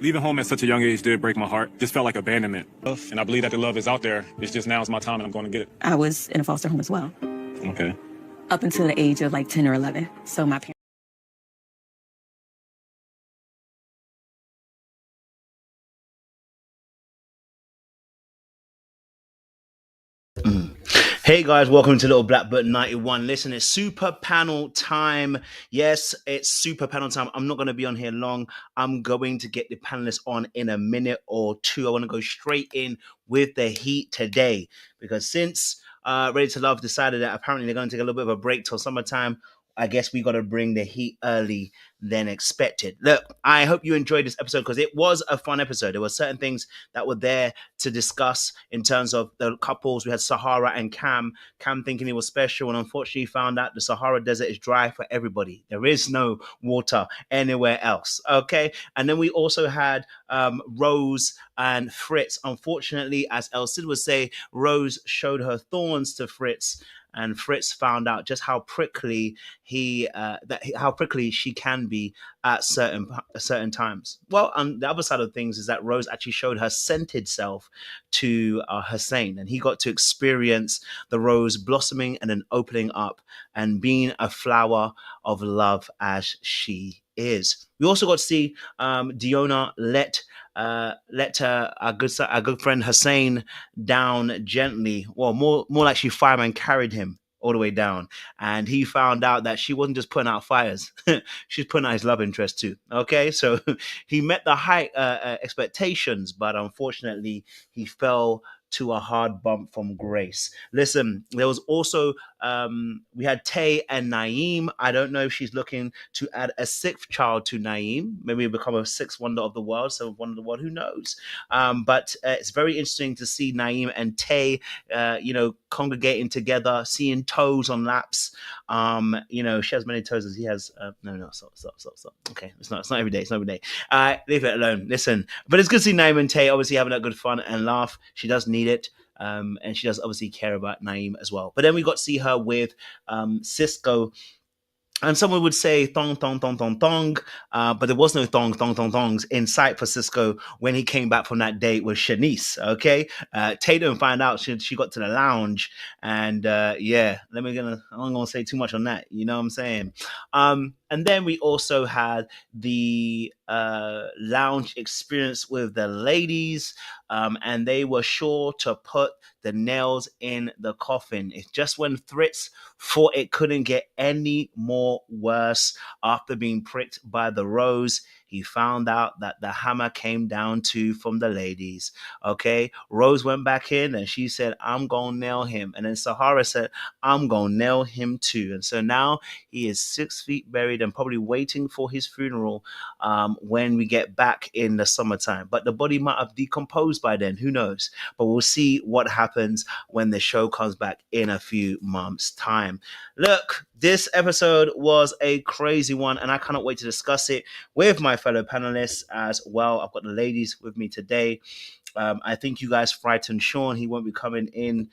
Leaving home at such a young age did break my heart. Just felt like abandonment. And I believe that the love is out there. It's just now's my time and I'm going to get it. I was in a foster home as well. Okay. Up until the age of like 10 or 11. So my parents. Hey guys, welcome to Little Black Book 91. Listen, it's super panel time. Yes, it's super panel time. I'm not going to be on here long. I'm going to get the panelists on in a minute or two. I want to go straight in with the heat today because since Ready to Love decided that apparently they're going to take a little bit of a break till summertime, I guess we got to bring the heat early than expected. Look, I hope you enjoyed this episode because it was a fun episode. There were certain things that were there to discuss in terms of the couples. We had Sahara and Cam. Cam thinking he was special and unfortunately found out the Sahara Desert is dry for everybody. There is no water anywhere else. Okay. And then we also had Rose and Fritz. Unfortunately, as El Cid would say, Rose showed her thorns to Fritz. And Fritz found out just how prickly how prickly she can be at certain times. Well, on the other side of things is that Rose actually showed her scented self to Hussein, and he got to experience the rose blossoming and then opening up and being a flower of love as she is. We also got to see DEONNA let our good friend Hussein down gently. Well, more like she fireman carried him all the way down, and he found out that she wasn't just putting out fires; she's putting out his love interest too. Okay, so he met the high expectations, but unfortunately, he fell to a hard bump from Grace. Listen, there was also we had Tay and Naeem. I don't know if she's looking to add a sixth child to Naeem. Maybe become a sixth wonder of the world, seventh wonder of the world. Who knows? But it's very interesting to see Naeem and Tay, congregating together, seeing toes on laps. She has many toes as he has. No, stop. Okay, it's not every day. It's not every day. Leave it alone. Listen, but it's good to see Naeem and Tay obviously having that good fun and laugh. She does need it. And she does obviously care about Naeem as well. But then we got to see her with Cisco And someone would say thong, thong, thong, thong, thong, but there was no thong, thong, thong, thongs in sight for Cisco when he came back from that date with Shanice. Okay, Tatum found out she got to the lounge, and yeah, I'm not gonna say too much on that. You know what I'm saying? And then we also had the lounge experience with the ladies, and they were sure to put the nails in the coffin. It's just when Fritz thought it couldn't get any more worse after being pricked by the rose, he found out that the hammer came down too from the ladies. Okay, Rose went back in and she said, I'm gonna nail him. And then Sahara said, I'm gonna nail him too. And so now he is 6 feet buried and probably waiting for his funeral when we get back in the summertime. But the body might have decomposed by then, who knows? But we'll see what happens when the show comes back in a few months' time. Look, this episode was a crazy one, and I cannot wait to discuss it with my fellow panelists as well. I've got the ladies with me today. I think you guys frightened Sean. He won't be coming in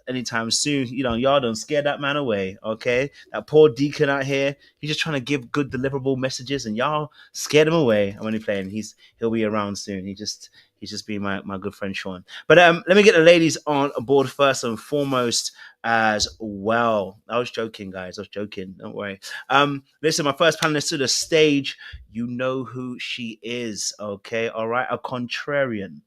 anytime soon. You know, y'all don't scare that man away, okay? That poor Deacon out here, he's just trying to give good deliverable messages, and y'all scared him away. I'm only playing. He'll be around soon. He's just being my good friend Sean. But let me get the ladies on board first and foremost as well. I was joking, guys. I was joking. Don't worry. Listen, my first panelist to the stage, you know who she is, okay? All right, a contrarian.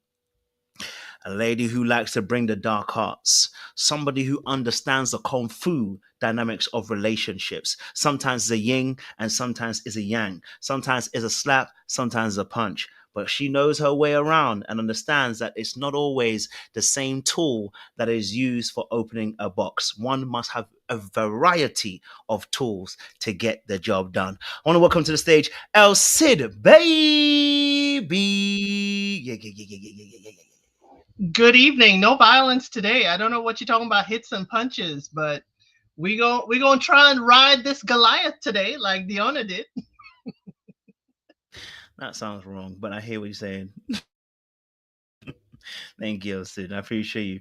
A lady who likes to bring the dark arts. Somebody who understands the kung fu dynamics of relationships. Sometimes it's a yin and sometimes it's a yang. Sometimes it's a slap, sometimes it's a punch. But she knows her way around and understands that it's not always the same tool that is used for opening a box. One must have a variety of tools to get the job done. I want to welcome to the stage El Cid, baby. Yeah. Good evening. No violence today. I don't know what you're talking about, hits and punches, but we're gonna try and ride this Goliath today, like DEONNA did. That sounds wrong, but I hear what you're saying. Thank you, Sid. I appreciate you.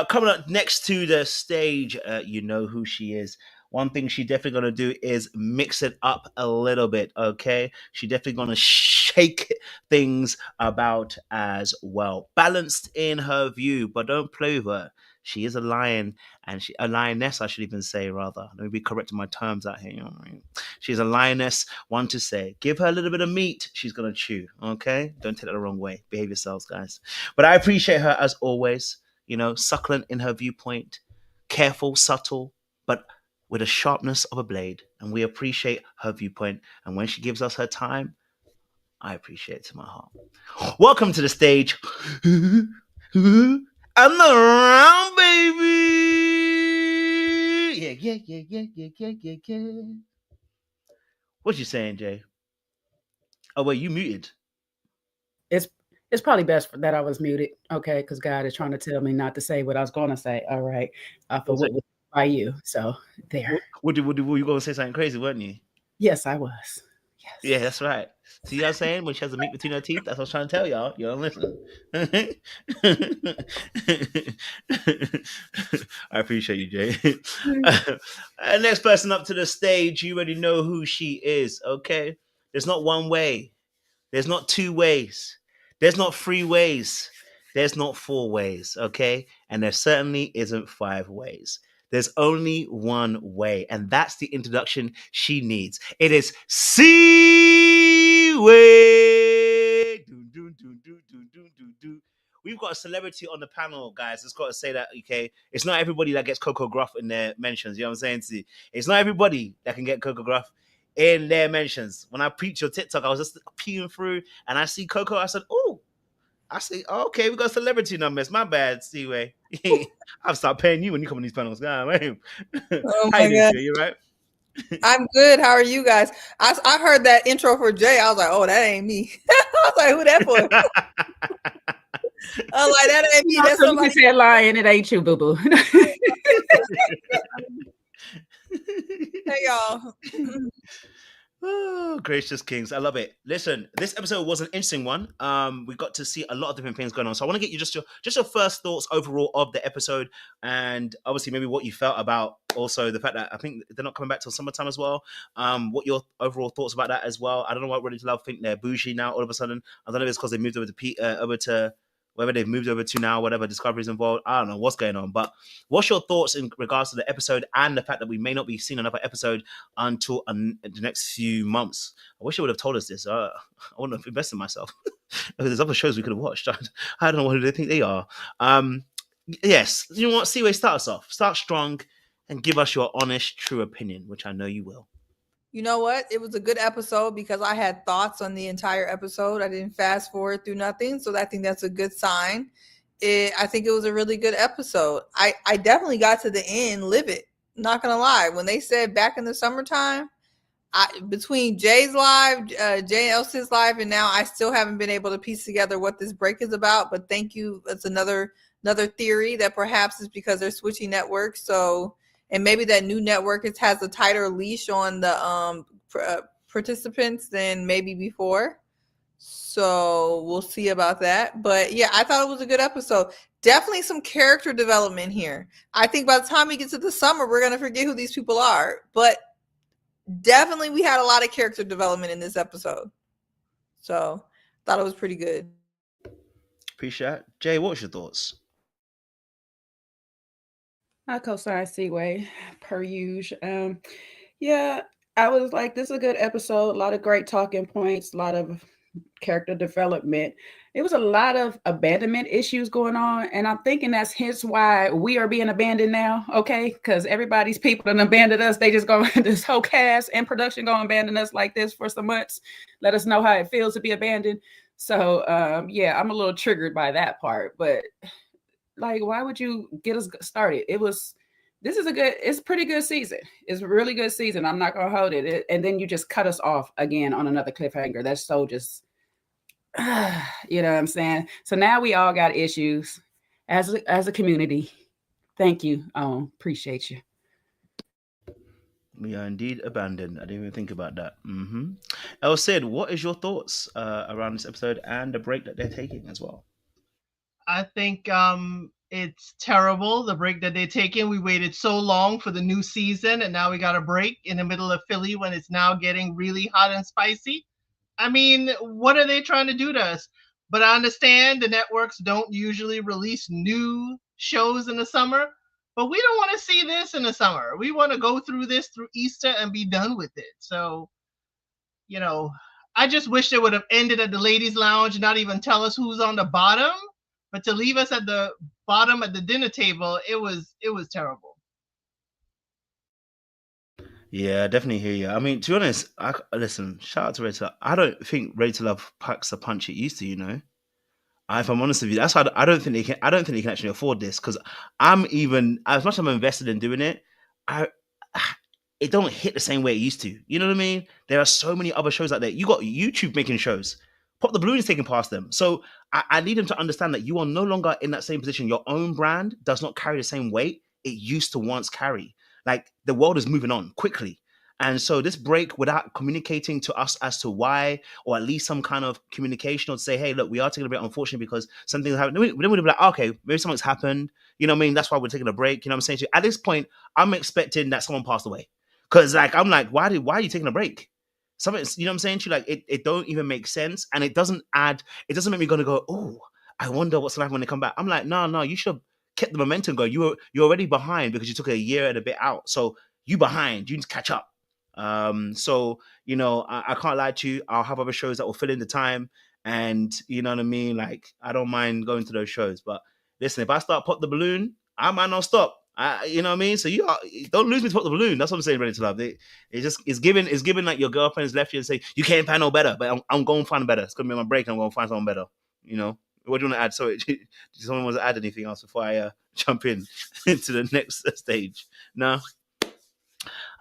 Coming up next to the stage, you know who she is. One thing she definitely gonna do is mix it up a little bit, okay? She definitely gonna shake things about as well. Balanced in her view, but don't play with her. She is a lion, and a lioness, I should even say, rather. Let me be correcting my terms out here. You know what I mean? She's a lioness, one to say. Give her a little bit of meat, she's going to chew, okay? Don't take that the wrong way. Behave yourselves, guys. But I appreciate her as always. You know, succulent in her viewpoint, careful, subtle, but with a sharpness of a blade. And we appreciate her viewpoint. And when she gives us her time, I appreciate it to my heart. Welcome to the stage. I'm around, baby. Yeah. What you saying, Jay? Oh wait, you muted. It's probably best that I was muted, okay? Because God is trying to tell me not to say what I was going to say. All right, for what was by you. So there. What you going to say something crazy, weren't you? Yes, I was. Yes. Yeah, that's right. See what I'm saying? When she has a meat between her teeth, that's what I was trying to tell y'all. You don't listen. I appreciate you, Jay. Next person up to the stage, you already know who she is, okay? There's not one way. There's not two ways. There's not three ways. There's not four ways, okay? And there certainly isn't 5 ways. There's only one way, and that's the introduction she needs. It is C-Way. We've got a celebrity on the panel, guys. Just got to say that, okay? It's not everybody that gets Coco Gruff in their mentions. You know what I'm saying? See, it's not everybody that can get Coco Gruff in their mentions. When I preach your TikTok, I was just peeing through, and I see Coco. I said, "Oh." I say, okay, we got celebrity numbers. My bad, C-Way. I'll start paying you when you come on these panels. God, man. Oh my God. You right? I'm good. How are you guys? I heard that intro for Jay. I was like, oh, that ain't me. I was like, who that for? I was like, that ain't me. That's somebody. You said lying. It ain't you, boo-boo. Hey, y'all. Oh, gracious kings. I love it. Listen, this episode was an interesting one. We got to see a lot of different things going on. So I want to get you just your first thoughts overall of the episode, and obviously maybe what you felt about also the fact that I think they're not coming back till summertime as well. What your overall thoughts about that as well. I don't know what Ready to Love think they're bougie now all of a sudden. I don't know if it's because they moved over to wherever they've moved over to now, whatever Discovery's involved. I don't know what's going on. But what's your thoughts in regards to the episode and the fact that we may not be seeing another episode until the next few months? I wish they would have told us this. I wouldn't have invested in myself. There's other shows we could have watched. I don't know who they think they are. Yes, you know what? Seaway, start us off. Start strong and give us your honest, true opinion, which I know you will. You know what? It was a good episode because I had thoughts on the entire episode. I didn't fast forward through nothing. So I think that's a good sign. I think it was a really good episode. I definitely got to the end livid. Not going to lie. When they said back in the summertime, between Jay's live, Jay and Elsie's live, and now I still haven't been able to piece together what this break is about. But thank you. It's another theory that perhaps is because they're switching networks. So... and maybe that new network has a tighter leash on the participants than maybe before. So we'll see about that. But yeah, I thought it was a good episode. Definitely some character development here. I think by the time we get to the summer, we're going to forget who these people are. But definitely we had a lot of character development in this episode. So thought it was pretty good. Appreciate it. Jay, what's your thoughts? I co-sign Seaway per usual. Yeah, I was like, this is a good episode. A lot of great talking points, a lot of character development. It was a lot of abandonment issues going on. And I'm thinking that's hence why we are being abandoned now. Okay. Because everybody's people done abandoned us. They just go, this whole cast and production going to abandon us like this for some months. Let us know how it feels to be abandoned. So yeah, I'm a little triggered by that part, but like, why would you get us started? This is it's a pretty good season. It's a really good season. I'm not going to hold it. And then you just cut us off again on another cliffhanger. That's so just, you know what I'm saying? So now we all got issues as a community. Thank you. Appreciate you. We are indeed abandoned. I didn't even think about that. El Cid, what is your thoughts around this episode and the break that they're taking as well? I think it's terrible, the break that they're taking. We waited so long for the new season, and now we got a break in the middle of Philly when it's now getting really hot and spicy. I mean, what are they trying to do to us? But I understand the networks don't usually release new shows in the summer, but we don't want to see this in the summer. We want to go through this through Easter and be done with it. So, you know, I just wish they would have ended at the ladies' lounge, not even tell us who's on the bottom. But to leave us at the bottom at the dinner table, it was terrible. Yeah, I definitely hear you. I mean, to be honest, listen, shout out to Ready to Love. I don't think Ready to Love packs the punch it used to, you know. If I'm honest with you, that's why I don't think they can. I don't think they can actually afford this because I'm even as much as I'm invested in doing it. It don't hit the same way it used to. You know what I mean? There are so many other shows out there. You got YouTube making shows. Pop the Balloon is taking past them. So I need them to understand that you are no longer in that same position. Your own brand does not carry the same weight it used to once carry. Like the world is moving on quickly. And so this break without communicating to us as to why, or at least some kind of communication or to say, hey, look, we are taking a break, unfortunately, because something's happened. Then we'd be like, okay, maybe something's happened. You know what I mean? That's why we're taking a break. You know what I'm saying? So at this point, I'm expecting that someone passed away. Because like, I'm like, why are you taking a break? Something, you know what I'm saying? Like, it don't even make sense. And it doesn't make me gonna go, oh, I wonder what's gonna happen when they come back. I'm like, no, you should have kept the momentum going. You're already behind because you took a year and a bit out. So you behind, you need to catch up. So, you know, I can't lie to you. I'll have other shows that will fill in the time. And you know what I mean? Like, I don't mind going to those shows. But listen, if I start Pop the Balloon, I might not stop. You know what I mean? So don't lose me to Pop the Balloon. That's what I'm saying, Ready to Love. It's giving like your girlfriend's left you and say, you can't find no better, but I'm going to find better. It's going to be my break and I'm going to find someone better. You know? What do you want to add? Sorry, does someone want to add anything else before I jump into the next stage? No?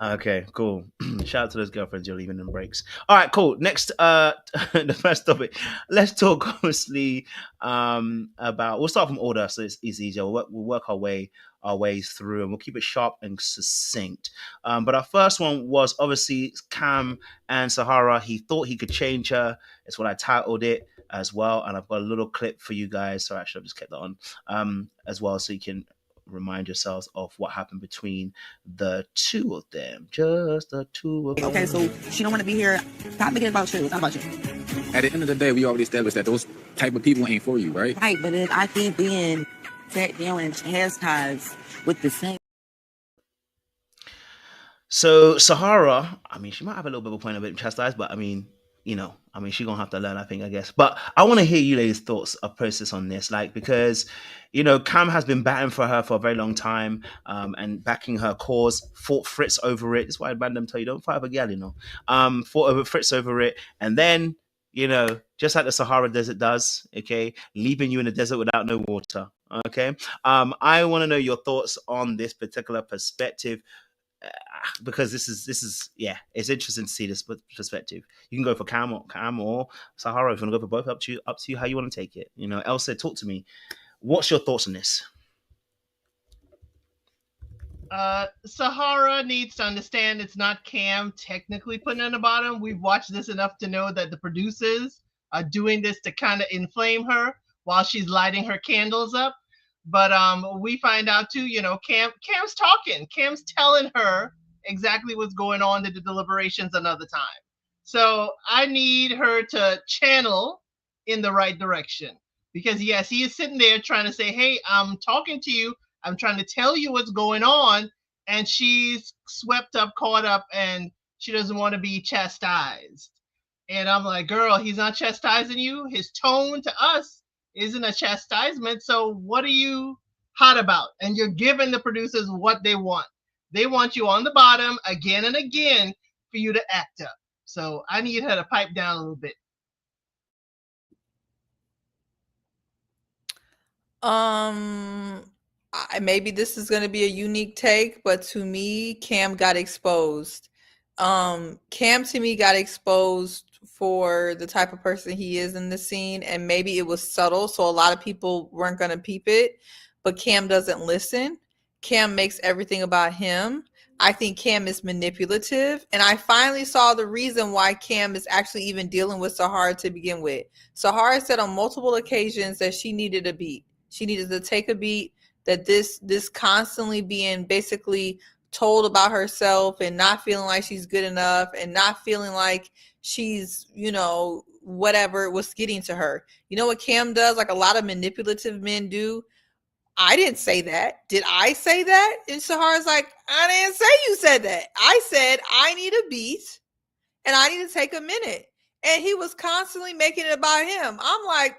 Okay, cool. Shout out to those girlfriends you're leaving them breaks. All right, cool. Next, the first topic. Let's talk obviously about. We'll start from order, so it's easier. We'll work our ways through, and we'll keep it sharp and succinct. But our first one was obviously Cam and Sahara. He thought he could change her. It's what I titled it as well, and I've got a little clip for you guys. So actually, I've just kept that on as well, so you can remind yourselves of what happened between the two of them. Just the two of them. Okay, so she don't want to be here. Stop making it about you. It's not about you. At the end of the day, we already established that those type of people ain't for you, right? Right, but if I keep being sat down and chastised with the same. So Sahara, I mean, she might have a little bit of a point of being chastised, but I mean, she's gonna have to learn, I guess. But I want to hear you ladies' thoughts of process on this, like, because Cam has been batting for her for a very long time, and backing her cause, fought Fritz over it. That's why I random tell you don't fight over gal, fought over Fritz over it, and then just like the Sahara Desert does, okay, leaving you in the desert without no water. Okay, I want to know your thoughts on this particular perspective. Because this is it's interesting to see this perspective. You can go for Cam or Sahara if you want to go for both. Up to you how you want to take it. Elsa, talk to me. What's your thoughts on this? Sahara needs to understand it's not Cam technically putting in the bottom. We've watched this enough to know that the producers are doing this to kind of inflame her while she's lighting her candles up. But we find out too, Cam's talking. Cam's telling her exactly what's going on in the deliberations another time. So I need her to channel in the right direction. Because yes, he is sitting there trying to say, hey, I'm talking to you. I'm trying to tell you what's going on. And she's swept up, caught up, and she doesn't want to be chastised. And I'm like, girl, he's not chastising you. His tone to us isn't a chastisement. So what are you hot about? And you're giving the producers what they want. They want you on the bottom again and again for you to act up. So I need her to pipe down a little bit. Maybe this is going to be a unique take, but to me, Cam got exposed. Cam to me got exposed for the type of person he is in the scene, and maybe it was subtle, so a lot of people weren't going to peep it, but Cam doesn't listen. Cam makes everything about him. I think Cam is manipulative, and I finally saw the reason why Cam is actually even dealing with Sahara to begin with. Sahara said on multiple occasions that she needed a beat. She needed to take a beat, that this constantly being basically told about herself and not feeling like she's good enough and not feeling like she's, whatever was getting to her. You know what Cam does? Like a lot of manipulative men do. I didn't say that. Did I say that? And Sahara's like, I didn't say you said that. I said I need a beat and I need to take a minute. And he was constantly making it about him. I'm like,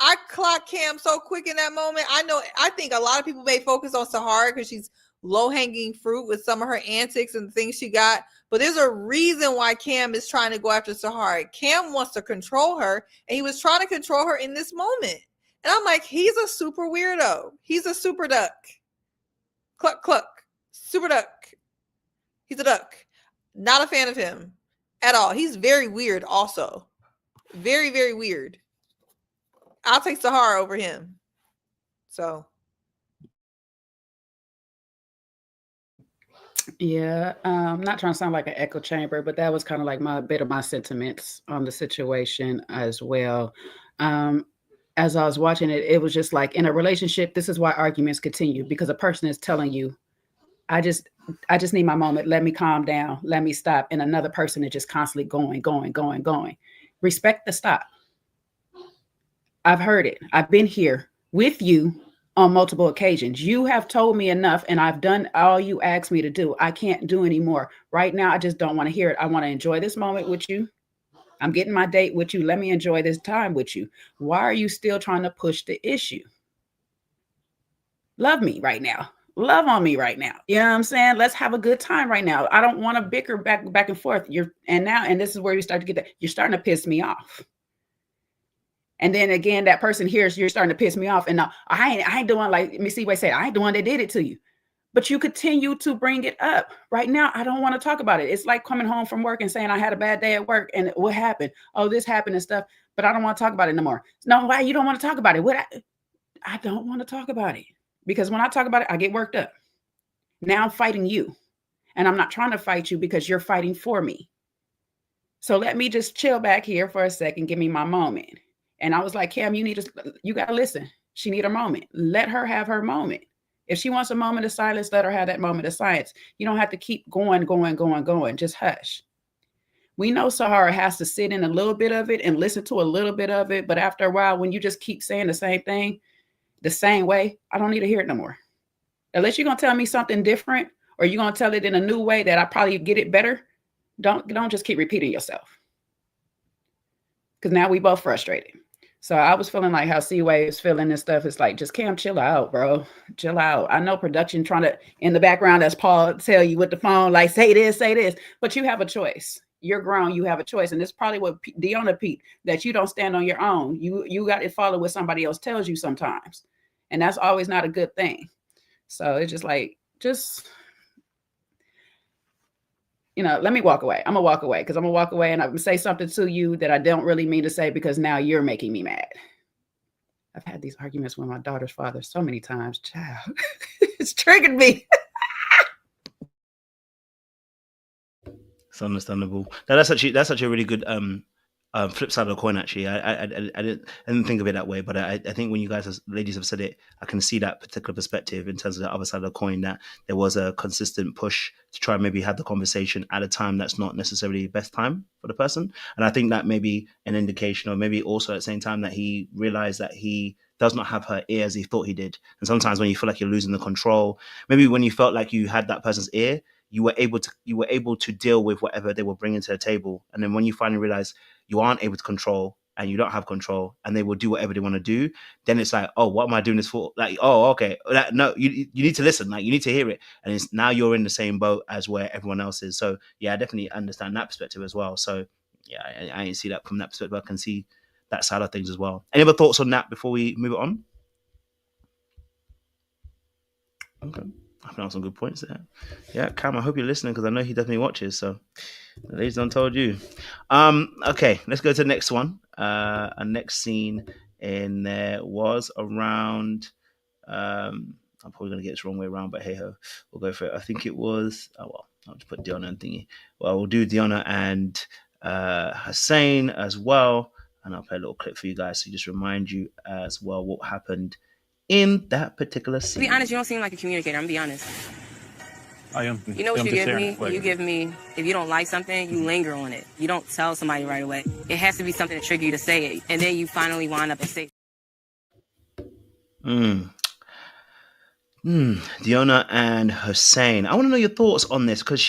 I clocked Cam so quick in that moment. I think a lot of people may focus on Sahara because she's low-hanging fruit with some of her antics and things she got. But there's a reason why Cam is trying to go after Sahara. Cam wants to control her, and he was trying to control her in this moment. And I'm like, he's a super weirdo. He's a super duck. Cluck, cluck. Super duck. He's a duck. Not a fan of him at all. He's very weird also. Very, very weird. I'll take Sahara over him. So. Yeah, I'm not trying to sound like an echo chamber, but that was kind of like a bit of my sentiments on the situation as well. As I was watching it, it was just like in a relationship, this is why arguments continue, because a person is telling you, I just need my moment. Let me calm down. Let me stop. And another person is just constantly going. Respect the stop. I've heard it. I've been here with you on multiple occasions. You have told me enough, and I've done all you asked me to do. I can't do anymore. Right now, I just don't want to hear it. I want to enjoy this moment with you. I'm getting my date with you. Let me enjoy this time with you. Why are you still trying to push the issue? Love me right now. Love on me right now. You know what I'm saying? Let's have a good time right now. I don't want to bicker back and forth. And this is where you start to get that. You're starting to piss me off. And then again, that person hears you're starting to piss me off. And now I ain't doing like Miss Seaway said, I ain't the one that did it to you. but you continue to bring it up. Right now, I don't want to talk about it. It's like coming home from work and saying, I had a bad day at work and what happened? Oh, this happened and stuff, but I don't want to talk about it no more. No, why you don't want to talk about it? I don't want to talk about it because when I talk about it, I get worked up. Now I'm fighting you and I'm not trying to fight you because you're fighting for me. So let me just chill back here for a second. Give me my moment. And I was like, Cam, you got to listen. She need a moment. Let her have her moment. If she wants a moment of silence, let her have that moment of silence. You don't have to keep going. Just hush. We know Sahara has to sit in a little bit of it and listen to a little bit of it. But after a while, when you just keep saying the same thing, the same way, I don't need to hear it no more. Unless you're going to tell me something different or you're going to tell it in a new way that I probably get it better. Don't just keep repeating yourself. Because now we both frustrated. So I was feeling like how Seaway is feeling this stuff. It's like, just Cam, chill out, bro. Chill out. I know production trying to, in the background, as Paul tell you with the phone, like, say this. But you have a choice. You're grown. You have a choice. And it's probably what DEONNA Pete, that you don't stand on your own. You got to follow what somebody else tells you sometimes. And that's always not a good thing. So it's just like, let me walk away. I'm going to walk away because I'm going to walk away and I'm going to say something to you that I don't really mean to say because now you're making me mad. I've had these arguments with my daughter's father so many times. Child, it's triggered me. It's understandable. Now, that's actually a really good flip side of the coin. Actually, I didn't think of it that way, but I think when you guys, as ladies, have said it, I can see that particular perspective in terms of the other side of the coin. That there was a consistent push to try and maybe have the conversation at a time that's not necessarily the best time for the person, and I think that may be an indication, or maybe also at the same time that he realized that he does not have her ear as he thought he did. And sometimes when you feel like you're losing the control, maybe when you felt like you had that person's ear, you were able to deal with whatever they were bringing to the table, and then when you finally realize you aren't able to control and you don't have control and they will do whatever they want to do, then it's like, oh, what am I doing this for? Like, oh, okay. No, you need to listen. Like, you need to hear it. And it's now you're in the same boat as where everyone else is. So yeah, I definitely understand that perspective as well. So yeah, I didn't see that from that perspective. I can see that side of things as well. Any other thoughts on that before we move it on? Okay. I found some good points there. Yeah, Cam, I hope you're listening because I know he definitely watches. So the ladies done told you. Okay, let's go to the next one. Our next scene in there was around. I'm probably gonna get this wrong way around, but hey ho, we'll go for it. I think it was. Oh well, I'll just put DEONNA and thingy. Well, we'll do DEONNA and Hussein as well, and I'll play a little clip for you guys to just remind you as well what happened in that particular scene. To be honest, you don't seem like a communicator. I'm gonna be honest. I am. You know what I'm you just give sharing, me? like- You give me, if you don't like something, you linger on it. You don't tell somebody right away. It has to be something to trigger you to say it. And then you finally wind up and say. DEONNA and Hussein. I want to know your thoughts on this because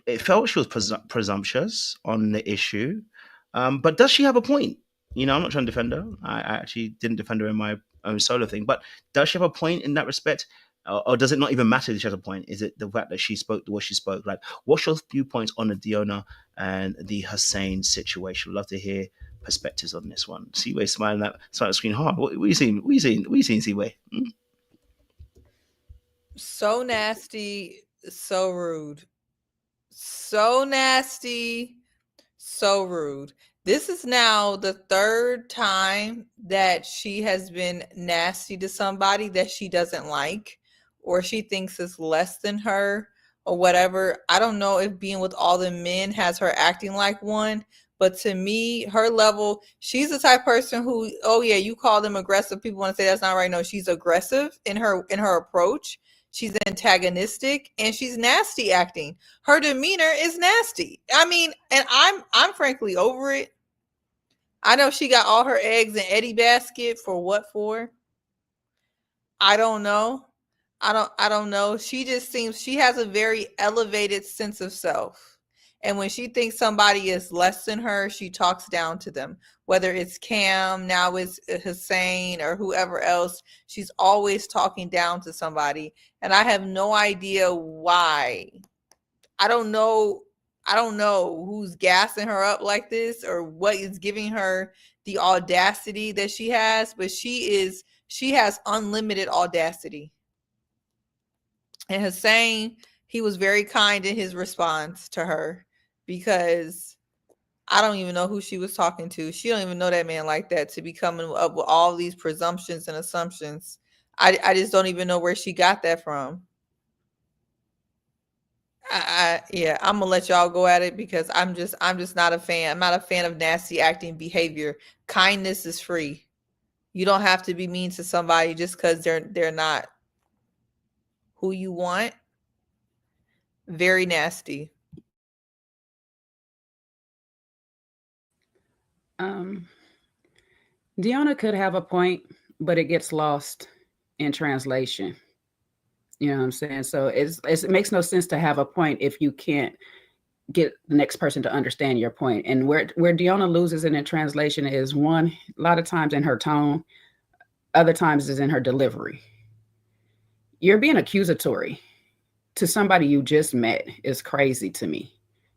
it felt she was presumptuous on the issue. But does she have a point? I'm not trying to defend her. I actually didn't defend her in my own solo thing. But does she have a point in that respect? Or does it not even matter if she has a point? Is it the fact that she spoke the way she spoke? Like, what's your viewpoints on the DEONNA and the Hussein situation? I'd love to hear perspectives on this one. Seaway smiling at the screen hard. What are you seeing? What are you seeing, Seaway? So nasty, so rude. So nasty, so rude. This is now the third time that she has been nasty to somebody that she doesn't like or she thinks is less than her or whatever. I don't know if being with all the men has her acting like one, but to me, her level, she's the type of person who, oh yeah, you call them aggressive. People want to say that's not right. No, she's aggressive in her approach. She's antagonistic and she's nasty acting. Her demeanor is nasty. I mean, and I'm frankly over it. I know she got all her eggs in Eddie basket for what for? I don't know. I don't know. She just seems, she has a very elevated sense of self. And when she thinks somebody is less than her, she talks down to them. Whether it's Cam, now it's Hussein, or whoever else, she's always talking down to somebody. And I have no idea why. I don't know who's gassing her up like this or what is giving her the audacity that she has, but she has unlimited audacity. And Hussein, he was very kind in his response to her, because I don't even know who she was talking to. She don't even know that man like that to be coming up with all these presumptions and assumptions. I just don't even know where she got that from. Yeah, I'm gonna let y'all go at it, because I'm just not a fan. I'm not a fan of nasty acting behavior. Kindness is free. You don't have to be mean to somebody just because they're not who you want. Very nasty. DEONNA could have a point, but it gets lost in translation. You know what I'm saying? So it makes no sense to have a point if you can't get the next person to understand your point. And where DEONNA loses it in translation is, one, a lot of times in her tone, other times is in her delivery. You're being accusatory to somebody you just met is crazy to me.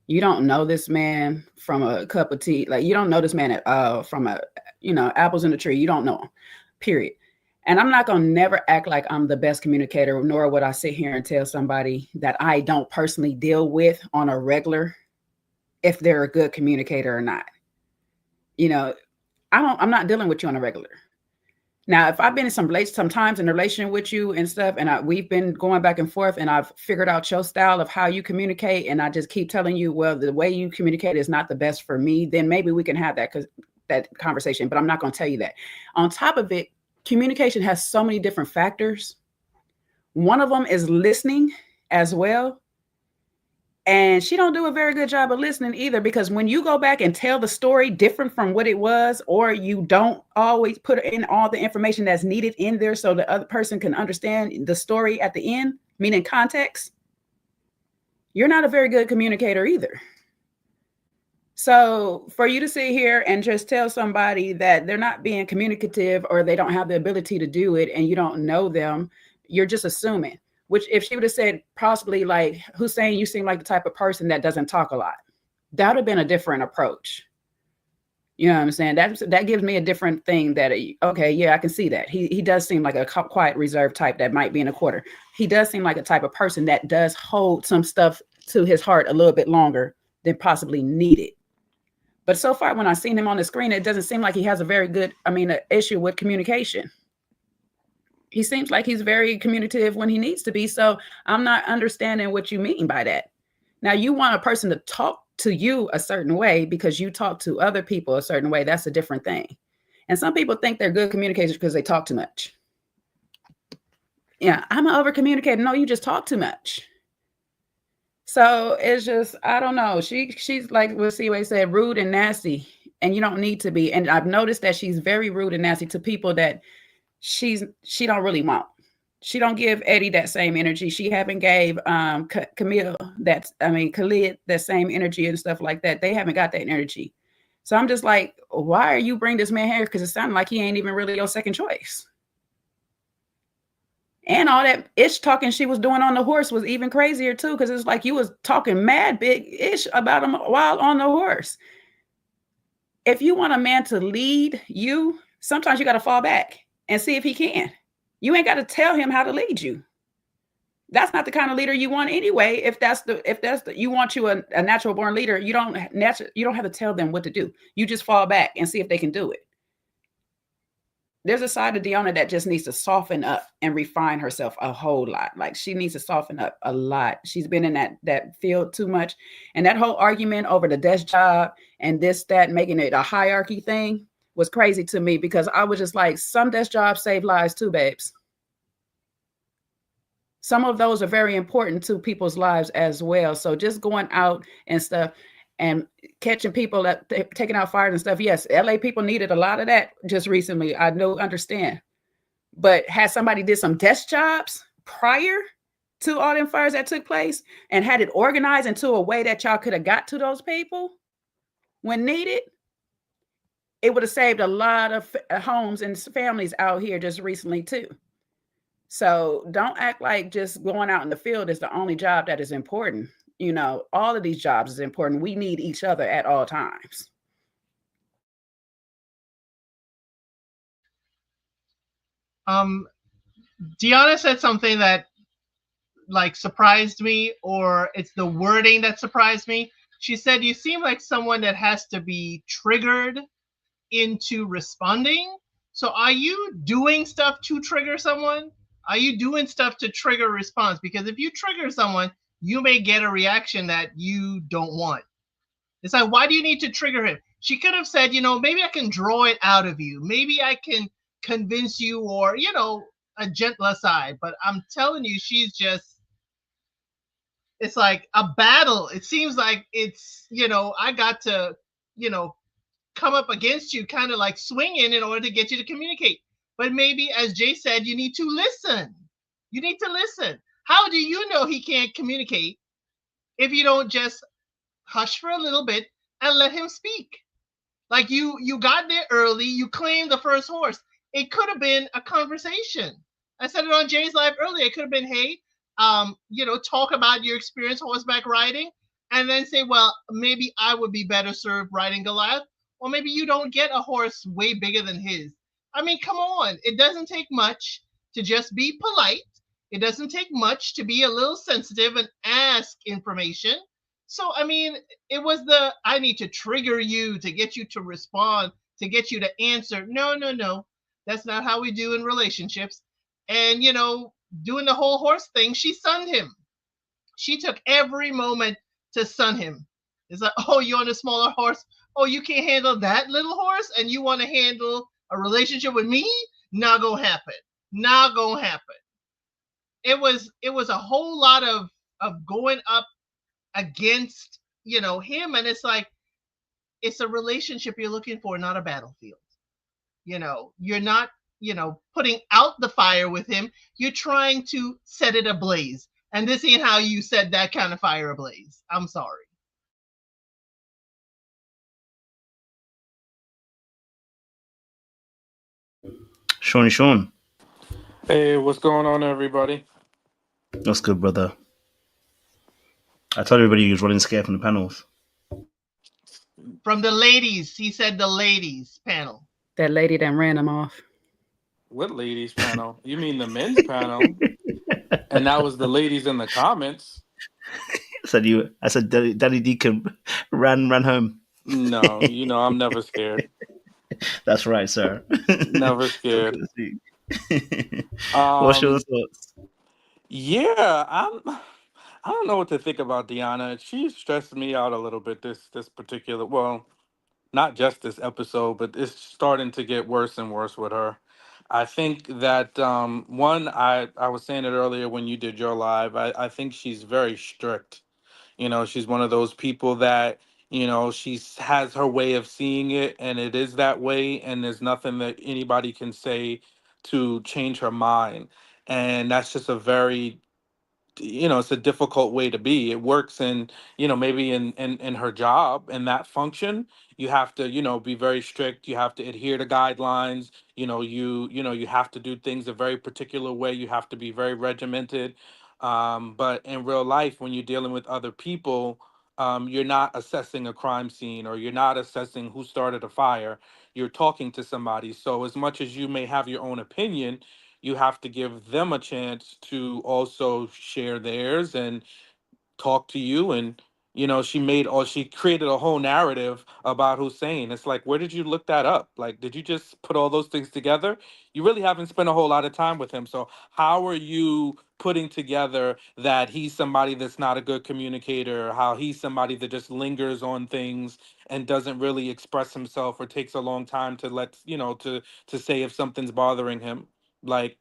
You don't know this man from a cup of tea. Like, you don't know this man from a, apples in the tree. You don't know him, period. And I'm not going to never act like I'm the best communicator, nor would I sit here and tell somebody that I don't personally deal with on a regular if they're a good communicator or not. I'm not dealing with you on a regular. Now, if I've been in some times in a relation with you and stuff, and we've been going back and forth, and I've figured out your style of how you communicate, and I just keep telling you, well, the way you communicate is not the best for me, then maybe we can have that conversation. But I'm not going to tell you that. On top of it, communication has so many different factors. One of them is listening as well. And she don't do a very good job of listening either, because when you go back and tell the story different from what it was, or you don't always put in all the information that's needed in there so the other person can understand the story at the end, meaning context, you're not a very good communicator either. So for you to sit here and just tell somebody that they're not being communicative or they don't have the ability to do it and you don't know them, you're just assuming. Which, if she would have said possibly like, Hussein, you seem like the type of person that doesn't talk a lot, that would have been a different approach. You know what I'm saying? That gives me a different thing that, okay, yeah, I can see that. He does seem like a quiet, reserved type that might be in a quarter. He does seem like a type of person that does hold some stuff to his heart a little bit longer than possibly needed. But so far, when I've seen him on the screen, it doesn't seem like he has an issue with communication. He seems like he's very communicative when he needs to be. So I'm not understanding what you mean by that. Now, you want a person to talk to you a certain way because you talk to other people a certain way. That's a different thing. And some people think they're good communicators because they talk too much. Yeah, I'm an over communicator. No, you just talk too much. So it's just, I don't know. She's like what Seaway said, rude and nasty, and you don't need to be. And I've noticed that she's very rude and nasty to people that she don't really want. She don't give Eddie that same energy. She haven't gave Khalid that same energy and stuff like that. They haven't got that energy. So I'm just like, why are you bring this man here? Because it sounded like he ain't even really your second choice. And all that ish talking she was doing on the horse was even crazier too, because it's like you was talking mad big ish about him while on the horse. If you want a man to lead you, sometimes you got to fall back and see if he can. You ain't got to tell him how to lead you. That's not the kind of leader you want anyway. If you want you a natural born leader, you don't have to tell them what to do. You just fall back and see if they can do it. There's a side of DEONNA that just needs to soften up and refine herself a whole lot. Like, she needs to soften up a lot. She's been in that field too much. And that whole argument over the desk job and this, that, making it a hierarchy thing was crazy to me, because I was just like, some desk jobs save lives too, babes. Some of those are very important to people's lives as well. So just going out and stuff and catching people that taking out fires and stuff. Yes, LA people needed a lot of that just recently. I know, understand. But had somebody did some desk jobs prior to all them fires that took place and had it organized into a way that y'all could have got to those people when needed, it would have saved a lot of homes and families out here just recently too. So don't act like just going out in the field is the only job that is important. You know, all of these jobs is important. We need each other at all times. DEONNA said something that like surprised me, or it's the wording that surprised me. She said, "You seem like someone that has to be triggered into responding." So are you doing stuff to trigger someone? Are you doing stuff to trigger response? Because if you trigger someone, you may get a reaction that you don't want. It's like, why do you need to trigger him? She could have said, maybe I can draw it out of you. Maybe I can convince you, or, a gentler side. But I'm telling you, she's just, it's like a battle. It seems like it's, I got to, come up against you, kind of like swinging in order to get you to communicate. But maybe, as Jay said, you need to listen. You need to listen. How do you know he can't communicate if you don't just hush for a little bit and let him speak? Like you got there early, you claimed the first horse. It could have been a conversation. I said it on Jay's live earlier. It could have been, hey, talk about your experience horseback riding, and then say, well, maybe I would be better served riding Goliath, or maybe you don't get a horse way bigger than his. I mean, come on. It doesn't take much to just be polite. It doesn't take much to be a little sensitive and ask information. So, I mean, it was I need to trigger you to get you to respond, to get you to answer. No, no, no. That's not how we do in relationships. And, doing the whole horse thing, she sunned him. She took every moment to sun him. It's like, oh, you're on a smaller horse. Oh, you can't handle that little horse, and you want to handle a relationship with me? Not gonna happen. Not gonna happen. It was a whole lot of going up against him, and it's like, it's a relationship you're looking for, not a battlefield. You're not putting out the fire with him. You're trying to set it ablaze, and this ain't how you set that kind of fire ablaze. I'm sorry. Sean. Hey, what's going on, everybody? That's good, brother. I told everybody he was running scared from the panels. From the ladies. He said the ladies panel. That lady that ran him off. What ladies panel? You mean the men's panel? And that was the ladies in the comments. I said Daddy Deacon ran home. No, I'm never scared. That's right, sir. Never scared. What's your thoughts? Yeah, I don't know what to think about DEONNA. She stressed me out a little bit this particular, well, not just this episode, but it's starting to get worse and worse with her. I think that one, I was saying it earlier when you did your live. I think she's very strict. She's one of those people that she has her way of seeing it, and it is that way, and there's nothing that anybody can say to change her mind. And that's just a very it's a difficult way to be. It works in maybe in her job and that function. You have to be very strict. You have to adhere to guidelines. You have to do things a very particular way. You have to be very regimented. But in real life, when you're dealing with other people, you're not assessing a crime scene, or you're not assessing who started a fire. You're talking to somebody. So as much as you may have your own opinion, you have to give them a chance to also share theirs and talk to you. And she created a whole narrative about Hussein. It's like, where did you look that up? Like, did you just put all those things together? You really haven't spent a whole lot of time with him. So how are you putting together that he's somebody that's not a good communicator, how he's somebody that just lingers on things and doesn't really express himself, or takes a long time to to say if something's bothering him? Like,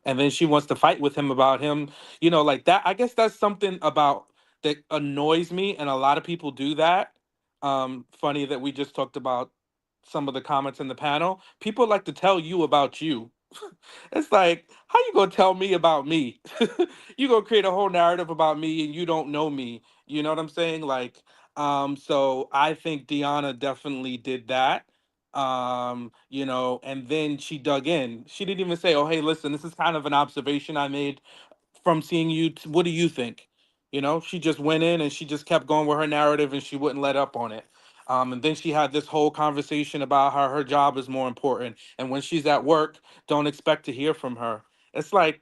and then she wants to fight with him about him, like that. I guess that's something about that annoys me, and a lot of people do that. Funny that we just talked about some of the comments in the panel. People like to tell you about you. It's like, how you gonna tell me about me? You gonna create a whole narrative about me, and you don't know me. You know what I'm saying? Like, so I think DEONNA definitely did that. And then she dug in. She didn't even say, "Oh, hey, listen, this is kind of an observation I made from seeing you. What do you think?" She just went in and she just kept going with her narrative, and she wouldn't let up on it. And then she had this whole conversation about how her job is more important, and when she's at work, don't expect to hear from her. It's like,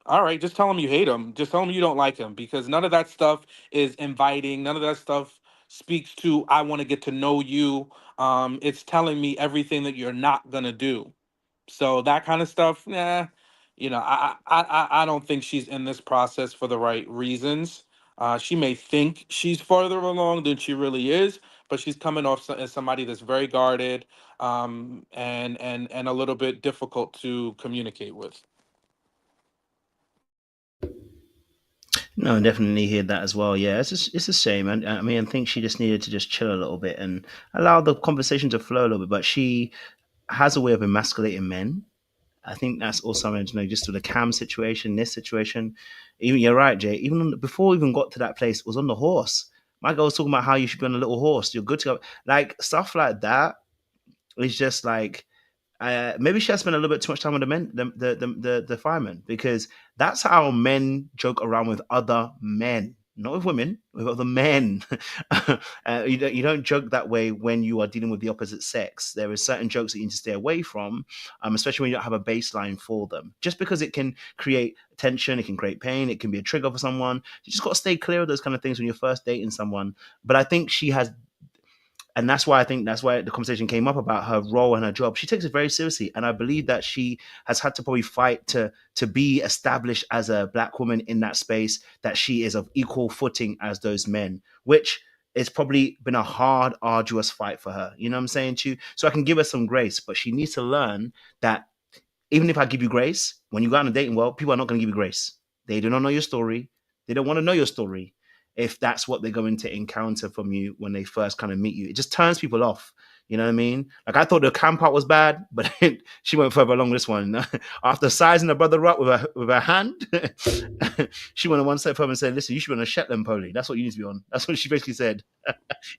All right, just tell him you hate him. Just tell him you don't like him, because none of that stuff is inviting. None of that stuff speaks to I want to get to know you. It's telling me everything that you're not gonna do. So that kind of stuff, nah. I don't think she's in this process for the right reasons. She may think she's farther along than she really is, but she's coming off as somebody that's very guarded, and a little bit difficult to communicate with. No, definitely hear that as well. Yeah, it's a shame. And I mean, I think she just needed to just chill a little bit and allow the conversation to flow a little bit. But she has a way of emasculating men. I think that's also something to know. Just with the Cam situation, this situation. Even you're right, Jay. Even before we even got to that place, it was on the horse. My girl was talking about how you should be on a little horse. You're good to go. Like stuff like that. It's just like maybe she has spent a little bit too much time with the men, the firemen, because that's how men joke around with other men, not with women, with other men. You don't joke that way when you are dealing with the opposite sex. There are certain jokes that you need to stay away from, especially when you don't have a baseline for them. Just because it can create tension, it can create pain, it can be a trigger for someone. You just got to stay clear of those kind of things when you're first dating someone. But I think she has, and that's why the conversation came up about her role and her job. She takes it very seriously, and I believe that she has had to probably fight to be established as a black woman in that space, that she is of equal footing as those men, which it's probably been a hard, arduous fight for her. You know what I'm saying to you? So I can give her some grace, but she needs to learn that even if I give you grace, when you go out in the dating world, people are not going to give you grace. They do not know your story. They don't want to know your story if that's what they're going to encounter from you when they first kind of meet you. It just turns people off. You know what I mean? Like I thought the camp part was bad, but she went further along this one. After sizing her brother up with her hand, she went one step further and said, "Listen, you should be on a Shetland pony. That's what you need to be on." That's what she basically said.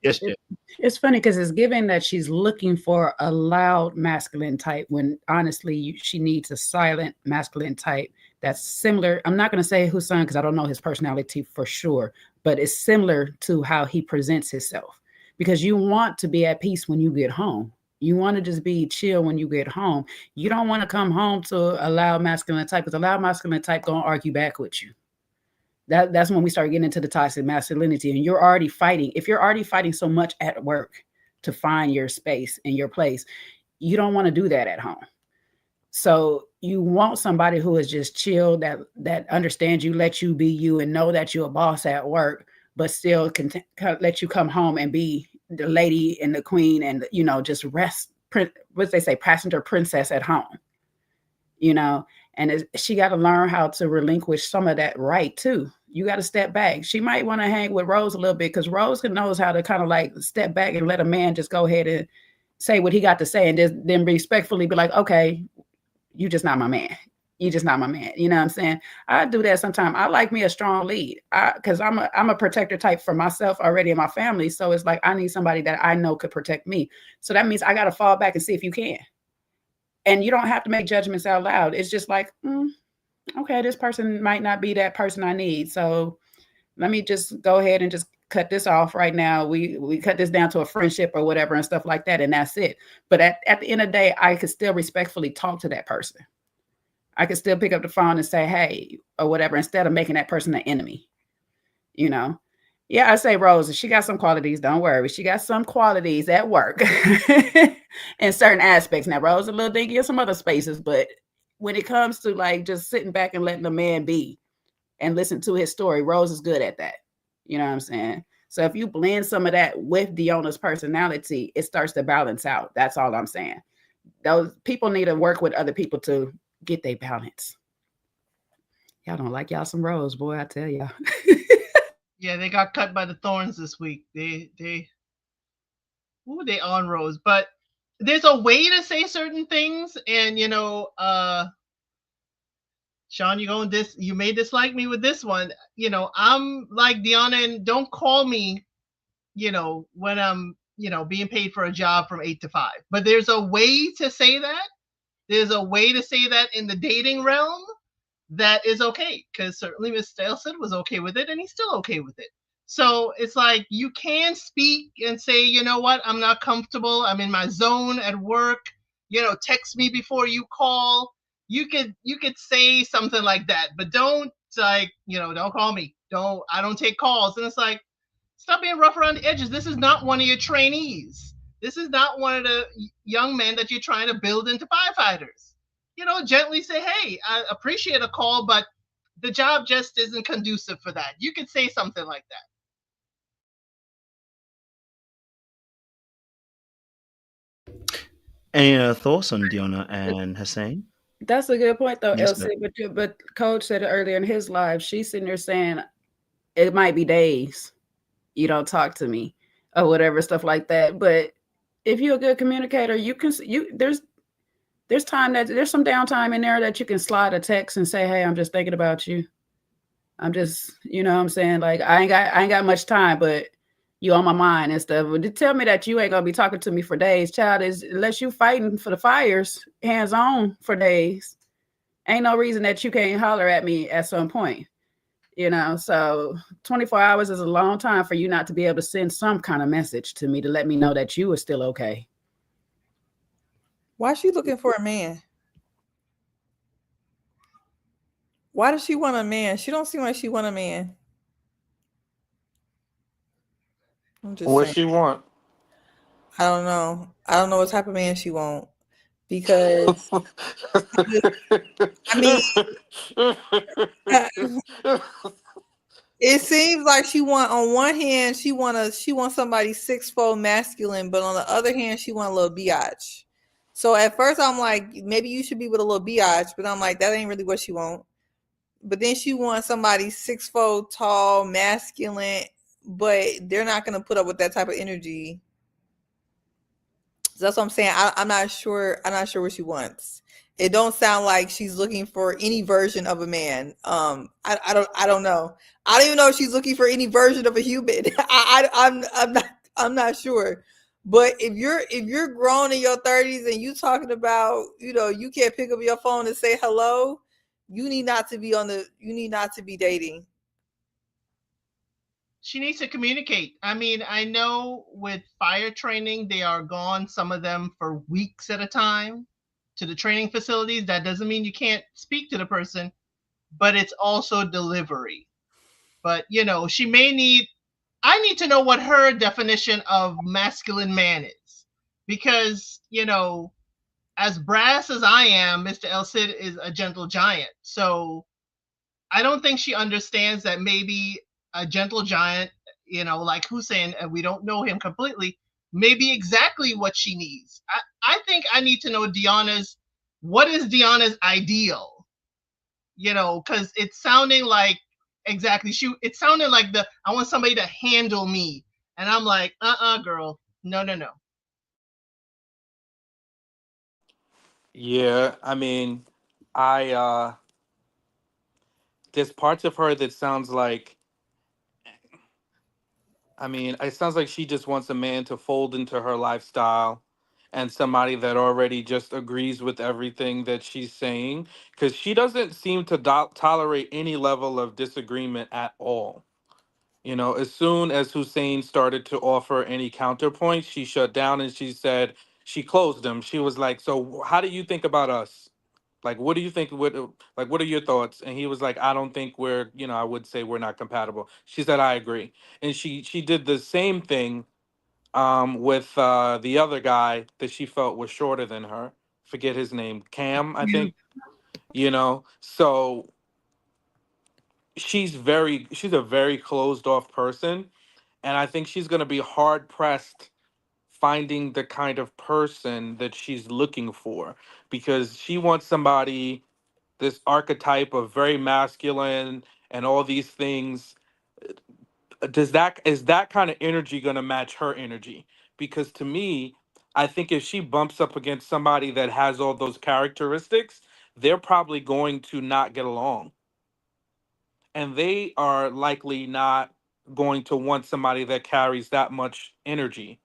Yes, Jay. It's funny because it's given that she's looking for a loud masculine type when honestly she needs a silent masculine type that's similar. I'm not going to say whose son because I don't know his personality for sure, but it's similar to how he presents himself, because you want to be at peace when you get home. You want to just be chill when you get home. You don't want to come home to a loud masculine type, because a loud masculine type going to argue back with you. That's when we start getting into the toxic masculinity, and you're already fighting. If you're already fighting so much at work to find your space and your place, you don't want to do that at home. So you want somebody who is just chill, that understands you, let you be you, and know that you're a boss at work, but still can let you come home and be the lady and the queen, and just rest. What they say, passenger princess at home. And she got to learn how to relinquish some of that right too. You got to step back. She might want to hang with Rose a little bit, because Rose knows how to kind of like step back and let a man just go ahead and say what he got to say, and then respectfully be like, okay, you just not my man. You just not my man. You know what I'm saying? I do that sometimes. I like me a strong lead, because I'm a protector type for myself already in my family. So it's like I need somebody that I know could protect me. So that means I got to fall back and see if you can. And you don't have to make judgments out loud. It's just like, okay, this person might not be that person I need. So let me just go ahead and just cut this off right now. We cut this down to a friendship or whatever and stuff like that. And that's it. But at the end of the day, I could still respectfully talk to that person. I could still pick up the phone and say, hey, or whatever, instead of making that person an enemy. Yeah, I say Rose, she got some qualities. Don't worry. She got some qualities at work in certain aspects. Now, Rose a little dinky in some other spaces, but when it comes to like just sitting back and letting the man be and listen to his story, Rose is good at that. You know what I'm saying? So if you blend some of that with DEONNA's personality, it starts to balance out. That's all I'm saying. Those people need to work with other people to get their balance. Y'all don't like y'all some Rose, boy, I tell y'all. Yeah, they got cut by the thorns this week. They on Rose, but there's a way to say certain things, and Shawn, you may dislike me with this one. I'm like DEONNA, and don't call me, when I'm, being paid for a job from 8 to 5. But there's a way to say that. There's a way to say that in the dating realm that is okay, because certainly Mr. Stelson was okay with it, and he's still okay with it. So it's like you can speak and say, you know what, I'm not comfortable. I'm in my zone at work. Text me before you call. you could say something like that, but don't like, don't call me. I don't take calls. And it's like, stop being rough around the edges. This is not one of your trainees. This is not one of the young men that you're trying to build into firefighters. Gently say, hey, I appreciate a call, but the job just isn't conducive for that. You could say something like that. Any thoughts on DEONNA and Hussein? That's a good point, though, Yes, LC. But Coach said it earlier in his live. She's sitting there saying it might be days you don't talk to me or whatever, stuff like that. But if you're a good communicator, there's time that there's some downtime in there that you can slide a text and say, hey, I'm just thinking about you. I'm just, what I'm saying, like I ain't got much time, but you on my mind and stuff. But tell me that you ain't gonna be talking to me for days, child. Is unless you fighting for the fires, hands on for days. Ain't no reason that you can't holler at me at some point. So 24 hours is a long time for you not to be able to send some kind of message to me to let me know that you are still okay. Why is she looking for a man? Why does she want a man? She don't seem like she want a man. I'm just What saying. she want? I don't know. I don't know what type of man she want. Because I mean, it seems like she want, on one hand, she want somebody 6'4" masculine, but on the other hand, she want a little biatch. So at first I'm like, maybe you should be with a little biatch, but I'm like, that ain't really what she want. But then she wants somebody 6'4" tall, masculine, but they're not gonna put up with that type of energy. So that's what I'm saying. I'm not sure. I'm not sure what she wants. It don't sound like she's looking for any version of a man. I don't know. I don't even know if she's looking for any version of a human. I'm not sure. But if you're grown in your 30s and you talking about, you can't pick up your phone and say hello, you need not to be dating. She needs to communicate. I mean, I know with fire training, they are gone, some of them for weeks at a time to the training facilities. That doesn't mean you can't speak to the person, but it's also delivery. But, I need to know what her definition of masculine man is. Because, as brass as I am, Mr. El Cid is a gentle giant. So I don't think she understands that maybe a gentle giant, like Hussein, and we don't know him completely, maybe exactly what she needs. I think I need to know what is DEONNA's ideal? Because it's sounding like exactly it sounded like I want somebody to handle me. And I'm like, girl, no. Yeah, I mean, there's parts of her that sounds like, it sounds like she just wants a man to fold into her lifestyle and somebody that already just agrees with everything that she's saying, because she doesn't seem to tolerate any level of disagreement at all. As soon as Hussein started to offer any counterpoints, she shut down and she closed them. She was like, so how do you think about us? Like, what do you think? What are your thoughts? And he was like, I don't think I would say we're not compatible. She said, I agree. And she did the same thing with the other guy that she felt was shorter than her. Forget his name, Cam, I think. So she's a very closed off person, and I think she's going to be hard pressed finding the kind of person that she's looking for, because she wants somebody, this archetype of very masculine and all these things. Is that kind of energy going to match her energy? Because to me, I think if she bumps up against somebody that has all those characteristics, they're probably going to not get along, and they are likely not going to want somebody that carries that much energy,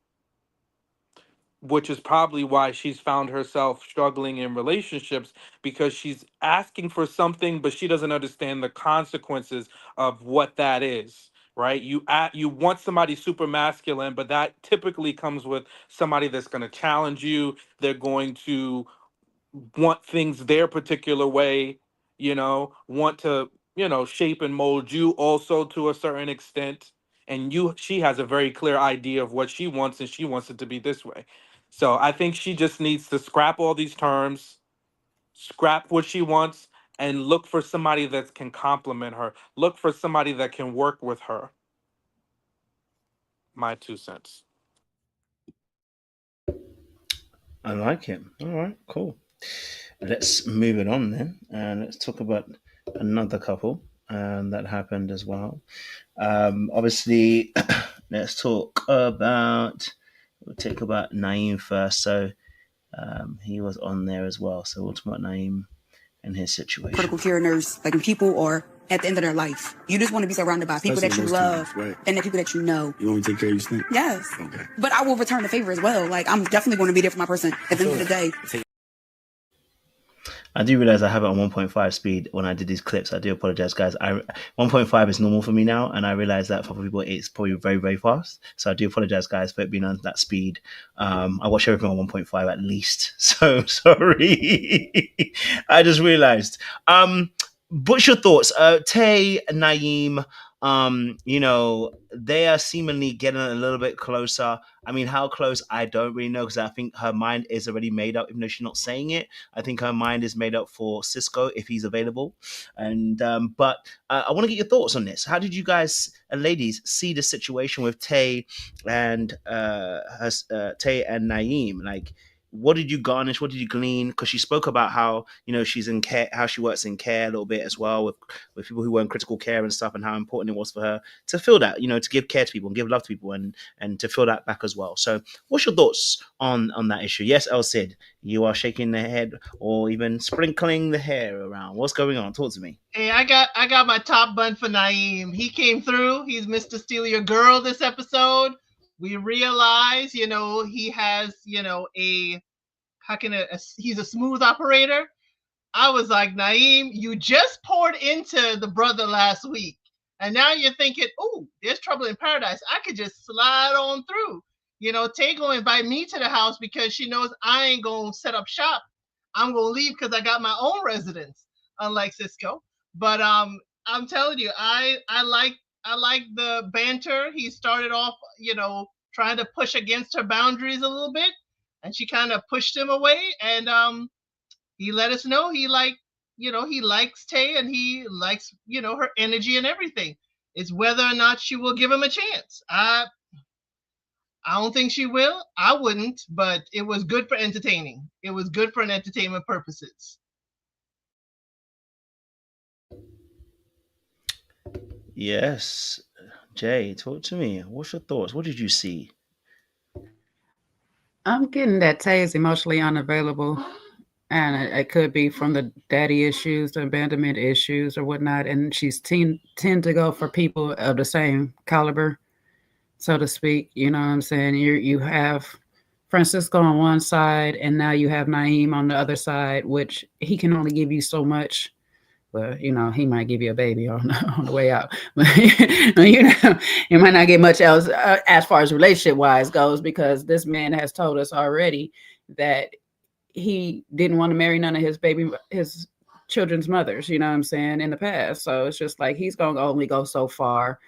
which is probably why she's found herself struggling in relationships, because she's asking for something but she doesn't understand the consequences of what that is. Right? You want somebody super masculine, but that typically comes with somebody that's going to challenge you. They're going to want things their particular way, want to, shape and mold you also to a certain extent. And she has a very clear idea of what she wants, and she wants it to be this way. So I think she just needs to scrap all these terms, scrap what she wants, and look for somebody that can complement her. Look for somebody that can work with her. My 2 cents. I like it. All right, cool. Let's move it on then, and let's talk about another couple that happened as well. Obviously, let's talk about. We'll talk about Naeem first. So he was on there as well. So we'll talk about Naeem and his situation. Critical care nurse, like when people are at the end of their life, you just want to be surrounded by people that you love and the people that you know. You want me to take care of your snake? Yes. Okay. But I will return the favor as well. Like, I'm definitely going to be there for my person at the end of the day. I do realize I have it on 1.5 speed when I did these clips. I do apologize, guys. 1.5 is normal for me now, and I realize that for people it's probably very, very fast. So I do apologize, guys, for it being on that speed. I watch everything on 1.5 at least. So sorry. I just realized. What's your thoughts? Tay, Naeem, they are seemingly getting a little bit closer. I mean, how close, I don't really know, because I think her mind is already made up, even though she's not saying it. I think her mind is made up for Cisco if he's available. And but I want to get your thoughts on this. How did you guys, ladies, see the situation with Tay and Tay and Naeem? Like, what did you garnish? What did you glean? Because she spoke about how she's in care, how she works in care a little bit as well with people who were in critical care and stuff, and how important it was for her to feel that, to give care to people and give love to people and to feel that back as well. So, what's your thoughts on that issue? Yes, El Cid, you are shaking the head or even sprinkling the hair around. What's going on? Talk to me. Hey, I got my top bun for Naeem. He came through. He's Mr. Steal Your Girl this episode. We realize, he has, he's a smooth operator. I was like, Naeem, you just poured into the brother last week. And now you're thinking, oh, there's trouble in paradise. I could just slide on through. Tay gonna invite me to the house because she knows I ain't gonna set up shop. I'm gonna leave because I got my own residence, unlike Cisco. But I'm telling you, I like the banter. He started off, trying to push against her boundaries a little bit, and she kind of pushed him away. And he let us know he likes Tay, and he likes, her energy and everything. It's whether or not she will give him a chance. I don't think she will. I wouldn't, but it was good for entertaining. It was good for an entertainment purposes. Yes. Jay, talk to me. What's your thoughts? What did you see? I'm getting that Tay is emotionally unavailable, and it could be from the daddy issues, the abandonment issues, or whatnot. And she's tend to go for people of the same caliber, so to speak. You know what I'm saying? You have Francisco on one side, and now you have Naeem on the other side, which he can only give you so much. Well, he might give you a baby on the way out. But, you might not get much else as far as relationship-wise goes, because this man has told us already that he didn't want to marry none of his children's mothers, you know what I'm saying, in the past. So it's just like he's going to only go so far.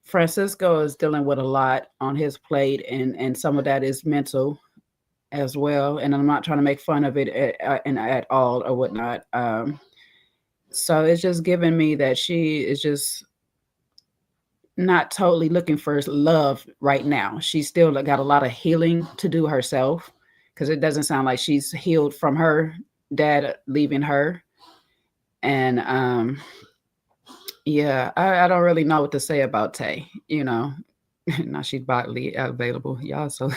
Francisco is dealing with a lot on his plate, and some of that is mental as well. And I'm not trying to make fun of it at all or whatnot. So it's just giving me that she is just not totally looking for love right now. She's still got a lot of healing to do herself, because it doesn't sound like she's healed from her dad leaving her. And yeah, I don't really know what to say about Tay, Now she's bodily available, y'all. So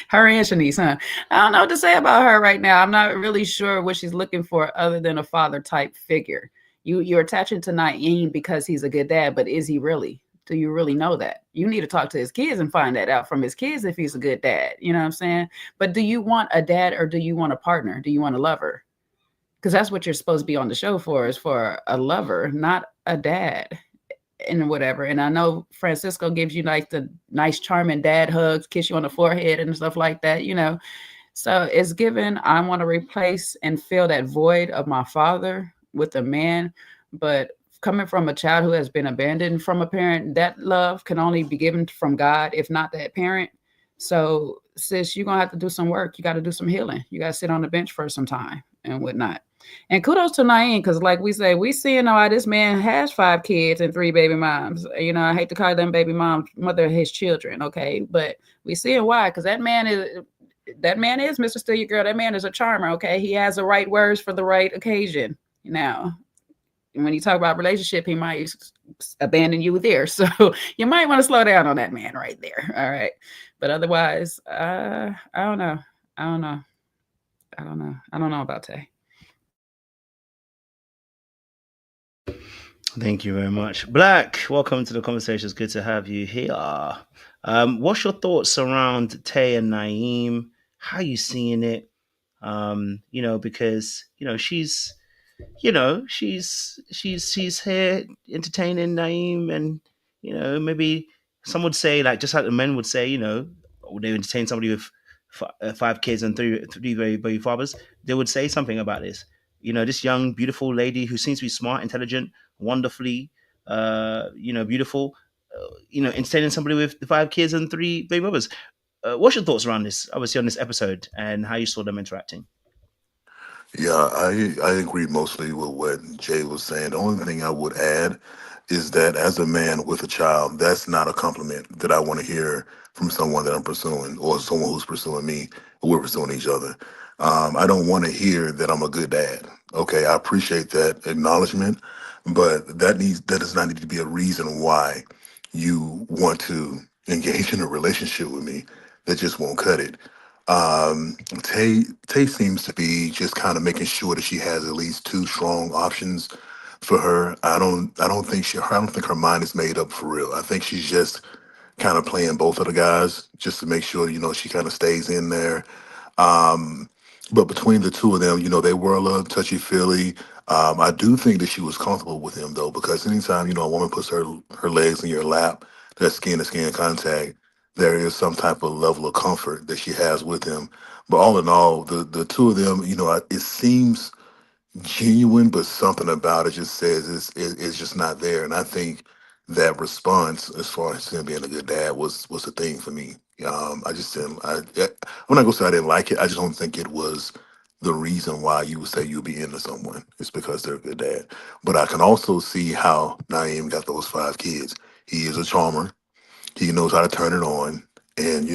her and Shanice, huh? I don't know what to say about her right now. I'm not really sure what she's looking for other than a father type figure. You're attaching to Naeem because he's a good dad, but is he really? Do you really know that? You need to talk to his kids and find that out from his kids if he's a good dad. You know what I'm saying? But do you want a dad, or do you want a partner? Do you want a lover? Because that's what you're supposed to be on the show for, is for a lover, not a dad. And whatever. And I know Francisco gives you like the nice, charming dad hugs, kiss you on the forehead and stuff like that, So it's given, I want to replace and fill that void of my father with a man. But coming from a child who has been abandoned from a parent, that love can only be given from God, if not that parent. So, sis, you're going to have to do some work. You got to do some healing. You got to sit on the bench for some time and whatnot. And kudos to Naeem, because like we say, we seeing why this man has 5 kids and 3 baby moms. You know, I hate to call them baby moms mother of his children, okay? But we seeing why, because that man is Mr. Steal Your Girl. That man is a charmer, okay? He has the right words for the right occasion. Now, when you talk about relationship, he might abandon you there. So you might want to slow down on that man right there. All right. But otherwise, I don't know. I don't know about Tay. Thank you very much. Black, welcome to the conversation. It's good to have you here. What's your thoughts around Tay and Naeem? How are you seeing it? Because she's here entertaining Naeem, and maybe some would say, like, just like the men would say, would they entertain somebody with 5 kids and three very very fathers? They would say something about this. This young beautiful lady who seems to be smart, intelligent, wonderfully beautiful, entertaining somebody with 5 kids and 3 baby brothers. What's your thoughts around this, obviously, on this episode, and how you saw them interacting? Yeah, I agree mostly with what Jay was saying. The only thing I would add is that as a man with a child, that's not a compliment that I want to hear from someone that I'm pursuing or someone who's pursuing me, or we're pursuing each other. I don't want to hear that I'm a good dad. Okay, I appreciate that acknowledgement, but that does not need to be a reason why you want to engage in a relationship with me. That just won't cut it. Tay seems to be just kind of making sure that she has at least 2 strong options for her. I don't think her mind is made up for real. I think she's just kind of playing both of the guys just to make sure, she kind of stays in there. But between the 2 of them, they were a little touchy-feely. I do think that she was comfortable with him, though, because anytime, a woman puts her legs in your lap, that skin-to-skin contact, there is some type of level of comfort that she has with him. But all in all, the 2 of them, it seems genuine, but something about it just says it's just not there. And I think that response, as far as him being a good dad, was the thing for me. I just didn't. I'm not gonna say I didn't like it. I just don't think it was the reason why you would say you'd be into someone. It's because they're a good dad. But I can also see how Naeem got those 5 kids. He is a charmer. He knows how to turn it on, and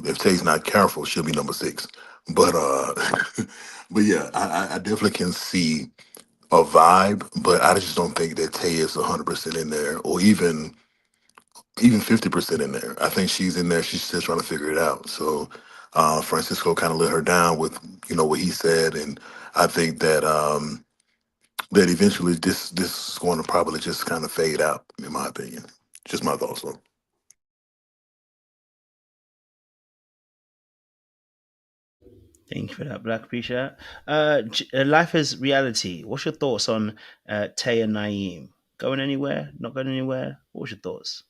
if Tay's not careful, she'll be number 6. But but yeah, I definitely can see a vibe, but I just don't think that Tay is 100% in there, or even 50% in there. I think she's in there. She's still trying to figure it out. So Francisco kind of let her down with what he said, and I think that that eventually this is going to probably just kind of fade out, in my opinion. Just my thoughts, though. Thank you for that, Black. Appreciate it. Life is reality. What's your thoughts on Tay and Naeem? Going anywhere? Not going anywhere? What's your thoughts?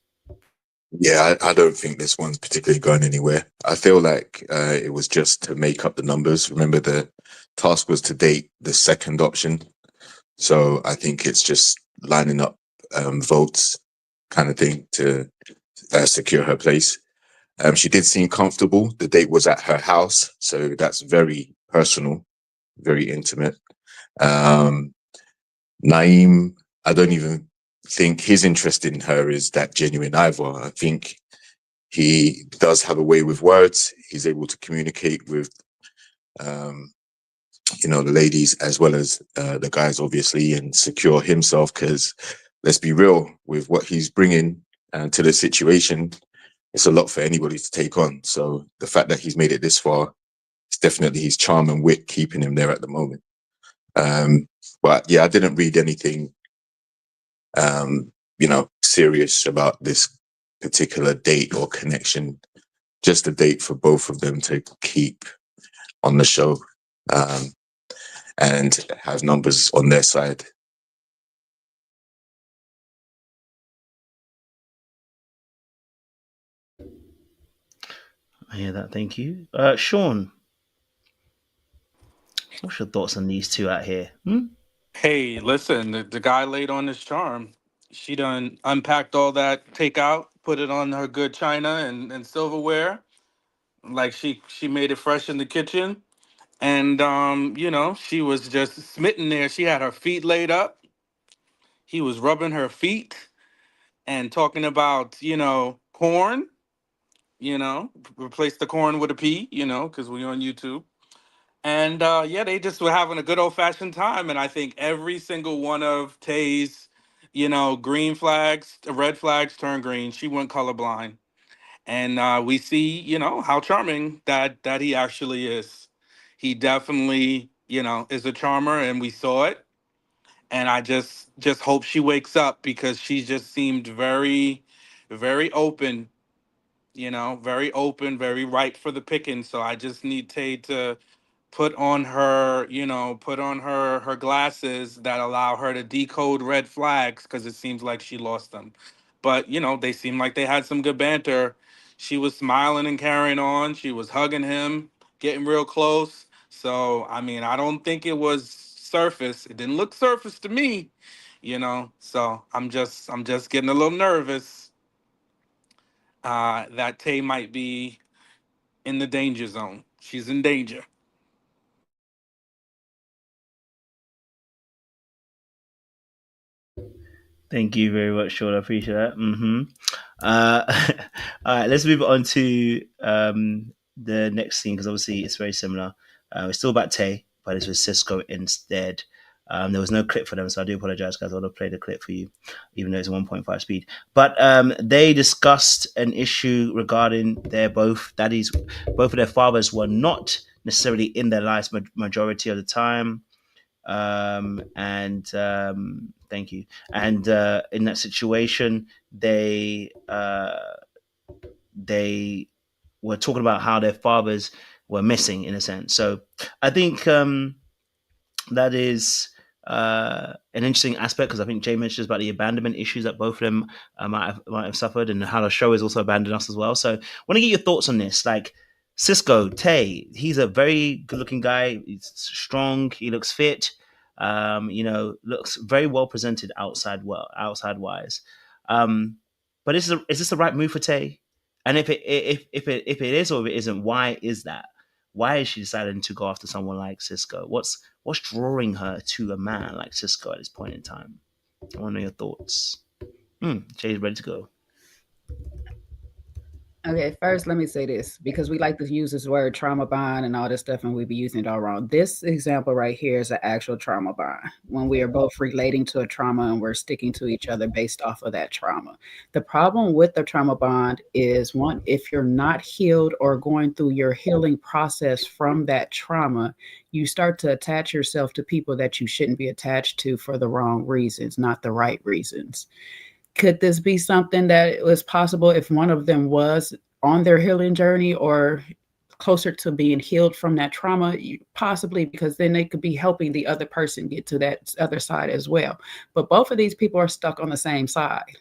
Yeah, I don't think this one's particularly going anywhere. I feel like it was just to make up the numbers. Remember, the task was to date the second option. So I think it's just lining up votes kind of thing to secure her place. She did seem comfortable. The date was at her house, so that's very personal, very intimate. Naeem, I don't even think his interest in her is that genuine either. I think he does have a way with words. He's able to communicate with, the ladies as well as the guys, obviously, and secure himself. Because let's be real, with what he's bringing to the situation, it's a lot for anybody to take on. So the fact that he's made it this far, it's definitely his charm and wit keeping him there at the moment. But yeah, I didn't read anything, serious about this particular date or connection. Just a date for both of them to keep on the show and have numbers on their side. I hear that. Thank you. Sean, what's your thoughts on these two out here? Hey, listen, the guy laid on his charm. She done unpacked all that takeout, put it on her good china and silverware. Like she made it fresh in the kitchen. And she was just smitten there. She had her feet laid up. He was rubbing her feet and talking about, corn, replace the corn with a P, because we're on YouTube. And yeah, they just were having a good old fashioned time. And I think every single one of Tay's, green flags, red flags turned green. She went colorblind. And we see, how charming that he actually is. He definitely, is a charmer, and we saw it. And I just hope she wakes up, because she just seemed very, very open, very open, very ripe for the picking. So I just need Tay to put on her glasses that allow her to decode red flags, because it seems like she lost them. But they seem like they had some good banter. She was smiling and carrying on. She was hugging him, getting real close. So I mean, I don't think it was surface. It didn't look surface to me, So I'm just getting a little nervous that Tay might be in the danger zone. She's in danger. Thank you very much, Sean. I appreciate that. All right, let's move on to the next scene, because obviously it's very similar. It's still about Tay, but it's with Cisco instead. There was no clip for them, so I do apologize, guys. I would have played a clip for you, even though it's a 1.5 speed. But they discussed an issue regarding both of their fathers were not necessarily in their lives majority of the time. Thank you. And in that situation, they were talking about how their fathers were missing, in a sense. So I think that is an interesting aspect, because I think Jay mentions about the abandonment issues that both of them might have suffered, and how the show has also abandoned us as well. So I want to get your thoughts on this. Like, Cisco, Tay, he's a very good-looking guy. He's strong. He looks fit. Looks very well presented outside wise. But is this the right move for Tay? And if it is, or if it isn't, why is that? Why is she deciding to go after someone like Cisco? What's drawing her to a man like Cisco at this point in time? I want to know your thoughts. Jay's ready to go. Okay, first let me say this, because we like to use this word trauma bond and all this stuff, and we be using it all wrong. This example right here is an actual trauma bond, when we are both relating to a trauma and we're sticking to each other based off of that trauma. The problem with the trauma bond is, one, if you're not healed or going through your healing process from that trauma, you start to attach yourself to people that you shouldn't be attached to for the wrong reasons, not the right reasons. Could this be something that was possible if one of them was on their healing journey or closer to being healed from that trauma? Possibly, because then they could be helping the other person get to that other side as well. But both of these people are stuck on the same side.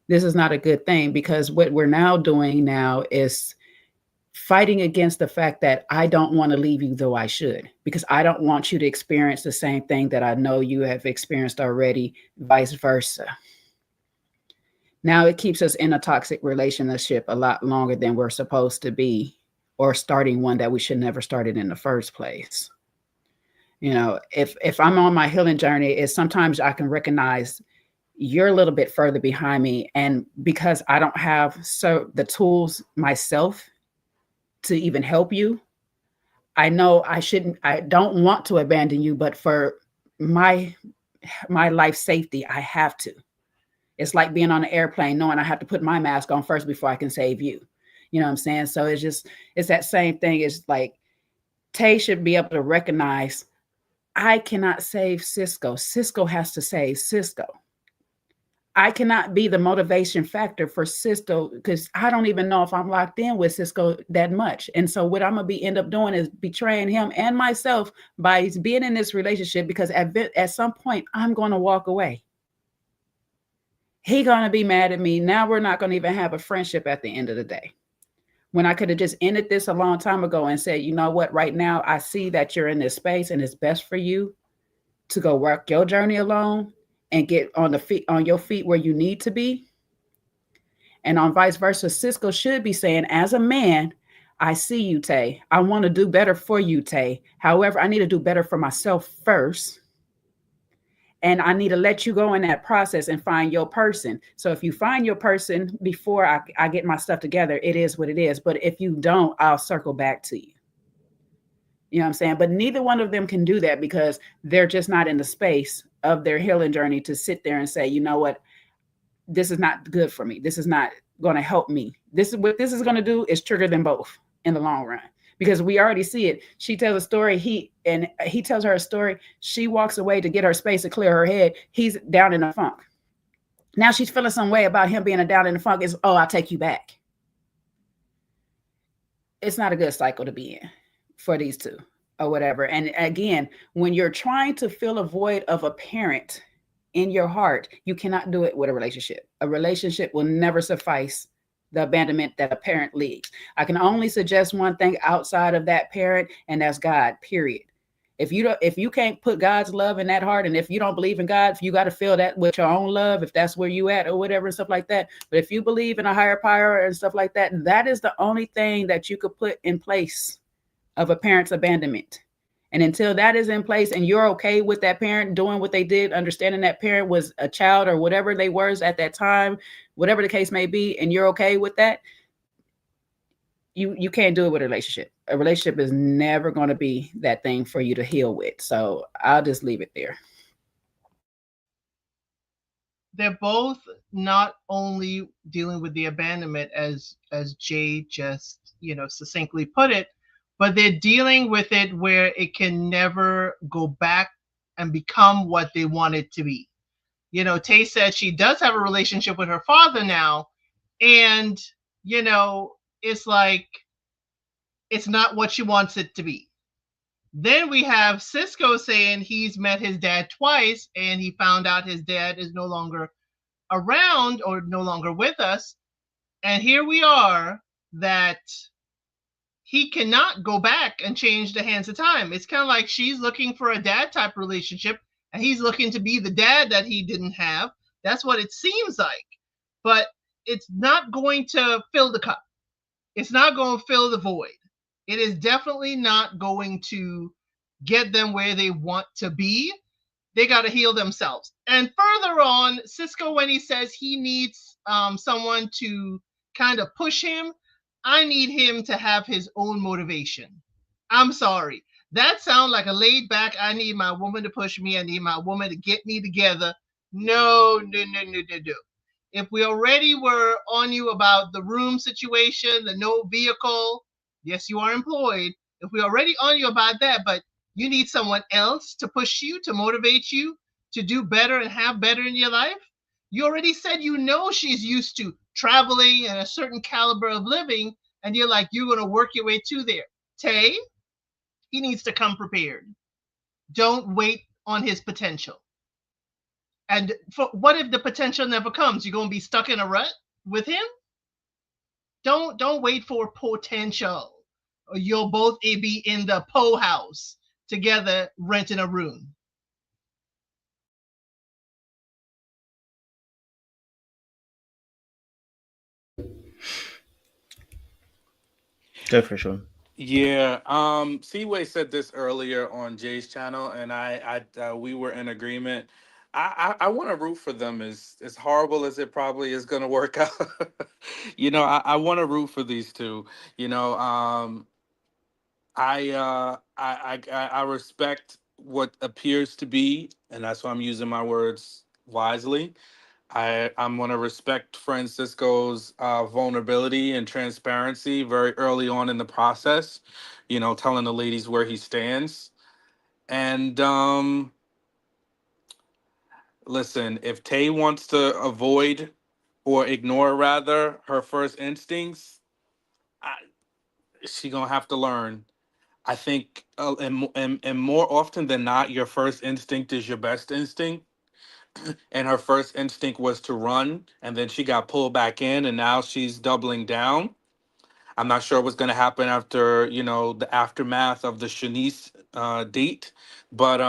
This is not a good thing, because what we're now doing now is fighting against the fact that I don't want to leave you, though I should, because I don't want you to experience the same thing that I know you have experienced already, vice versa. Now it keeps us in a toxic relationship a lot longer than we're supposed to be, or starting one that we should never started in the first place. If I'm on my healing journey, is sometimes I can recognize you're a little bit further behind me, and because I don't have the tools myself to even help you, I know I don't want to abandon you, but for my life safety, I have to. It's like being on an airplane, knowing I have to put my mask on first before I can save you. You know what I'm saying? So it's that same thing. It's like Tay should be able to recognize, I cannot save Cisco. Cisco has to save Cisco. I cannot be the motivation factor for Cisco, because I don't even know if I'm locked in with Cisco that much. And so what I'm going to end up doing is betraying him and myself by being in this relationship, because at some point I'm going to walk away. He going to be mad at me. Now we're not going to even have a friendship at the end of the day. when I could have just ended this a long time ago and said, you know what, right now I see that you're in this space and it's best for you to go work your journey alone and get on your feet where you need to be. And on vice versa, Cisco should be saying, as a man, I see you, Tay. I want to do better for you, Tay. However, I need to do better for myself first. And I need to let you go in that process and find your person. So if you find your person before I get my stuff together, it is what it is. But if you don't, I'll circle back to you. You know what I'm saying? But neither one of them can do that because they're just not in the space of their healing journey to sit there and say, you know what, this is not good for me. This is not going to help me. This is what this is going to do is trigger them both in the long run. Because we already see it. She tells a story, he tells her a story. She walks away to get her space to clear her head. He's down in a funk. Now she's feeling some way about him being down in the funk. Is, oh, I'll take you back. It's not a good cycle to be in for these two or whatever. And again, when you're trying to fill a void of a parent in your heart, you cannot do it with a relationship. A relationship will never suffice the abandonment that a parent leaves. I can only suggest one thing outside of that parent, and that's God, period. If you can't put God's love in that heart, and if you don't believe in God, you got to feel that with your own love, if that's where you at or whatever and stuff like that. But if you believe in a higher power and stuff like that, that is the only thing that you could put in place of a parent's abandonment. And until that is in place and you're okay with that parent doing what they did, understanding that parent was a child or whatever they were at that time, whatever the case may be, and you're okay with that, you can't do it with a relationship. A relationship is never going to be that thing for you to heal with. So I'll just leave it there. They're both not only dealing with the abandonment as Jay just, succinctly put it, but they're dealing with it where it can never go back and become what they want it to be. Tay said she does have a relationship with her father now, and, it's like, it's not what she wants it to be. Then we have Cisco saying he's met his dad twice, and he found out his dad is no longer around or no longer with us. And here we are that he cannot go back and change the hands of time. It's kind of like she's looking for a dad type relationship and he's looking to be the dad that he didn't have. That's what it seems like. But it's not going to fill the cup. It's not going to fill the void. It is definitely not going to get them where they want to be. They got to heal themselves. And further on, Cisco, when he says he needs someone to kind of push him, I need him to have his own motivation. I'm sorry. That sounds like a laid back, I need my woman to push me. I need my woman to get me together. No. If we already were on you about the room situation, the no vehicle, yes, you are employed. If we already on you about that, but you need someone else to push you, to motivate you, to do better and have better in your life. You already said she's used to traveling and a certain caliber of living, and you're like, you're going to work your way to there. Tay, he needs to come prepared. Don't wait on his potential. And what if the potential never comes? You're going to be stuck in a rut with him? Don't wait for potential. Or you'll both be in the po house together renting a room. Go for it, Sean. Yeah, Seaway said this earlier on Jay's channel, and we were in agreement. I want to root for them as horrible as it probably is going to work out. I want to root for these two. I respect what appears to be, and that's why I'm using my words wisely. I'm going to respect Francisco's vulnerability and transparency very early on in the process, telling the ladies where he stands. And listen, if Tay wants to avoid or ignore, rather, her first instincts, she's going to have to learn. I think, and more often than not, your first instinct is your best instinct. And her first instinct was to run, and then she got pulled back in, and now she's doubling down. I'm not sure what's going to happen after, the aftermath of the Shanice date, but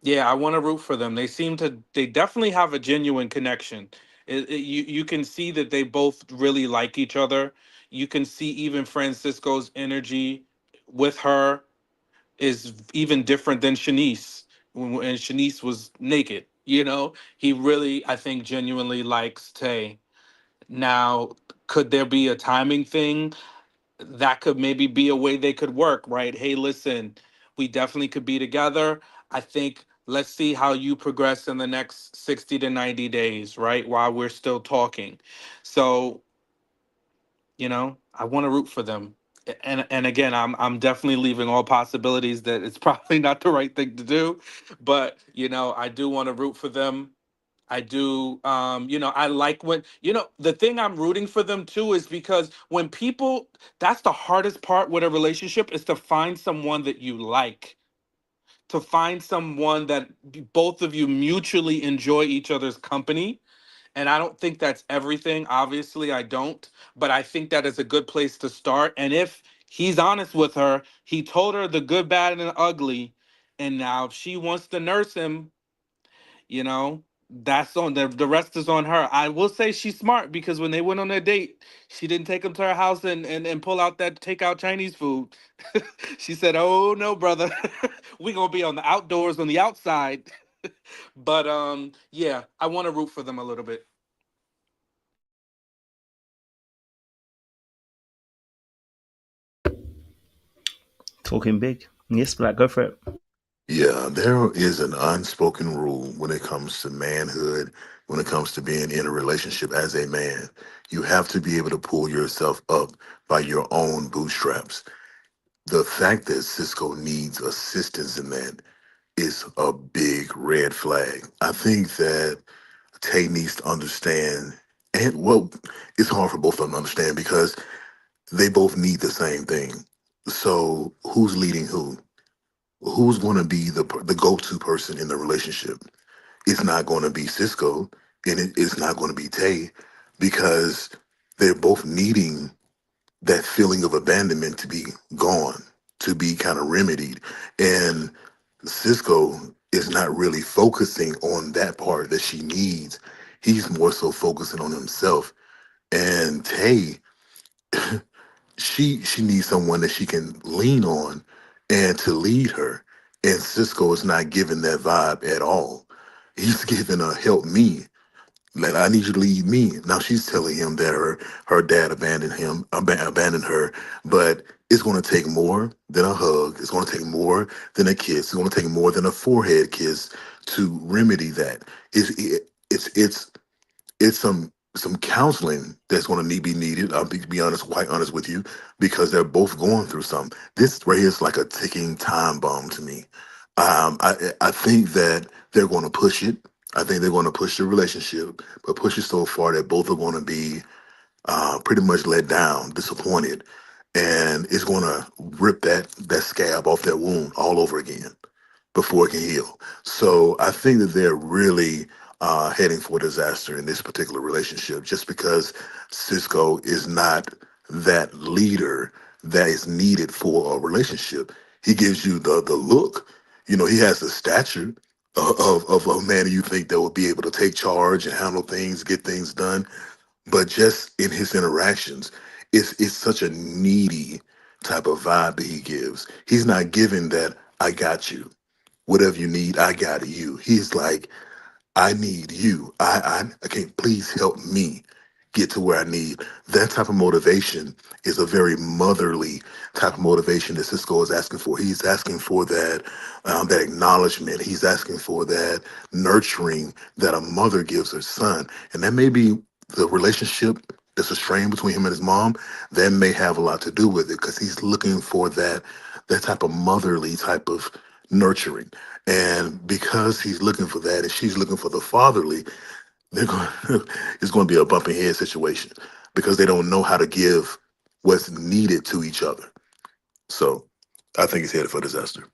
yeah, I want to root for them. They definitely have a genuine connection. You can see that they both really like each other. You can see even Francisco's energy with her is even different than Shanice when Shanice was naked. He really, I think, genuinely likes Tay. Now, could there be a timing thing? That could maybe be a way they could work, right? Hey, listen, we definitely could be together. I think let's see how you progress in the next 60 to 90 days, right? While we're still talking. So, I want to root for them. And again, I'm definitely leaving all possibilities that it's probably not the right thing to do, but I do want to root for them. I do. I like when, the thing I'm rooting for them too is because when people, that's the hardest part with a relationship is to find someone that you like, to find someone that both of you mutually enjoy each other's company. And I don't think that's everything. Obviously, I don't. But I think that is a good place to start. And if he's honest with her, he told her the good, bad, and the ugly. And now if she wants to nurse him, you know that's on the rest is on her. I will say she's smart because when they went on their date, she didn't take him to her house and pull out that takeout Chinese food. She said, oh no, brother. We gonna be on the outdoors, on the outside. But yeah, I want to root for them a little bit. Talking big. Yes, Black, go for it. Yeah, there is an unspoken rule when it comes to manhood, when it comes to being in a relationship as a man. You have to be able to pull yourself up by your own bootstraps. The fact that Cisco needs assistance in that is a big red flag. I think that Tay needs to understand, and well, it's hard for both of them to understand because they both need the same thing. So who's leading who? Who's going to be the go-to person in the relationship? It's not going to be Cisco, and it's not going to be Tay, because they're both needing that feeling of abandonment to be gone, to be kind of remedied. And Cisco is not really focusing on that part that she needs. He's more so focusing on himself. And Tay, she needs someone that she can lean on and to lead her. And Cisco is not giving that vibe at all. He's giving a help me. Like, I need you to lead me. Now she's telling him that her dad abandoned her, but it's going to take more than a hug. It's going to take more than a kiss. It's going to take more than a forehead kiss to remedy that. It's some counseling that's going to be needed. I'll be honest, quite honest with you, because they're both going through something. This right here is like a ticking time bomb to me. I think that they're going to push it. I think they're going to push the relationship, but push it so far that both are going to be pretty much let down, disappointed, and it's going to rip that scab off that wound all over again before it can heal. So I think that they're really heading for disaster in this particular relationship, just because Cisco is not that leader that is needed for a relationship. He gives you the look. He has the stature of a man you think that will be able to take charge and handle things, get things done. But just in his interactions, it's such a needy type of vibe that he gives. He's not giving that I got you. Whatever you need, I got you. He's like, I need you. I can't, please help me get to where I need. That type of motivation is a very motherly type of motivation that Cisco is asking for. He's asking for that acknowledgement. He's asking for that nurturing that a mother gives her son. And that may be the relationship that's a strain between him and his mom. That may have a lot to do with it, because he's looking for that type of motherly type of nurturing. And because he's looking for that and she's looking for the fatherly, they're going it's going to be a bumping head situation, because they don't know how to give what's needed to each other. So I think he's headed for disaster.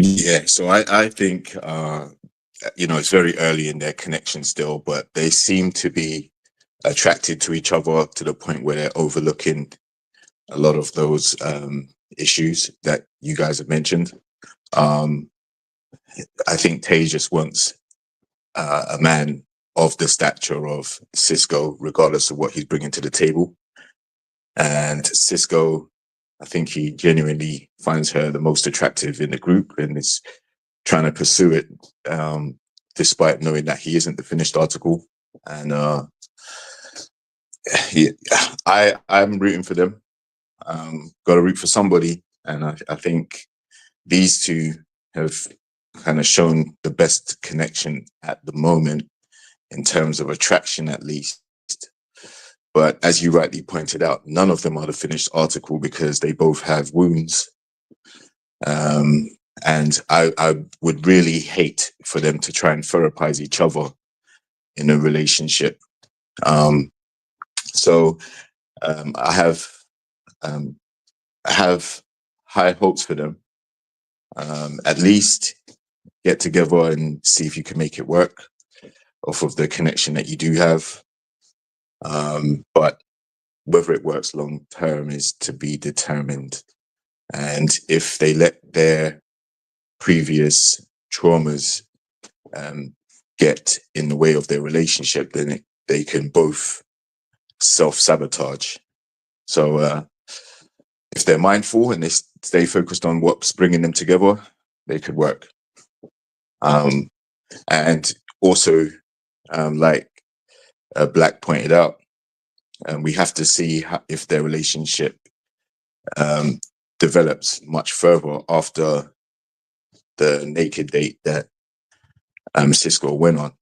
Yeah, so I think it's very early in their connection still, but they seem to be attracted to each other to the point where they're overlooking a lot of those issues that you guys have mentioned. I think Tay just wants a man of the stature of Cisco, regardless of what he's bringing to the table. And Cisco, I think he genuinely finds her the most attractive in the group and is trying to pursue it, despite knowing that he isn't the finished article. And I'm rooting for them. Got to root for somebody. And I think these two have kind of shown the best connection at the moment in terms of attraction, at least. But as you rightly pointed out, none of them are the finished article because they both have wounds. And I would really hate for them to try and therapize each other in a relationship. So I have high hopes for them. At least get together and see if you can make it work off of the connection that you do have. But whether it works long term is to be determined. And if they let their previous traumas get in the way of their relationship, then they can both self-sabotage. So if they're mindful and they stay focused on what's bringing them together, they could work. And also, like Black pointed out, we have to see if their relationship develops much further after the Neked date that Cisco went on.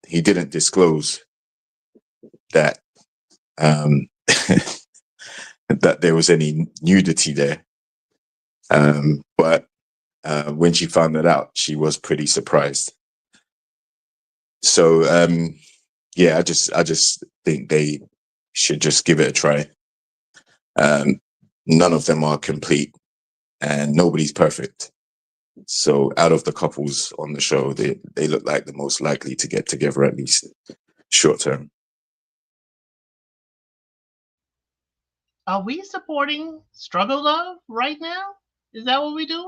He didn't disclose that that there was any nudity there, but when she found that out, she was pretty surprised. So yeah, I just think they should just give it a try. None of them are complete, and nobody's perfect. So out of the couples on the show, they look like the most likely to get together, at least short term. Are we supporting struggle love right now? Is that what we're doing?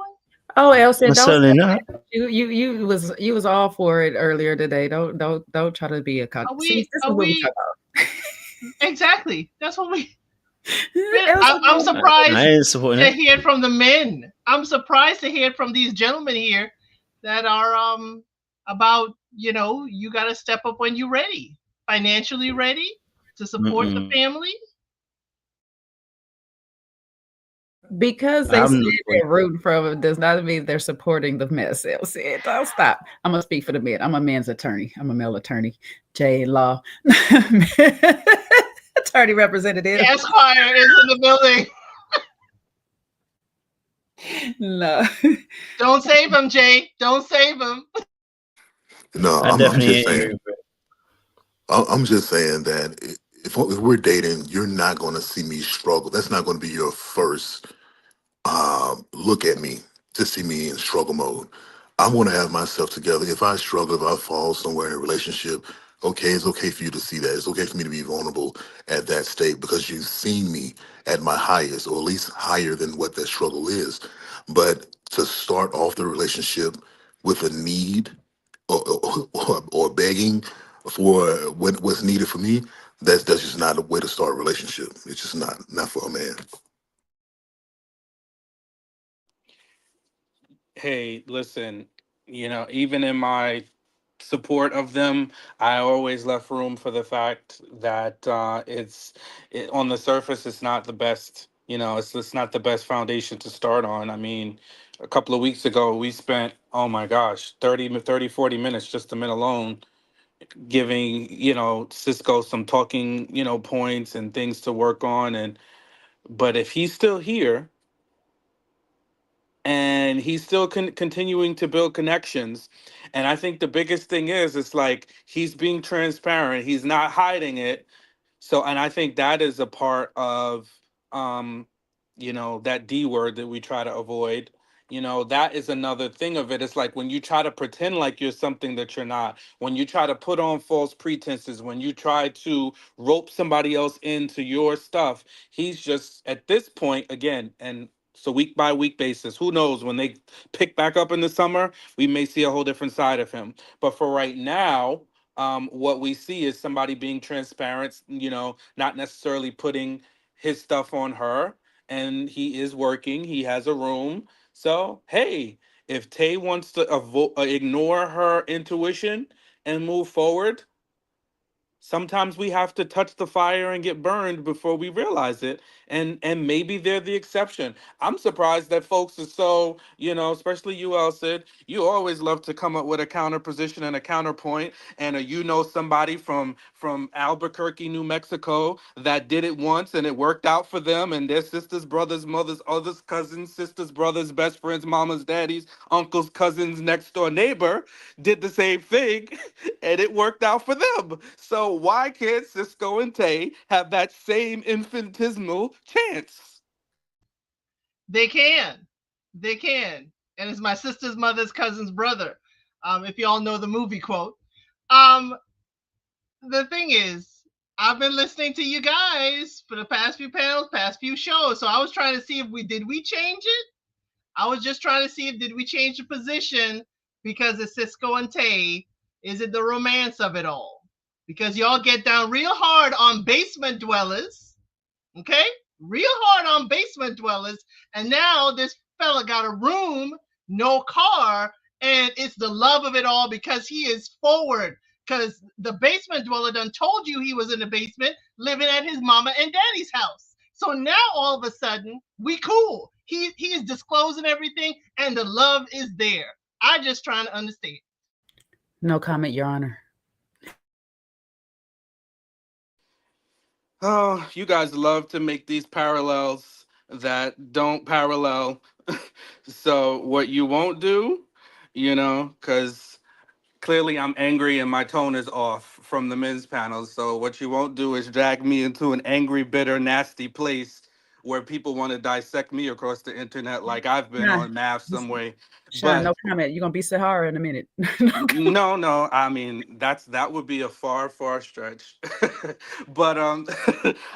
Oh, Elsa, don't certainly not. you was all for it earlier today. Don't try to be a Are we? Exactly. That's what we. I'm surprised to hear from the men. I'm surprised to hear from these gentlemen here that are about, you got to step up when you're ready, financially ready to support the family. Because they say they're rooting for it does not mean they're supporting the mess. They'll say it. Don't stop. I'm gonna speak for the men. I'm a man's attorney. I'm a male attorney. J Law. Attorney representative. The Esquire is in the building. No. Don't save him, Jay. Don't save him. No, I'm just saying. I'm just saying that if we're dating, you're not going to see me struggle. That's not going to be your first look at me to see me in struggle mode. I want to have myself together. If I struggle, if I fall somewhere in a relationship, okay, it's okay for you to see that. It's okay for me to be vulnerable at that state because you've seen me at my highest, or at least higher than what that struggle is. But to start off the relationship with a need or begging for what's needed for me, that's just not a way to start a relationship. It's just not for a man. Hey, listen, even in my support of them, I always left room for the fact that on the surface, it's not the best, it's not the best foundation to start on. I mean, a couple of weeks ago, we spent, oh my gosh, 40 minutes just a minute alone giving, Cisco some talking, points and things to work on. But if he's still here, and he's still continuing to build connections. And I think the biggest thing is, it's like he's being transparent. He's not hiding it. So, and I think that is a part of, that D word that we try to avoid. You know, that is another thing of it. It's like when you try to pretend like you're something that you're not, when you try to put on false pretenses, when you try to rope somebody else into your stuff, he's just at this point, again, and so week by week basis, who knows, when they pick back up in the summer, we may see a whole different side of him. But for right now, what we see is somebody being transparent, you know, not necessarily putting his stuff on her. And he is working, he has a room. So, hey, if Tay wants to ignore her intuition and move forward, sometimes we have to touch the fire and get burned before we realize it. And maybe they're the exception. I'm surprised that folks are so, you know, especially you, Sid, you always love to come up with a counter position and a counterpoint. And you know somebody from Albuquerque, New Mexico that did it once and it worked out for them and their sisters, brothers, mothers, others, cousins, sisters, brothers, best friends, mamas, daddies, uncles, cousins, next door neighbor did the same thing and it worked out for them. So why can't Cisco and Tay have that same infinitesimal chance? They can. They can. And it's my sister's mother's cousin's brother. If y'all know the movie quote. The thing is, I've been listening to you guys for the past few panels, past few shows. So I was trying to see if did we change it? I was just trying to see if did we change the position because it's Cisco and Tay. Is it the romance of it all? Because y'all get down real hard on basement dwellers. Okay? Real hard on basement dwellers. And now this fella got a room, no car, and it's the love of it all because he is forward. Because the basement dweller done told you he was in the basement living at his mama and daddy's house. So now all of a sudden, we cool. He is disclosing everything and the love is there. I just trying to understand. No comment, Your Honor. Oh, you guys love to make these parallels that don't parallel. So what you won't do, you know, because clearly I'm angry and my tone is off from the men's panels. So what you won't do is drag me into an angry, bitter, nasty place where people want to dissect me across the internet like I've been on math some way. Sean, But no comment. You're gonna be Sahara in a minute. no. I mean, that would be a far stretch. But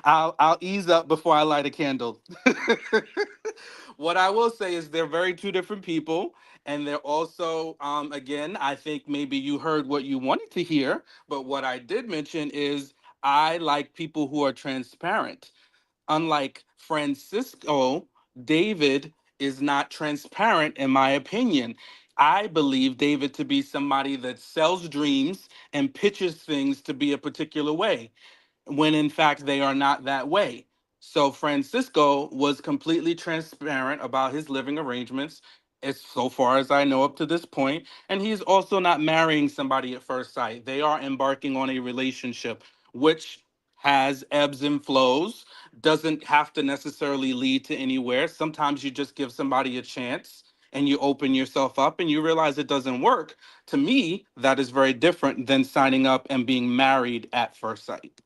I'll ease up before I light a candle. What I will say is they're very two different people, and they're also again, I think maybe you heard what you wanted to hear, but what I did mention is I like people who are transparent. Unlike Francisco, David is not transparent, in my opinion. I believe David to be somebody that sells dreams and pitches things to be a particular way, when in fact they are not that way. So Francisco was completely transparent about his living arrangements, as so far as I know up to this point, and he's also not marrying somebody at first sight. They are embarking on a relationship, which has ebbs and flows, doesn't have to necessarily lead to anywhere. Sometimes you just give somebody a chance and you open yourself up and you realize it doesn't work. To me, that is very different than signing up and being married at first sight.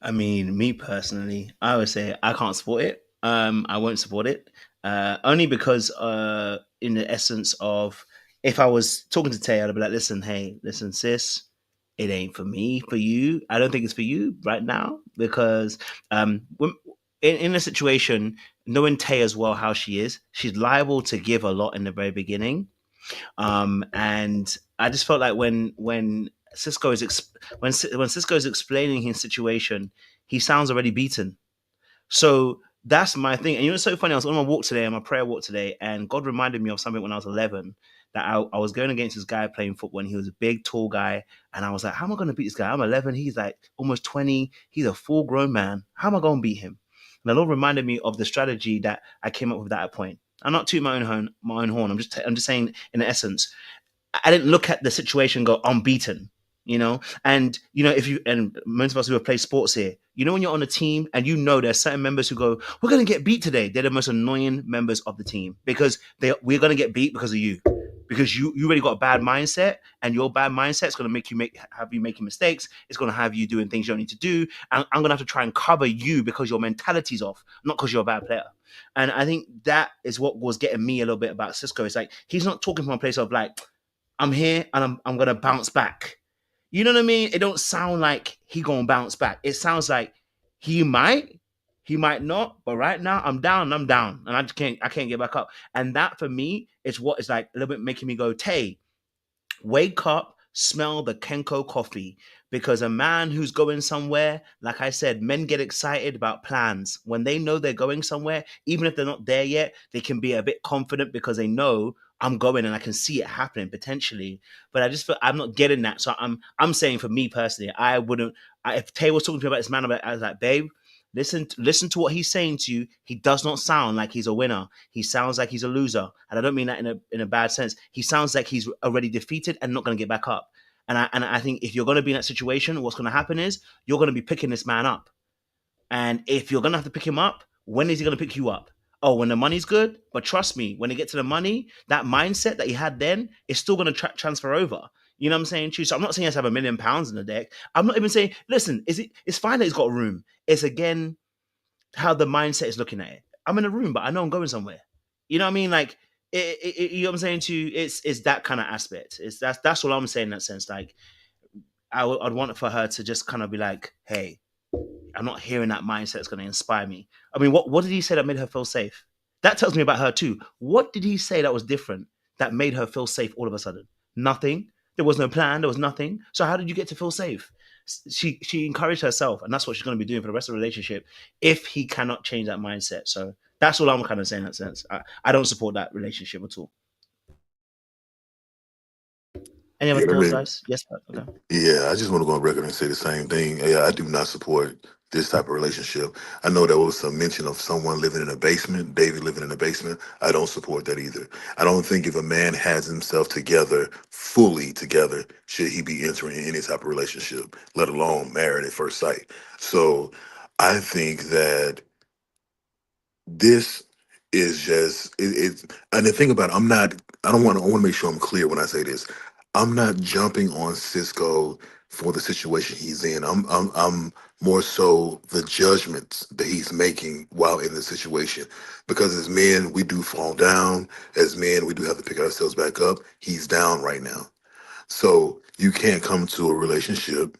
I mean, me personally, I would say I can't support it. I won't support it. Only because in the essence of, if I was talking to Tay, I'd be like, listen, sis, it ain't for me, for you. I don't think it's for you right now because in a situation, knowing Tay as well how she is, she's liable to give a lot in the very beginning. And I just felt like when Cisco is when Cisco is explaining his situation, he sounds already beaten. So that's my thing. And you know, it's so funny. I was on my walk today, on my prayer walk today, and God reminded me of something when I was 11 that I was going against this guy playing football, and he was a big, tall guy, and I was like, how am I going to beat this guy? I'm 11. He's like almost 20. He's a full grown man. How am I going to beat him? And the Lord reminded me of the strategy that I came up with at that point. I'm not tooting my own horn. I'm just saying, in essence, I didn't look at the situation and go, I'm beaten, you know? And, you know, if you, and most of us who have played sports here, you know, when you're on a team and you know there's certain members who go, we're going to get beat today. They're the most annoying members of the team because we're going to get beat because of you. because you already got a bad mindset, and your bad mindset is going to have you making mistakes. It's going to have you doing things you don't need to do. And I'm going to have to try and cover you because your mentality's off, not because you're a bad player. And I think that is what was getting me a little bit about Cisco. It's like, he's not talking from a place of like, I'm here and I'm going to bounce back. You know what I mean? It don't sound like he going to bounce back. It sounds like he might not, but right now I'm down, and I can't get back up. And that for me is what is like a little bit making me go, Tay, wake up, smell the Kenko coffee. Because a man who's going somewhere, like I said, men get excited about plans. When they know they're going somewhere, even if they're not there yet, they can be a bit confident because they know I'm going and I can see it happening potentially. But I just feel I'm not getting that. So I'm saying for me personally, I wouldn't. If Tay was talking to me about this man, I was like, babe, listen to what he's saying to you. He does not sound like he's a winner. He sounds like he's a loser. And I don't mean that in a bad sense. He sounds like he's already defeated and not going to get back up. And I think if you're going to be in that situation, what's going to happen is you're going to be picking this man up. And if you're going to have to pick him up, when is he going to pick you up? Oh, when the money's good? But trust me, when you get to the money, that mindset that he had then is still going to transfer over. You know what I'm saying? So I'm not saying he has to have £1 million in the deck. I'm not even saying, listen, it's fine that he's got a room. It's again how the mindset is looking at it. I'm in a room, but I know I'm going somewhere. You know what I mean? Like, you know what I'm saying to you? It's that kind of aspect. That's what I'm saying in that sense. Like, I'd want for her to just kind of be like, hey, I'm not hearing that mindset that's going to inspire me. I mean, what did he say that made her feel safe? That tells me about her too. What did he say that was different that made her feel safe all of a sudden? Nothing. There was no plan. There was nothing. So how did you get to feel safe? She encouraged herself, and that's what she's going to be doing for the rest of the relationship if he cannot change that mindset. So that's all I'm kind of saying in that sense. I don't support that relationship at all. Any other thoughts, guys? Yes, okay. Yeah, I just want to go on record and say the same thing. Yeah, I do not support this type of relationship. I know there was some mention of someone living in a basement, David living in a basement. I don't support that either. I don't think if a man has himself together, fully together, should he be entering any type of relationship, let alone married at first sight. So I think that this is just and the thing about it, I want to make sure I'm clear when I say this. I'm not jumping on Cisco for the situation he's in. I'm more so the judgments that he's making while in the situation. Because as men, we do fall down. As men, we do have to pick ourselves back up. He's down right now. So you can't come to a relationship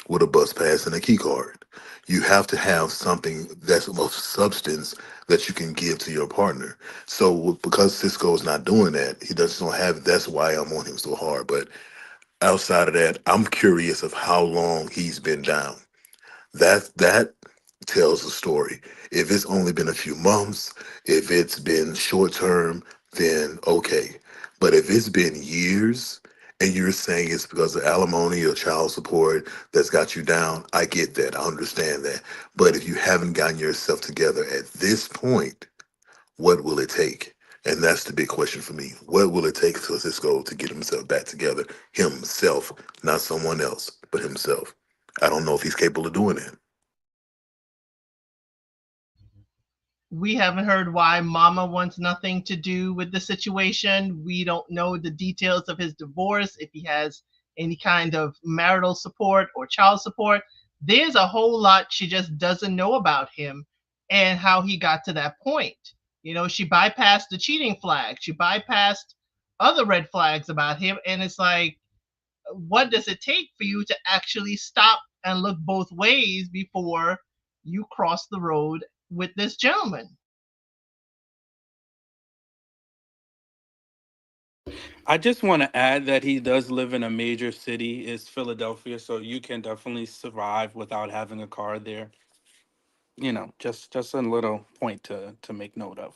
with a bus pass and a key card. You have to have something that's of substance that you can give to your partner. So because Cisco is not doing that, he doesn't have. That's why I'm on him so hard. But outside of that, I'm curious of how long he's been down. That tells a story. If it's only been a few months, if it's been short term, then okay. But if it's been years and you're saying it's because of alimony or child support that's got you down, I get that. I understand that. But if you haven't gotten yourself together at this point, what will it take? And that's the big question for me. What will it take for Cisco to get himself back together? Himself, not someone else, but himself. I don't know if he's capable of doing that. We haven't heard why Mama wants nothing to do with the situation. We don't know the details of his divorce, if he has any kind of marital support or child support. There's a whole lot she just doesn't know about him and how he got to that point. You know, she bypassed the cheating flag. She bypassed other red flags about him. And it's like, what does it take for you to actually stop and look both ways before you cross the road with this gentleman? I just want to add that he does live in a major city, is Philadelphia, so you can definitely survive without having a car there. You know, just a little point to make note of.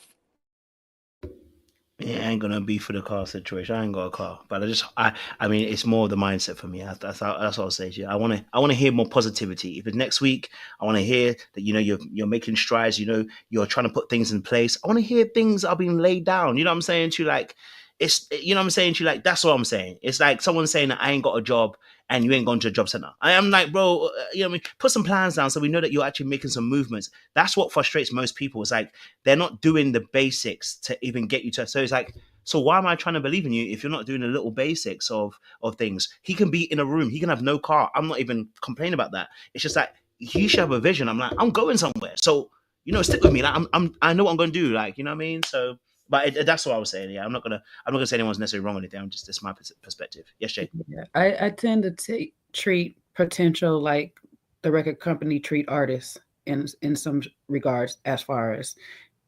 It ain't gonna be for the car situation. I ain't got a car, but I mean, it's more the mindset for me. That's what I'll say to you. I want to hear more positivity. If it's next week, I want to hear that you're making strides. You're trying to put things in place. I want to hear things are being laid down. You know what I'm saying to you? Like, it's, you know what I'm saying to you? Like, that's what I'm saying. It's like someone saying that I ain't got a job and you ain't gone to a job center. I am like, bro, you know what I mean? Put some plans down so we know that you're actually making some movements. That's what frustrates most people. It's like they're not doing the basics to even get you to. So it's like, So why am I trying to believe in you if you're not doing the little basics of things? He can be in a room, he can have no car. I'm not even complaining about that. It's just like he should have a vision. I'm like, I'm going somewhere. So, you know, stick with me. Like I know what I'm gonna do. Like, you know what I mean? So but that's what I was saying. Yeah, I'm not gonna say anyone's necessarily wrong or anything. I'm just that's my perspective. Yes, Jay. Yeah, I tend to treat potential like the record company treat artists in some regards, as far as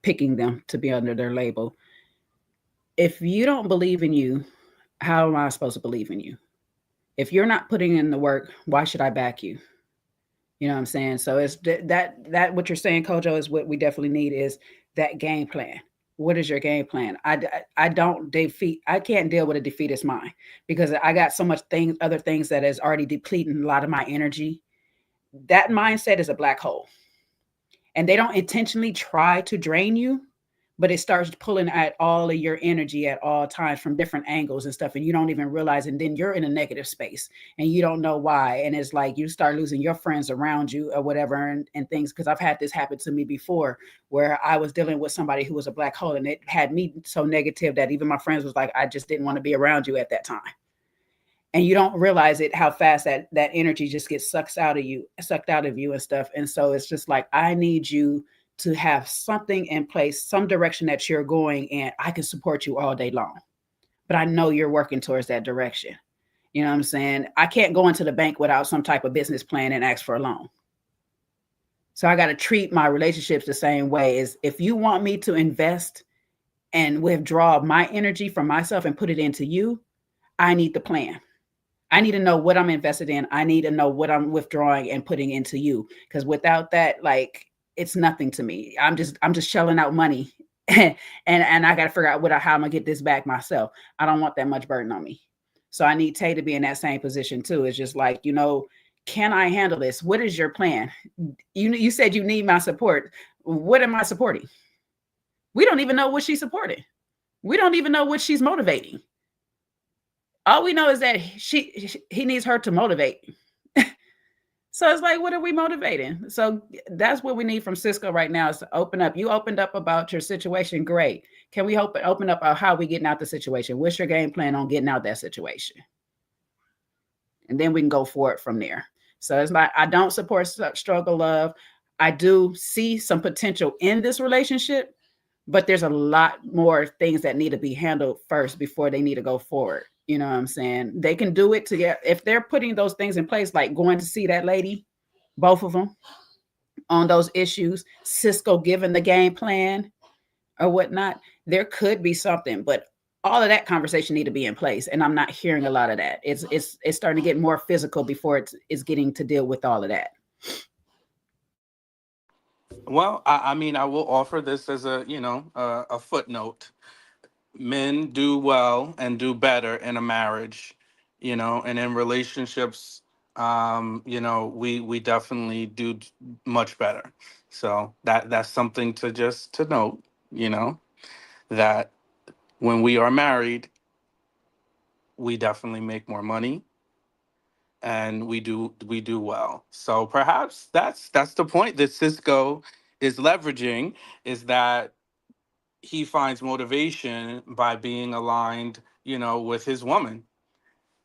picking them to be under their label. If you don't believe in you, how am I supposed to believe in you? If you're not putting in the work, why should I back you? You know what I'm saying? So it's that what you're saying, Kojo, is what we definitely need is that game plan. What is your game plan? I can't deal with a defeatist mind because I got so much other things that is already depleting a lot of my energy. That mindset is a black hole. And they don't intentionally try to drain you, but it starts pulling at all of your energy at all times from different angles and stuff. And you don't even realize, and then you're in a negative space and you don't know why. And it's like you start losing your friends around you or whatever and things. Cause I've had this happen to me before where I was dealing with somebody who was a black hole and it had me so negative that even my friends was like, I just didn't want to be around you at that time. And you don't realize it, how fast that energy just gets sucked out of you and stuff. And so it's just like, I need you to have something in place, some direction that you're going in. I can support you all day long, but I know you're working towards that direction. You know what I'm saying? I can't go into the bank without some type of business plan and ask for a loan. So I got to treat my relationships the same way. Is if you want me to invest and withdraw my energy from myself and put it into you, I need the plan. I need to know what I'm invested in. I need to know what I'm withdrawing and putting into you. Because without that, like, it's nothing to me. I'm just shelling out money and I got to figure out how I'm gonna get this back myself. I don't want that much burden on me. So I need Tay to be in that same position too. It's just like, you know, can I handle this? What is your plan? You said you need my support. What am I supporting? We don't even know what she's supporting. We don't even know what she's motivating. All we know is that he needs her to motivate. So it's like, what are we motivating? So that's what we need from Cisco right now is to open up. You opened up about your situation. Great. Can we open up about how we getting out the situation? What's your game plan on getting out that situation? And then we can go for it from there. So it's like, I don't support struggle love. I do see some potential in this relationship, but there's a lot more things that need to be handled first before they need to go forward. You know what I'm saying? They can do it together. If they're putting those things in place, like going to see that lady, both of them on those issues, Cisco giving the game plan or whatnot, there could be something, but all of that conversation need to be in place. And I'm not hearing a lot of that. It's starting to get more physical before it's getting to deal with all of that. Well, I mean, I will offer this as a footnote. Men do well and do better in a marriage, and in relationships, we definitely do much better. So that's something to note, that when we are married, we definitely make more money and we do well. So perhaps that's the point that Cisco is leveraging, is that he finds motivation by being aligned, with his woman.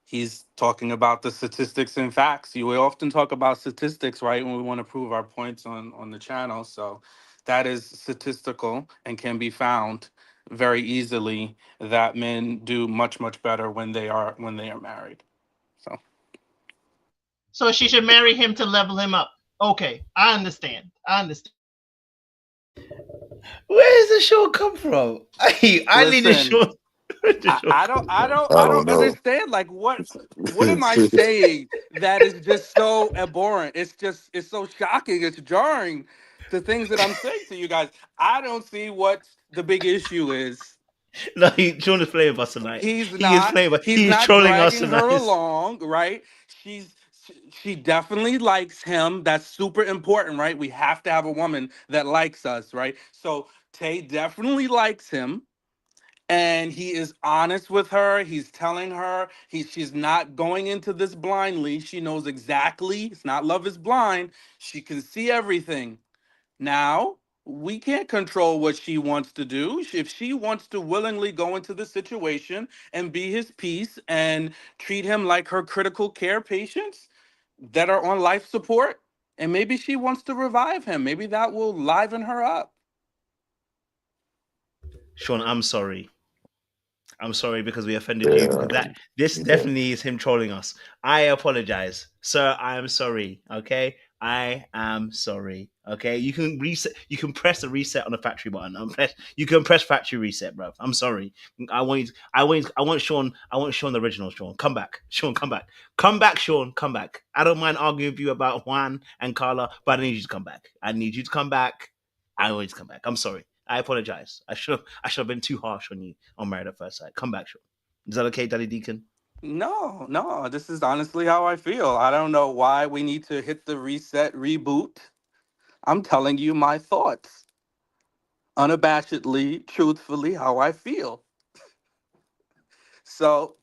He's talking about the statistics and facts. We often talk about statistics, right, when we want to prove our points on the channel. So that is statistical and can be found very easily that men do much, much better when they are married. So she should marry him to level him up. Okay, I understand. Where does the show come from? I need the show. I don't understand. Like, what am I saying that is just so abhorrent? It's so shocking. It's jarring, the things that I'm saying to you guys. I don't see what the big issue is. No, Sean is playing with us tonight. He's not trolling us dragging tonight. her along, right? She definitely likes him. That's super important, right? We have to have a woman that likes us, right? So Tay definitely likes him. And he is honest with her. He's telling her she's not going into this blindly. She knows exactly. It's not Love is Blind. She can see everything. Now, We can't control what she wants to do. If she wants to willingly go into the situation and be his piece and treat him like her critical care patients that are on life support, and maybe she wants to revive him, maybe that will liven her up. Sean, I'm sorry. I'm sorry because we offended you. Yeah. Because this definitely is him trolling us. I apologize, sir. I am sorry. Okay, I am sorry. Okay, you can reset. You can press the reset on the factory button. You can press factory reset, bro. I'm sorry. I want you. I want Sean. I want Sean the original. Sean, come back. Sean, come back. Come back, Sean. Come back. I don't mind arguing with you about Juan and Carla, but I need you to come back. I need you to come back. I want you to come back. I'm sorry. I apologize. I should have been too harsh on you on Married at First Sight. Come back, Sean. Is that okay, Daddy Deacon? No, this is honestly how I feel. I don't know why we need to hit the reset reboot. I'm telling you my thoughts. Unabashedly, truthfully, how I feel. So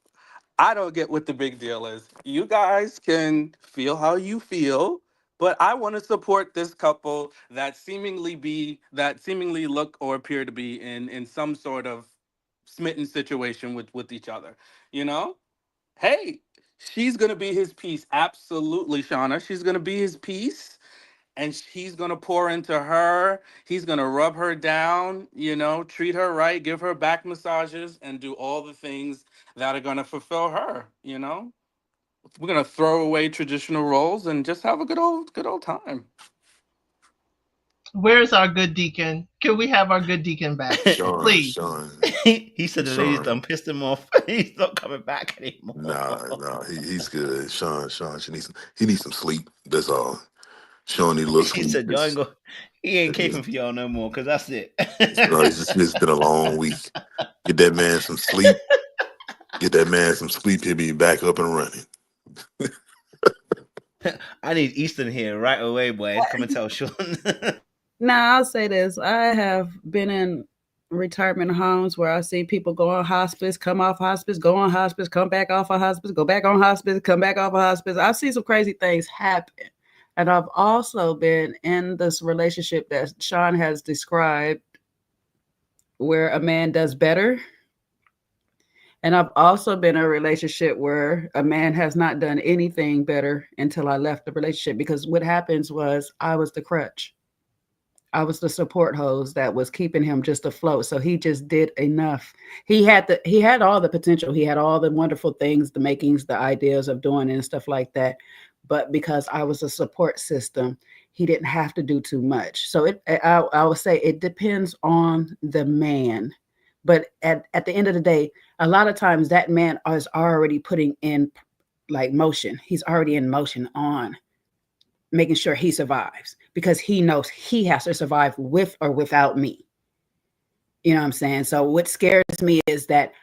I don't get what the big deal is. You guys can feel how you feel, but I want to support this couple that seemingly look or appear to be in some sort of smitten situation with each other. You know? Hey, she's gonna be his piece. Absolutely, Shauna. She's gonna be his piece. And he's gonna pour into her. He's gonna rub her down, treat her right, give her back massages, and do all the things that are gonna fulfill her. We're gonna throw away traditional roles and just have a good old time. Where's our good deacon? Can we have our good deacon back, please? Sean. He said the ladies done pissed him off. He's not coming back anymore. Nah, he's good. Sean, he needs some sleep. That's all. Sean need a little sleep. He said, he ain't caping for y'all no more, because that's it. It's been a long week. Get that man some sleep. He'll be back up and running. I need Easton here right away, boy. Come and tell Sean. Now, I'll say this. I have been in retirement homes where I see people go on hospice, come off hospice, go on hospice, come back off of hospice, go back on hospice, come back off of hospice. I've seen some crazy things happen. And I've also been in this relationship that Sean has described where a man does better. And I've also been in a relationship where a man has not done anything better until I left the relationship, because what happens was I was the crutch. I was the support hose that was keeping him just afloat. So he just did enough. He had all the potential. He had all the wonderful things, the makings, the ideas of doing and stuff like that. But because I was a support system, he didn't have to do too much. So I would say it depends on the man. But at the end of the day, a lot of times that man is already putting in like motion. He's already in motion on making sure he survives, because he knows he has to survive with or without me. You know what I'm saying? So what scares me is that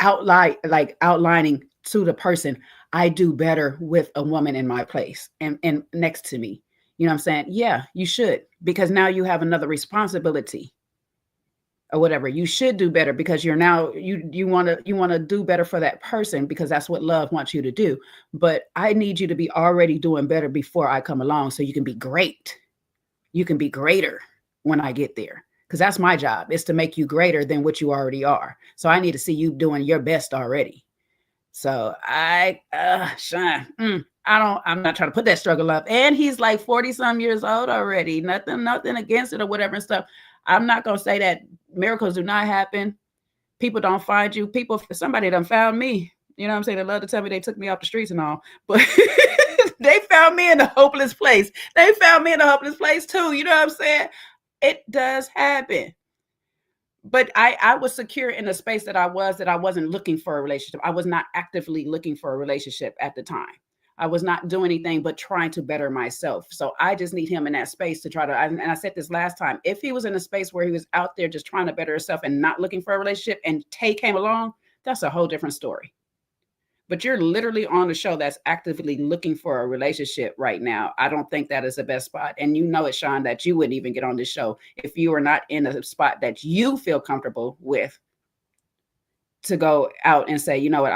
outlining to the person, I do better with a woman in my place and next to me. You know what I'm saying? Yeah, you should, because now you have another responsibility or whatever. You should do better because you're now, you want to do better for that person, because that's what love wants you to do. But I need you to be already doing better before I come along, so you can be great. You can be greater when I get there, because that's my job, is to make you greater than what you already are. So I need to see you doing your best already. So Sean, I'm not trying to put that struggle up. And he's like 40 some years old already. Nothing against it or whatever and stuff. I'm not going to say that miracles do not happen. People don't find you. Somebody done found me. You know what I'm saying? They love to tell me they took me off the streets and all, but they found me in a hopeless place. They found me in a hopeless place too. You know what I'm saying? It does happen. But I was secure in the space that I wasn't looking for a relationship. I was not actively looking for a relationship at the time. I was not doing anything but trying to better myself. So I just need him in that space to try to, and I said this last time, if he was in a space where he was out there just trying to better himself and not looking for a relationship, and Tay came along, that's a whole different story. But you're literally on the show that's actively looking for a relationship right now. I don't think that is the best spot. And you know it, Sean, that you wouldn't even get on this show if you were not in a spot that you feel comfortable with to go out and say, you know what,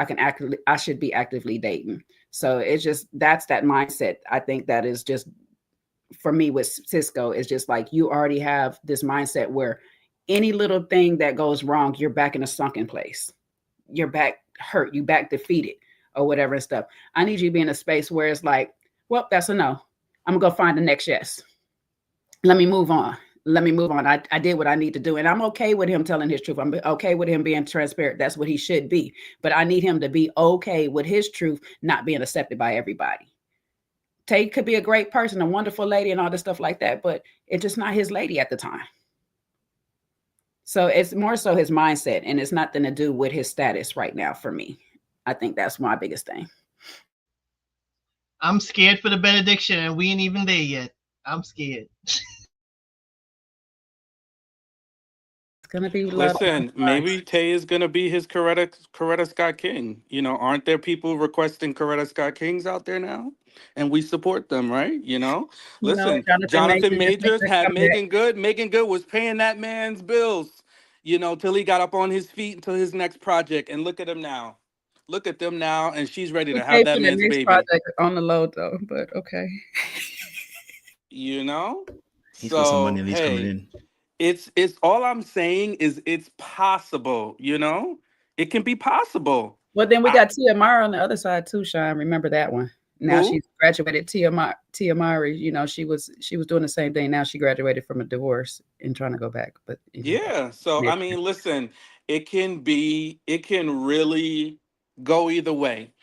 I should be actively dating. So it's just, that's that mindset. I think that is just for me with Cisco is just like you already have this mindset where any little thing that goes wrong, you're back in a sunken place. You're back hurt, you back defeated or whatever and stuff. I need you to be in a space where it's like, well, that's a no. I'm gonna go find the next yes. Let me move on. Let me move on. I did what I need to do. And I'm okay with him telling his truth. I'm okay with him being transparent. That's what he should be. But I need him to be okay with his truth not being accepted by everybody. Tay could be a great person, a wonderful lady and all this stuff like that, but it's just not his lady at the time. So it's more so his mindset, and it's nothing to do with his status right now for me. I think that's my biggest thing. I'm scared for the benediction, and we ain't even there yet. I'm scared. Gonna be listen, maybe Tay is gonna be his Coretta Scott King. You know, aren't there people requesting Coretta Scott Kings out there now? And we support them, right? You know, listen, Jonathan Majors had Megan Good. Megan Good was paying that man's bills, you know, till he got up on his feet until his next project. And look at him now. Look at them now, and she's ready to have that man's baby. Project on the low though, but okay. You know, he's got some money at least coming in. It's all I'm saying is it's possible, you know? It can be possible. Well, then we got Tia Mara on the other side too, Sean. Remember that one. Now she's graduated. Tia Mara, you know, she was doing the same thing. Now she graduated from a divorce and trying to go back. But yeah, so I mean, listen, it can really go either way.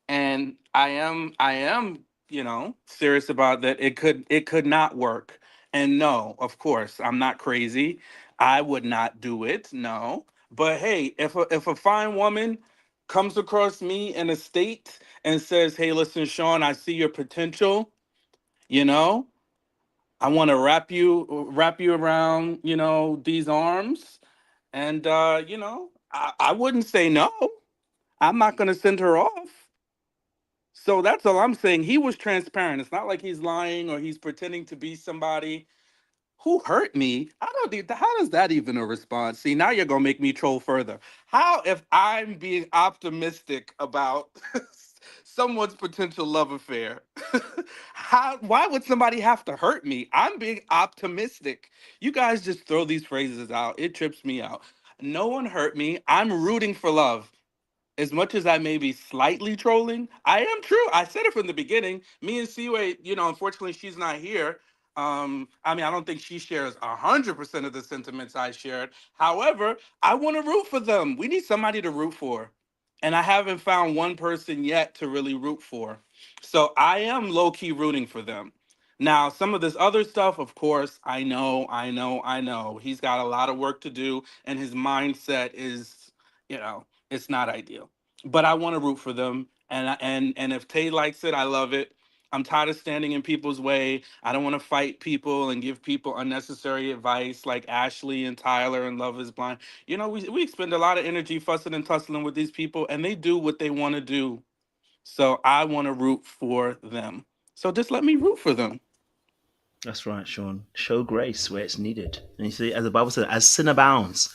And I am, you know, serious about that. It could not work. And no, of course, I'm not crazy. I would not do it. No. But hey, if a fine woman comes across me in a state and says, "Hey, listen, Shawn, I see your potential. You know, I want to wrap you around, you know, these arms." And you know, I wouldn't say no. I'm not going to send her off. So that's all I'm saying. He was transparent. It's not like he's lying or he's pretending to be somebody. Who hurt me? I don't need. How does that even a response? See, now you're gonna make me troll further. How if I'm being optimistic about someone's potential love affair? Why would somebody have to hurt me? I'm being optimistic. You guys just throw these phrases out. It trips me out. No one hurt me. I'm rooting for love. As much as I may be slightly trolling, I am true. I said it from the beginning. Me and Seaway, you know, unfortunately she's not here. I mean, I don't think she shares 100% of the sentiments I shared. However, I want to root for them. We need somebody to root for. And I haven't found one person yet to really root for. So I am low-key rooting for them. Now, some of this other stuff, of course, I know. He's got a lot of work to do, and his mindset is, you know, it's not ideal. But I want to root for them. And if Tay likes it, I love it. I'm tired of standing in people's way. I don't want to fight people and give people unnecessary advice like Ashley and Tyler and Love is Blind. You know, we spend a lot of energy fussing and tussling with these people, and they do what they want to do. So I want to root for them. So just let me root for them. That's right, Shawn. Show grace where it's needed. And you see, as the Bible says, as sin abounds,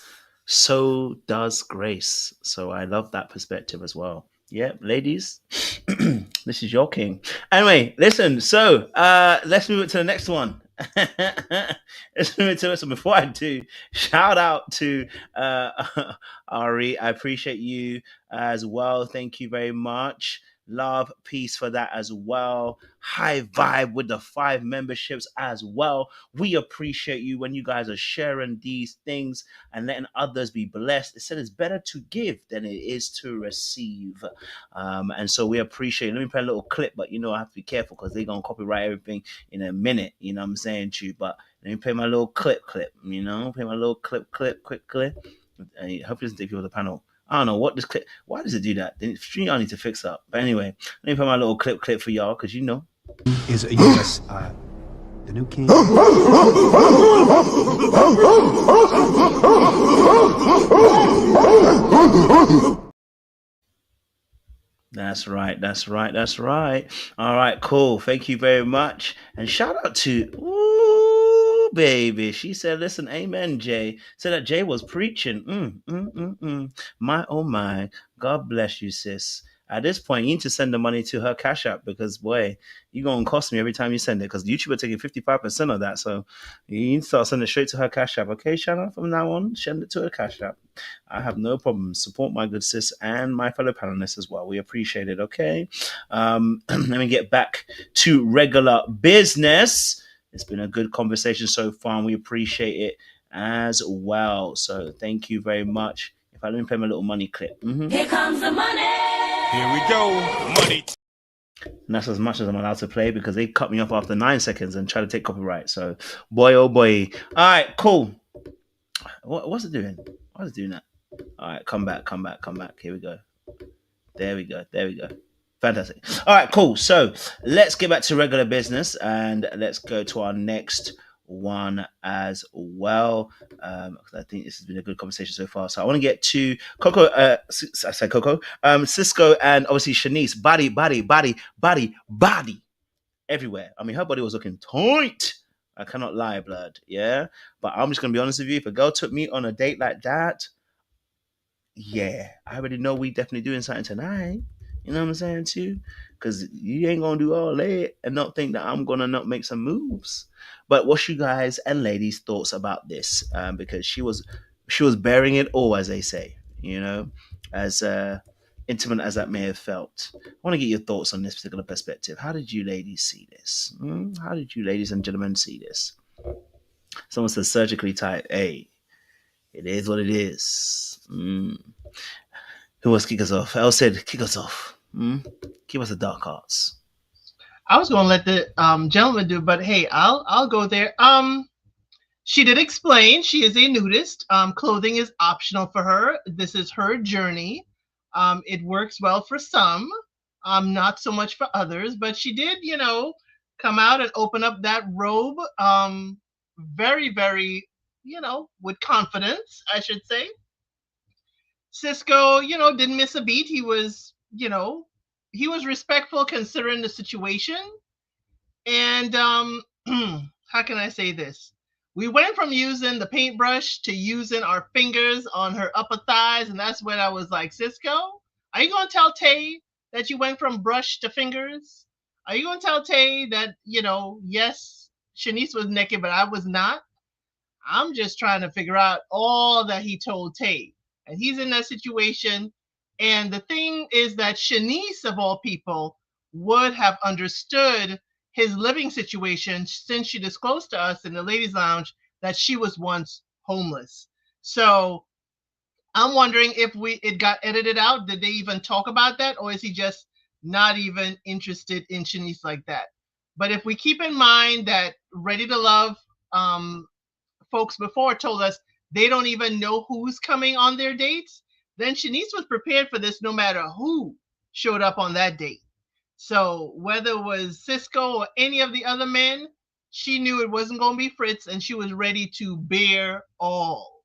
so does grace. So I love that perspective as well. Yeah, ladies, this is your king. Anyway, listen. So let's move it to the next one. Let's move it to it. So before I do, shout out to Ari. I appreciate you as well. Thank you very much. Love, peace for that as well. High vibe with the 5 memberships as well. We appreciate you when you guys are sharing these things and letting others be blessed. It said it's better to give than it is to receive. And so we appreciate it. Let me play a little clip, but you know, I have to be careful because they're going to copyright everything in a minute. You know what I'm saying to you? But let me play my little clip, you know, play my little quick clip. Hopefully it doesn't take people to the panel. I don't know what this clip. Why does it do that? Then I need to fix up. But anyway, let me put my little clip for y'all because you know. Is a U.S. the new king? That's right. All right, cool. Thank you very much. And shout out to ooh, baby. She said, listen, amen, Jay. Said that Jay was preaching. My, oh my. God bless you, sis. At this point, you need to send the money to her Cash App because, boy, you're going to cost me every time you send it because YouTube are taking 55% of that. So you need to start sending it straight to her Cash App. Okay, Shanna, from now on, send it to her Cash App. I have no problem. Support my good sis and my fellow panelists as well. We appreciate it, okay? Let me get back to regular business. It's been a good conversation so far, and we appreciate it as well. So thank you very much. If I let me play my little money clip. Here comes the money. Here we go. Money. And that's as much as I'm allowed to play because they cut me off after 9 seconds and try to take copyright. So, boy, oh boy. All right, cool. What's it doing? Why is it doing that? All right, come back. Here we go. There we go. Fantastic. All right, cool. So let's get back to regular business and let's go to our next one as well. Because I think this has been a good conversation so far. So I want to get to Coco. I said Coco. Cisco and obviously Shanice. Body everywhere. I mean, her body was looking tight. I cannot lie, blood. Yeah, but I'm just gonna be honest with you. If a girl took me on a date like that, yeah, I already know we definitely doing something tonight. You know what I'm saying too? Because you ain't gonna do all that and not think that I'm gonna not make some moves. But what's you guys and ladies' thoughts about this? Because she was bearing it all, as they say. You know, as intimate as that may have felt. I want to get your thoughts on this particular perspective. How did you ladies see this? How did you ladies and gentlemen see this? Someone says surgically tight. Hey, it is what it is. Who wants to kick us off? Elle said, kick us off. Give us the dark arts. I was going to let the gentleman do, but hey, I'll go there. She did explain she is a nudist. Clothing is optional for her. This is her journey. It works well for some, not so much for others. But she did, come out and open up that robe, very, very, with confidence, I should say. Cisco, didn't miss a beat. He was, he was respectful considering the situation. And how can I say this? We went from using the paintbrush to using our fingers on her upper thighs. And that's when I was like, Cisco, are you going to tell Tay that you went from brush to fingers? Are you going to tell Tay that, yes, Shanice was naked, but I was not? I'm just trying to figure out all that he told Tay. And he's in that situation. And the thing is that Shanice, of all people, would have understood his living situation since she disclosed to us in the ladies' lounge that she was once homeless. So I'm wondering if it got edited out. Did they even talk about that? Or is he just not even interested in Shanice like that? But if we keep in mind that Ready to Love folks before told us they don't even know who's coming on their dates, then Shanice was prepared for this no matter who showed up on that date. So whether it was Cisco or any of the other men, she knew it wasn't going to be Fritz, and she was ready to bear all.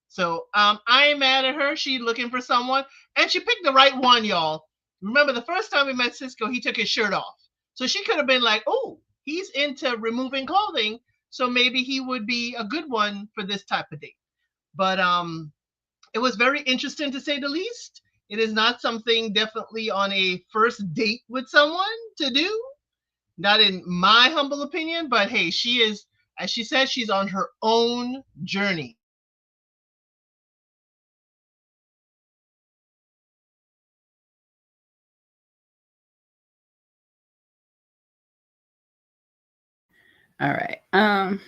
So I ain't mad at her. She's looking for someone, and she picked the right one, y'all. Remember, the first time we met Cisco, he took his shirt off. So she could have been like, oh, he's into removing clothing, so maybe he would be a good one for this type of date. But it was very interesting, to say the least. It is not something definitely on a first date with someone to do. Not in my humble opinion, but hey, she is, as she said, she's on her own journey. All right.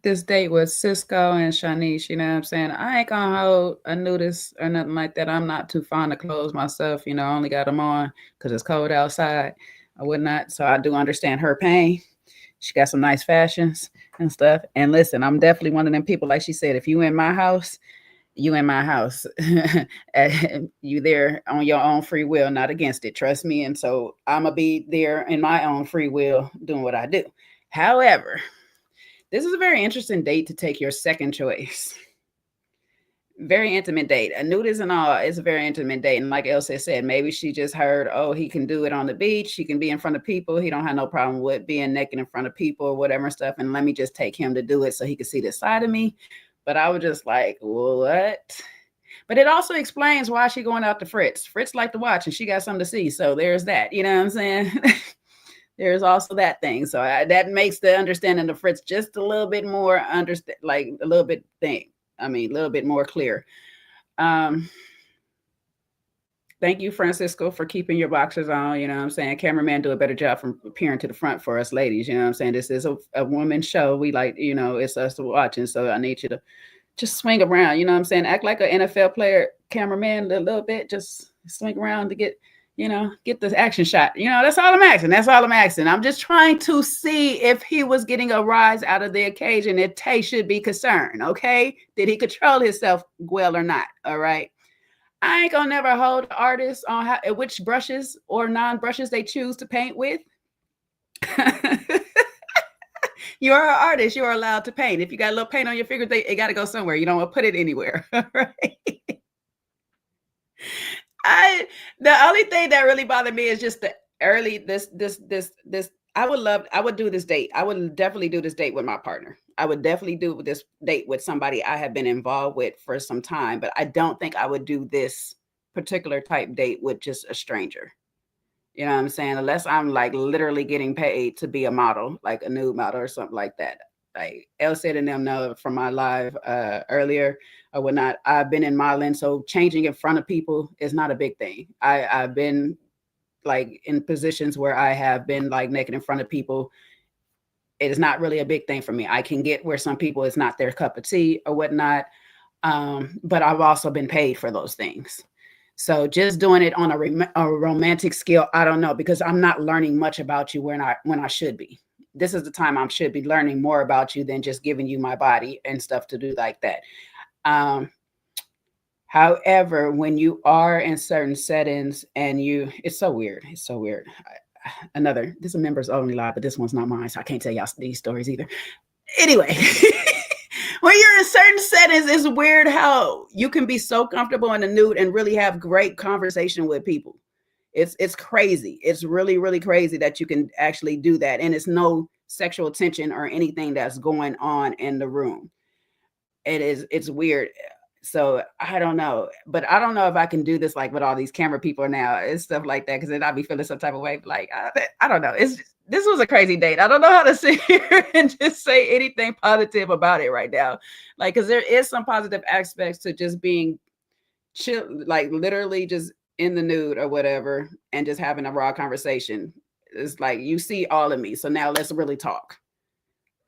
This date with Cisco and Shanice, you know what I'm saying? I ain't gonna hold a nudist or nothing like that. I'm not too fond of clothes myself. I only got them on because it's cold outside or whatnot. So I do understand her pain. She got some nice fashions and stuff. And listen, I'm definitely one of them people, like she said, if you in my house, you in my house. You there on your own free will, not against it. Trust me. And so I'm gonna be there in my own free will doing what I do. However, this is a very interesting date to take your second choice. Very intimate date. A nudist and all, it's a very intimate date. And like Elsa said, maybe she just heard, oh, he can do it on the beach. He can be in front of people. He don't have no problem with being naked in front of people or whatever stuff. And let me just take him to do it so he can see this side of me. But I was just like, what? But it also explains why she going out to Fritz. Fritz liked to watch and she got something to see. So there's that, you know what I'm saying? There's also that thing. So that makes the understanding of Fritz just a little bit more a little bit a little bit more clear. Thank you, Francisco, for keeping your boxers on. You know what I'm saying? Cameraman do a better job from appearing to the front for us ladies. You know what I'm saying? This is a woman's show. We like, you know, it's us watching. So I need you to just swing around. You know what I'm saying? Act like an NFL player, cameraman, a little bit. Just swing around to get, you know, get the action shot. You know, that's all I'm asking. That's all I'm asking. I'm just trying to see if he was getting a rise out of the occasion. If Tay should be concerned, okay? Did he control himself well or not? All right. I ain't gonna never hold artists on which brushes or non-brushes they choose to paint with. You're an artist. You're allowed to paint. If you got a little paint on your fingers, it got to go somewhere. You don't want to put it anywhere. Right? The only thing that really bothered me is just the early this. I would do this date. I would definitely do this date with my partner. I would definitely do this date with somebody I have been involved with for some time, but I don't think I would do this particular type date with just a stranger. You know what I'm saying? Unless I'm like literally getting paid to be a model, like a nude model or something like that. Like Elle said and them know from my live earlier or whatnot, I've been in modeling, so changing in front of people is not a big thing. I've been like in positions where I have been like naked in front of people. It is not really a big thing for me. I can get where some people it's not their cup of tea or whatnot. But I've also been paid for those things. So just doing it on a romantic scale, I don't know, because I'm not learning much about you when I should be. This is the time I should be learning more about you than just giving you my body and stuff to do like that. However, when you are in certain settings and it's so weird. It's so weird. This is a members only live, but this one's not mine, so I can't tell y'all these stories either. Anyway, when you're in certain settings, it's weird how you can be so comfortable in the nude and really have great conversation with people. It's crazy. It's really, really crazy that you can actually do that. And it's no sexual tension or anything that's going on in the room. It's weird. So I don't know, but I don't know if I can do this like with all these camera people now and stuff like that, because then I'll be feeling some type of way. Like I don't know. This was a crazy date. I don't know how to sit here and just say anything positive about it right now, like because there is some positive aspects to just being chill, like literally just in the nude or whatever, and just having a raw conversation. It's like you see all of me, so now let's really talk.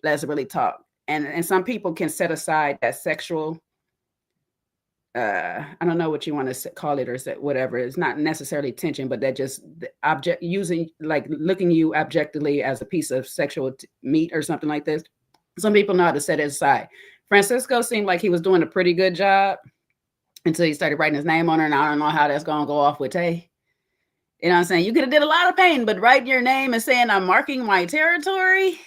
Let's really talk. And some people can set aside that sexual. I don't know what you want to call it or say, whatever. It's not necessarily tension, but that just using like looking you objectively as a piece of sexual meat or something like this. Some people know how to set it aside. Francisco seemed like he was doing a pretty good job until he started writing his name on her, and I don't know how that's gonna go off with Tay. You know what I'm saying? You could have did a lot of pain, but writing your name and saying I'm marking my territory.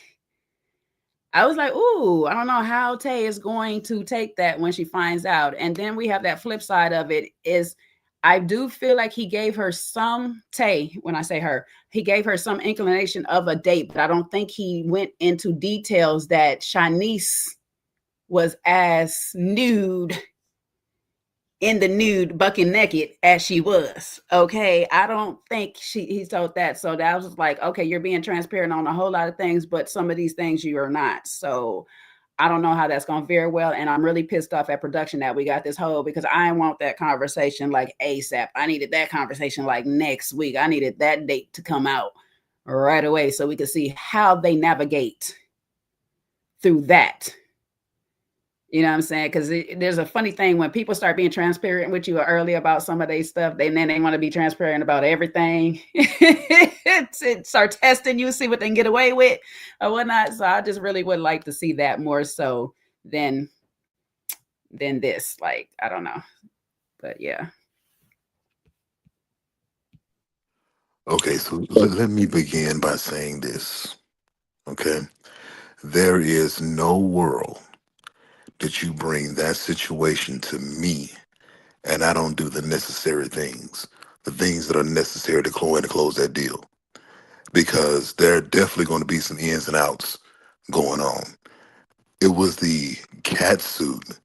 I was like, ooh, I don't know how Tay is going to take that when she finds out. And then we have that flip side of it is I do feel like he gave her some, Tay, when I say her, he gave her some inclination of a date, but I don't think he went into details that Shanice was as nude in the nude bucking naked as she was. Okay. I don't think he told that. So that was like, okay, you're being transparent on a whole lot of things, but some of these things you are not. So I don't know how that's going to fare well. And I'm really pissed off at production that we got this whole, because I want that conversation like ASAP. I needed that conversation like next week. I needed that date to come out right away so we could see how they navigate through that. You know what I'm saying? Because there's a funny thing when people start being transparent with you early about some of their stuff, then they want to be transparent about everything. It start testing you, see what they can get away with or whatnot. So I just really would like to see that more so than this. Like, I don't know. But yeah. Okay, so let me begin by saying this. Okay. There is no world that you bring that situation to me and I don't do the necessary things, the things that are necessary to go in and close that deal. Because there are definitely going to be some ins and outs going on. It was the cat suit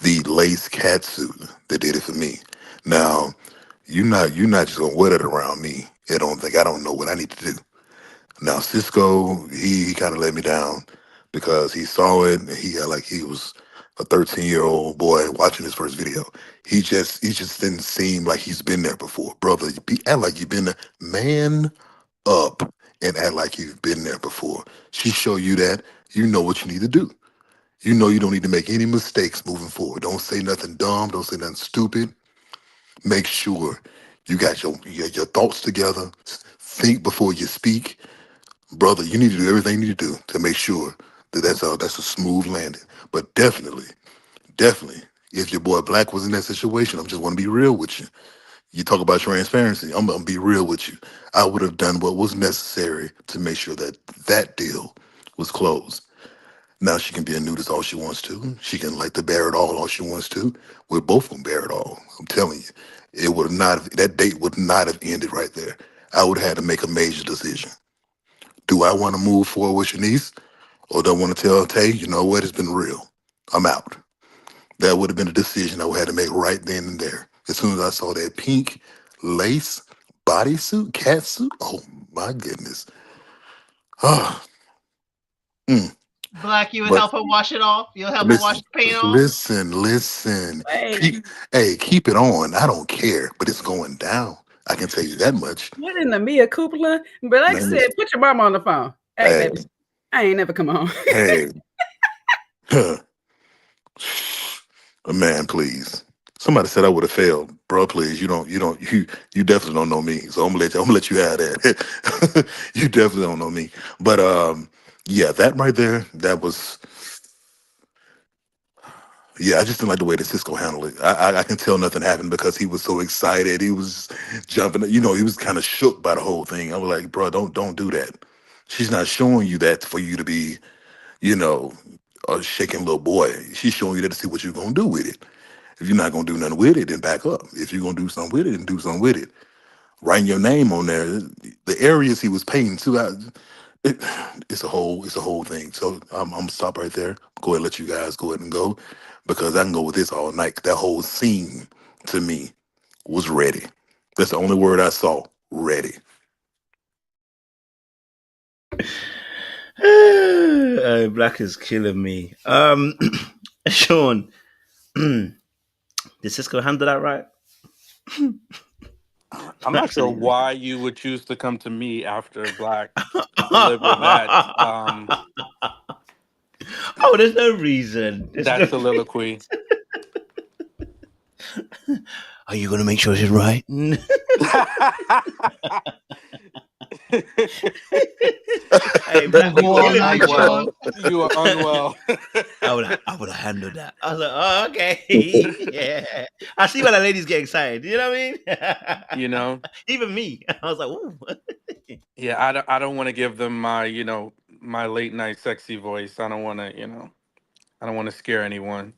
the lace cat suit that did it for me. Now, you're not just gonna wear it around me. I don't know what I need to do. Now Cisco, he kind of let me down because he saw it and he got like he was a 13-year-old boy watching his first video. He just didn't seem like he's been there before. Brother, act like you've been there. Man up and act like you've been there before. She show you that you know what you need to do. You know you don't need to make any mistakes moving forward. Don't say nothing dumb. Don't say nothing stupid. Make sure you got your thoughts together. Think before you speak. Brother, you need to do everything you need to do to make sure that that's a smooth landing. But definitely, if your boy Black was in that situation, I just want to be real with you. You talk about transparency. I'm gonna be real with you. I would have done what was necessary to make sure that that deal was closed. Now she can be a nudist all she wants to. She can like to bear it all she wants to. We're both gonna bear it all. I'm telling you, it would not. That date would not have ended right there. I would have had to make a major decision. Do I want to move forward with Shanice, or do I want to tell Tay, you know what? It's been real. I'm out. That would have been a decision I would have to make right then and there. As soon as I saw that pink lace bodysuit, cat suit, oh my goodness. Ah, mm. Black, you would But help her wash it off. You'll help her wash listen, the paint off. listen. Wait, Keep it on. I don't care, but it's going down. I can tell you that much. what in the Mia Coopla? But like I Man, said, put your mama on the phone. Hey, hey, baby, I ain't never come home. hey, huh. Man, please. Somebody said I would have failed, bro. Please, you definitely don't know me. So I'm gonna let you have that. You definitely don't know me. But yeah, that right there, that was. Yeah, I just didn't like the way that Cisco handled it. I can tell nothing happened because he was so excited. He was jumping. You know, he was kind of shook by the whole thing. I was like, bro, don't do that. She's not showing you that for you to be, you know, a shaking little boy. She's showing you that to see what you're gonna do with it. If you're not gonna do nothing with it, then back up. If you're gonna do something with it, then do something with it. Writing your name on there, the areas he was painting too. It, it's a whole thing. So I'm gonna stop right there. Go ahead and let you guys go ahead and go because I can go with this all night. That whole scene to me was ready. That's the only word I saw. Ready. Black is killing me. Sean, did Cisco handle that right? I'm not sure why you would choose to come to me after Black deliver that Oh, there's no reason. that soliloquy. Are you gonna make sure she's right? Hey, Black, You are unwell. You are unwell. I would have handled that. I was like, oh, okay. Yeah. I see why the ladies get excited. You know what I mean? You know? Even me. I was like, ooh. Yeah, I don't want to give them my, my late night sexy voice. I don't want to, I don't want to scare anyone.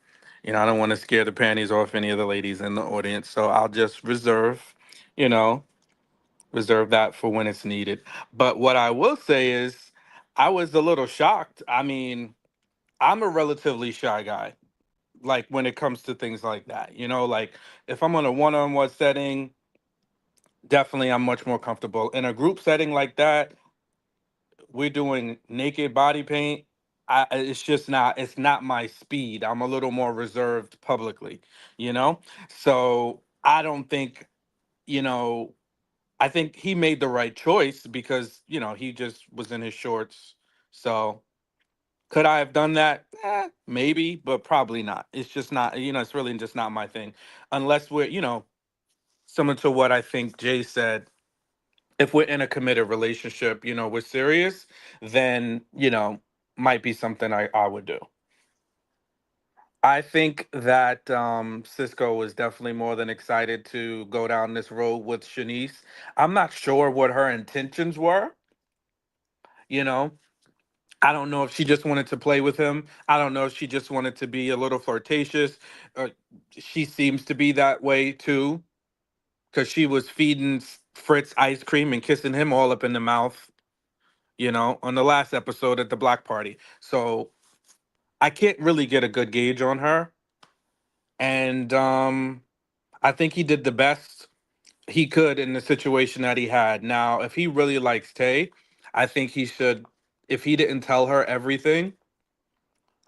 I don't want to scare the panties off any of the ladies in the audience. So I'll just you know, reserve that for when it's needed. But what I will say is I was a little shocked. I mean, I'm a relatively shy guy, like when it comes to things like that. Like if I'm on a one-on-one setting, definitely I'm much more comfortable. In a group setting like that, we're doing naked body paint. It's not my speed. I'm a little more reserved publicly, you know? So I don't think, you know, I think he made the right choice because, he just was in his shorts. So could I have done that? Maybe, but probably not. It's just not, it's really just not my thing. Unless we're, similar to what I think Jay said, if we're in a committed relationship, we're serious, then, might be something I would do. I think that Cisco was definitely more than excited to go down this road with Shanice. I'm not sure what her intentions were, you know. I don't know if she just wanted to play with him. I don't know if she just wanted to be a little flirtatious. She seems to be that way too, because she was feeding Fritz ice cream and kissing him all up in the mouth, on the last episode at the black party. So I can't really get a good gauge on her. And I think he did the best he could in the situation that he had. Now, if he really likes Tay, I think he should, if he didn't tell her everything,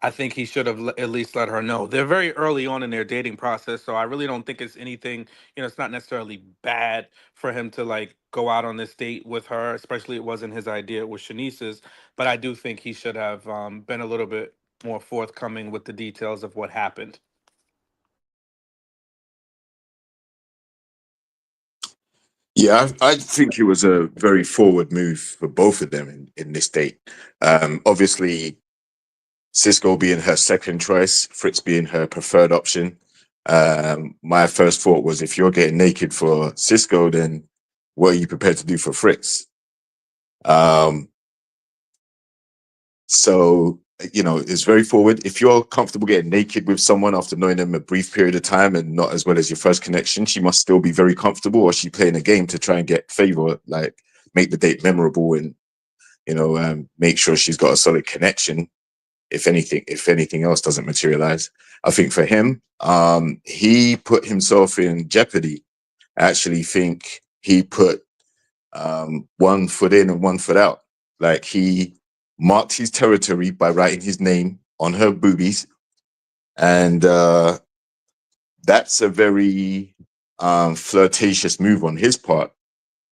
I think he should have at least let her know. They're very early on in their dating process, so I really don't think it's anything, it's not necessarily bad for him to like go out on this date with her, especially it wasn't his idea, it was Shanice's. But I do think he should have been a little bit more forthcoming with the details of what happened. Yeah, I think it was a very forward move for both of them in this date. Obviously, Cisco being her second choice, Fritz being her preferred option. My first thought was, if you're getting naked for Cisco, then what are you prepared to do for Fritz? So, it's very forward. If you're comfortable getting naked with someone after knowing them a brief period of time and not as well as your first connection, she must still be very comfortable, or she's playing a game to try and get favor, like make the date memorable and, make sure she's got a solid connection. If anything else doesn't materialize. I think for him, he put himself in jeopardy. I actually think he put one foot in and one foot out. Like, he marked his territory by writing his name on her boobies. And that's a very flirtatious move on his part,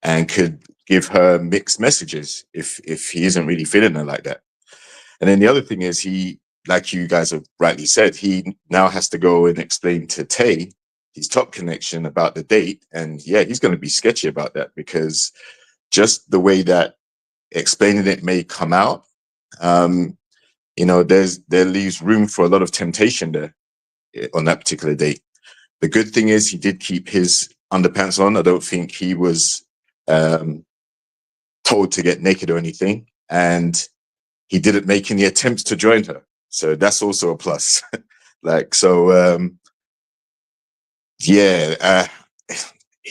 and could give her mixed messages if he isn't really feeling her like that. And then the other thing is, he, like you guys have rightly said, he now has to go and explain to Tay, his top connection, about the date. And yeah, he's going to be sketchy about that, because just the way that explaining it may come out, there leaves room for a lot of temptation there on that particular date. The good thing is, he did keep his underpants on. I don't think he was told to get naked or anything. And he didn't make any attempts to join her. So that's also a plus. He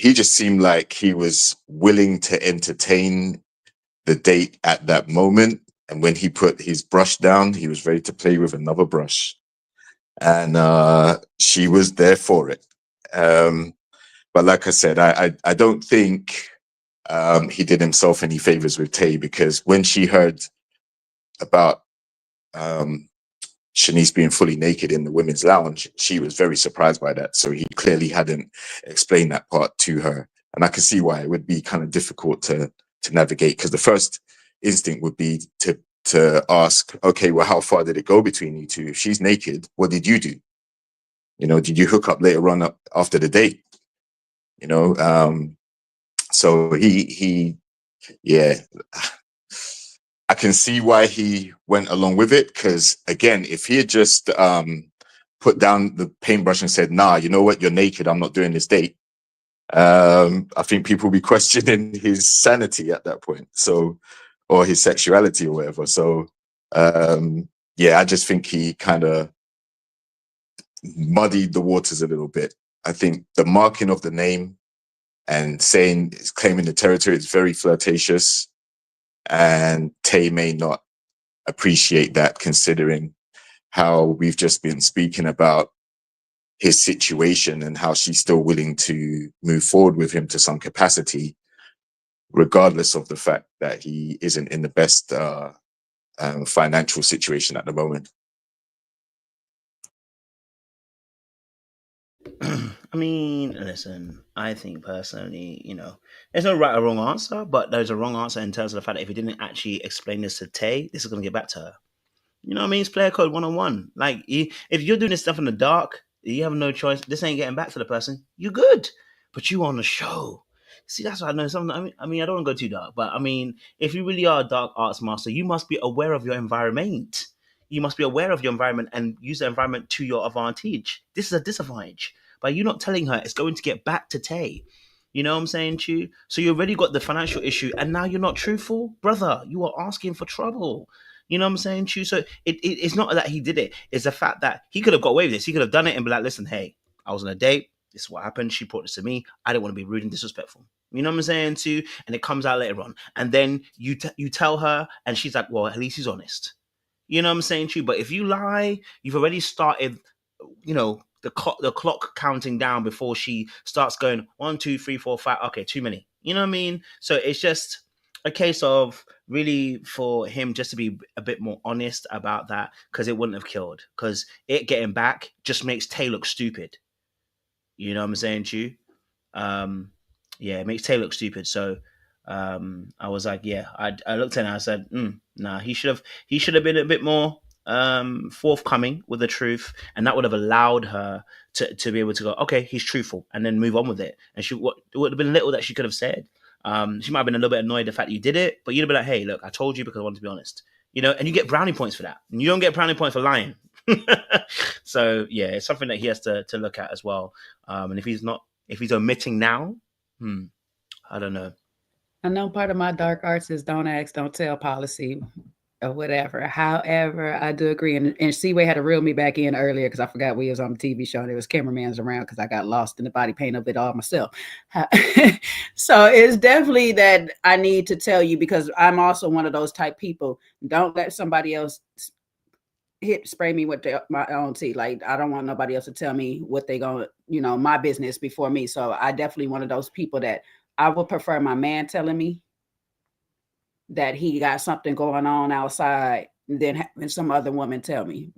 just seemed like he was willing to entertain the date at that moment. And when he put his brush down, he was ready to play with another brush. And she was there for it. But like I said, I don't think he did himself any favors with Tay, because when she heard about Shanice being fully naked in the women's lounge, she was very surprised by that. So he clearly hadn't explained that part to her. And I can see why it would be kind of difficult to navigate, because the first instinct would be to ask, okay, well, how far did it go between you two? If she's naked, what did you do? Did you hook up later on after the date? So yeah. I can see why he went along with it, because again, if he had just put down the paintbrush and said, nah, you know what, you're naked, I'm not doing this date, I think people will be questioning his sanity at that point, or his sexuality or whatever. So I just think he kind of muddied the waters a little bit. I think the marking of the name and claiming the territory is very flirtatious. And Tay may not appreciate that, considering how we've just been speaking about his situation and how she's still willing to move forward with him to some capacity, regardless of the fact that he isn't in the best financial situation at the moment. I mean, listen, I think personally, there's no right or wrong answer, but there's a wrong answer in terms of the fact that if he didn't actually explain this to Tay, this is going to get back to her. You know what I mean? It's player code 101. Like, if you're doing this stuff in the dark, you have no choice. This ain't getting back to the person. You good, but you on the show. See, that's what I know. Something. I mean, I don't want to go too dark, but I mean, if you really are a dark arts master, you must be aware of your environment. You must be aware of your environment and use the environment to your advantage. This is a disadvantage. By you not telling her, it's going to get back to Tay. You know what I'm saying, Chu? So you already got the financial issue, and now you're not truthful? Brother, you are asking for trouble. You know what I'm saying, Chu? So it's not that he did it. It's the fact that he could have got away with this. He could have done it and be like, listen, hey, I was on a date. This is what happened. She brought this to me. I didn't want to be rude and disrespectful. You know what I'm saying, too? And it comes out later on. And then you tell her, and she's like, well, at least he's honest. You know what I'm saying, Chu? But if you lie, you've already started, the clock counting down before she starts going 1, 2, 3, 4, 5. Okay, too many. You know what I mean? So it's just a case of really for him just to be a bit more honest about that, because it wouldn't have killed. Because it getting back just makes Tay look stupid. You know what I'm saying to you? Yeah, it makes Tay look stupid. So I was like, yeah, I looked at it and I said, nah, he should have been a bit more forthcoming with the truth, and that would have allowed her to be able to go, okay, he's truthful, and then move on with it. And it would have been little that she could have said. She might have been a little bit annoyed the fact that you did it, but you'd have been like, hey, look, I told you because I wanted to be honest. You know, and you get brownie points for that. And you don't get brownie points for lying. So yeah, it's something that he has to look at as well. And if he's omitting now, I don't know. I know part of my dark arts is don't ask, don't tell policy or whatever. However, I do agree. And Seaway had to reel me back in earlier because I forgot we was on the TV show and there was cameramans around because I got lost in the body paint of it all myself. So it's definitely that I need to tell you, because I'm also one of those type people. Don't let somebody else spray me with my own tea. Like, I don't want nobody else to tell me what they gonna, my business before me. So I definitely one of those people that I would prefer my man telling me that he got something going on outside than having some other woman tell me,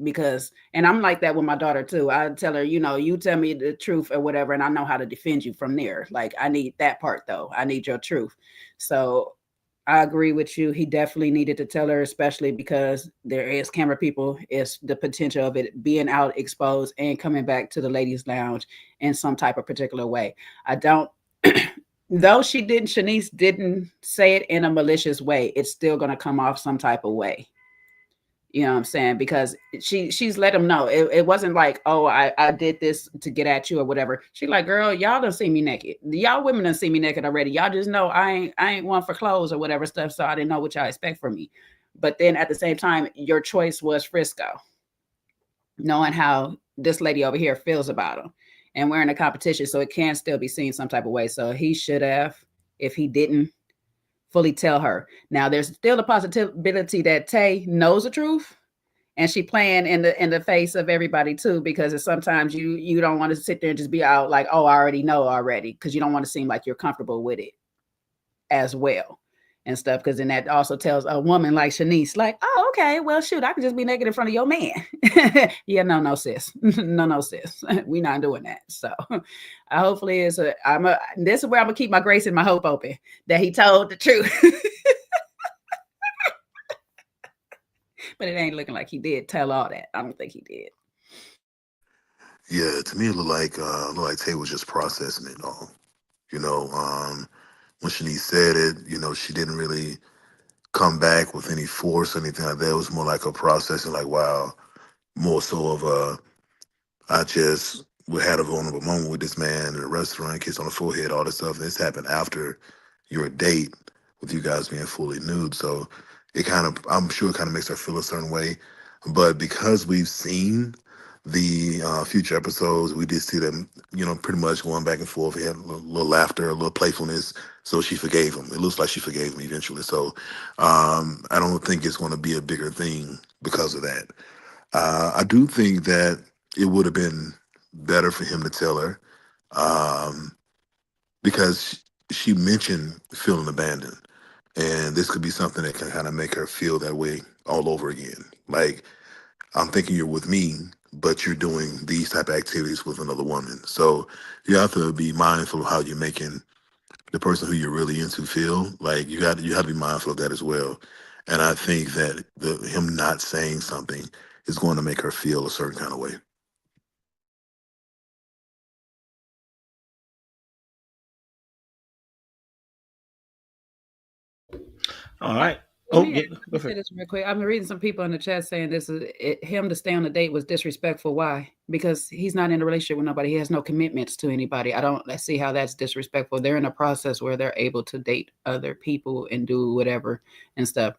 and I'm like that with my daughter too. I tell her, you tell me the truth or whatever, and I know how to defend you from there. Like, I need that part though. I need your truth. So I agree with you. He definitely needed to tell her, especially because there is camera people. It's the potential of it being out exposed and coming back to the ladies' lounge in some type of particular way. I don't, though Shanice didn't say it in a malicious way, it's still going to come off some type of way. You know what I'm saying? Because she's let him know. It wasn't like, oh, I did this to get at you or whatever. She like, girl, y'all done see me naked. Y'all women done see me naked already. Y'all just know I ain't one for clothes or whatever stuff. So I didn't know what y'all expect from me. But then at the same time, your choice was Frisco. Knowing how this lady over here feels about him. And we're in a competition, so it can still be seen some type of way. So he should have, if he didn't fully tell her. Now, there's still a possibility that Tay knows the truth, and she playing in the face of everybody too, because sometimes you don't want to sit there and just be out like, oh, I already know already, because you don't want to seem like you're comfortable with it as well and stuff. Because then that also tells a woman like Shanice, like, oh, okay, well, shoot, I can just be naked in front of your man. Yeah, no, sis. No, sis. We're not doing that. So hopefully this is where I'm gonna keep my grace and my hope open that he told the truth. But it ain't looking like he did tell all that. I don't think he did. Yeah, to me it looked like Tay was just processing it all. When Shanice said it, she didn't really come back with any force or anything like that. It was more like a processing, like, wow, more so of I just had a vulnerable moment with this man in a restaurant, kiss on the forehead, all this stuff. And this happened after your date with you guys being fully nude. So I'm sure it kind of makes her feel a certain way. But because we've seen the future episodes, we did see them, pretty much going back and forth. We had a little laughter, a little playfulness. So she forgave him. It looks like she forgave him eventually. So I don't think it's going to be a bigger thing because of that. I do think that it would have been better for him to tell her, because she mentioned feeling abandoned. And this could be something that can kind of make her feel that way all over again. Like, I'm thinking you're with me, but you're doing these type of activities with another woman. So you have to be mindful of how you're making the person who you're really into feel. Like, you have to be mindful of that as well. And I think that him not saying something is going to make her feel a certain kind of way. All right. Let me say this real quick. I'm reading some people in the chat saying this is him to stay on the date was disrespectful. Why? Because he's not in a relationship with nobody. He has no commitments to anybody. Let's see how that's disrespectful. They're in a process where they're able to date other people and do whatever and stuff.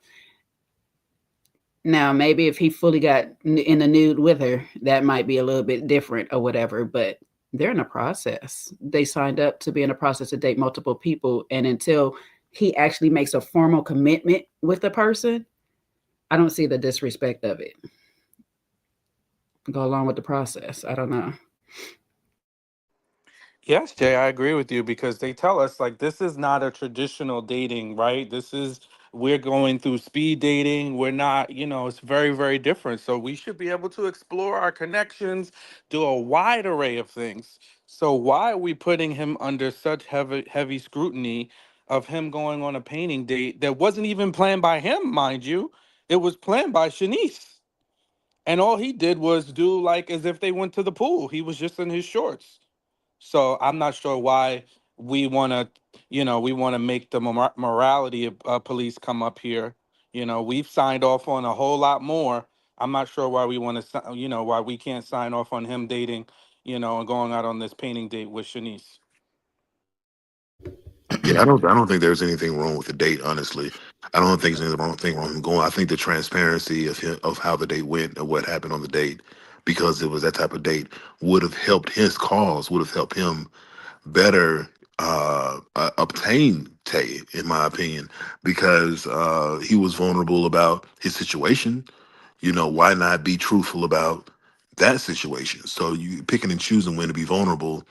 Now, maybe if he fully got in the nude with her, that might be a little bit different or whatever, but they're in a process. They signed up to be in a process to date multiple people. And until he actually makes a formal commitment with the person, I don't see the disrespect of it. Go along with the process. I don't know. Yes, Jay, I agree with you because they tell us like this is not a traditional dating, right? We're going through speed dating. We're not, it's very, very different. So we should be able to explore our connections, do a wide array of things. So why are we putting him under such heavy scrutiny of him going on a painting date that wasn't even planned by him, mind you? It was planned by Shanice. And all he did was do like as if they went to the pool. He was just in his shorts. So I'm not sure why we want to, we want to make the morality police come up here. We've signed off on a whole lot more. I'm not sure why we want to, why we can't sign off on him dating, and going out on this painting date with Shanice. Yeah, I don't think there's anything wrong with the date. Honestly, I don't think there's anything wrong with him going. I think the transparency of how the date went and what happened on the date, because it was that type of date, would have helped his cause. Would have helped him better obtain Tay, in my opinion, because he was vulnerable about his situation. Why not be truthful about that situation? So you picking and choosing when to be vulnerable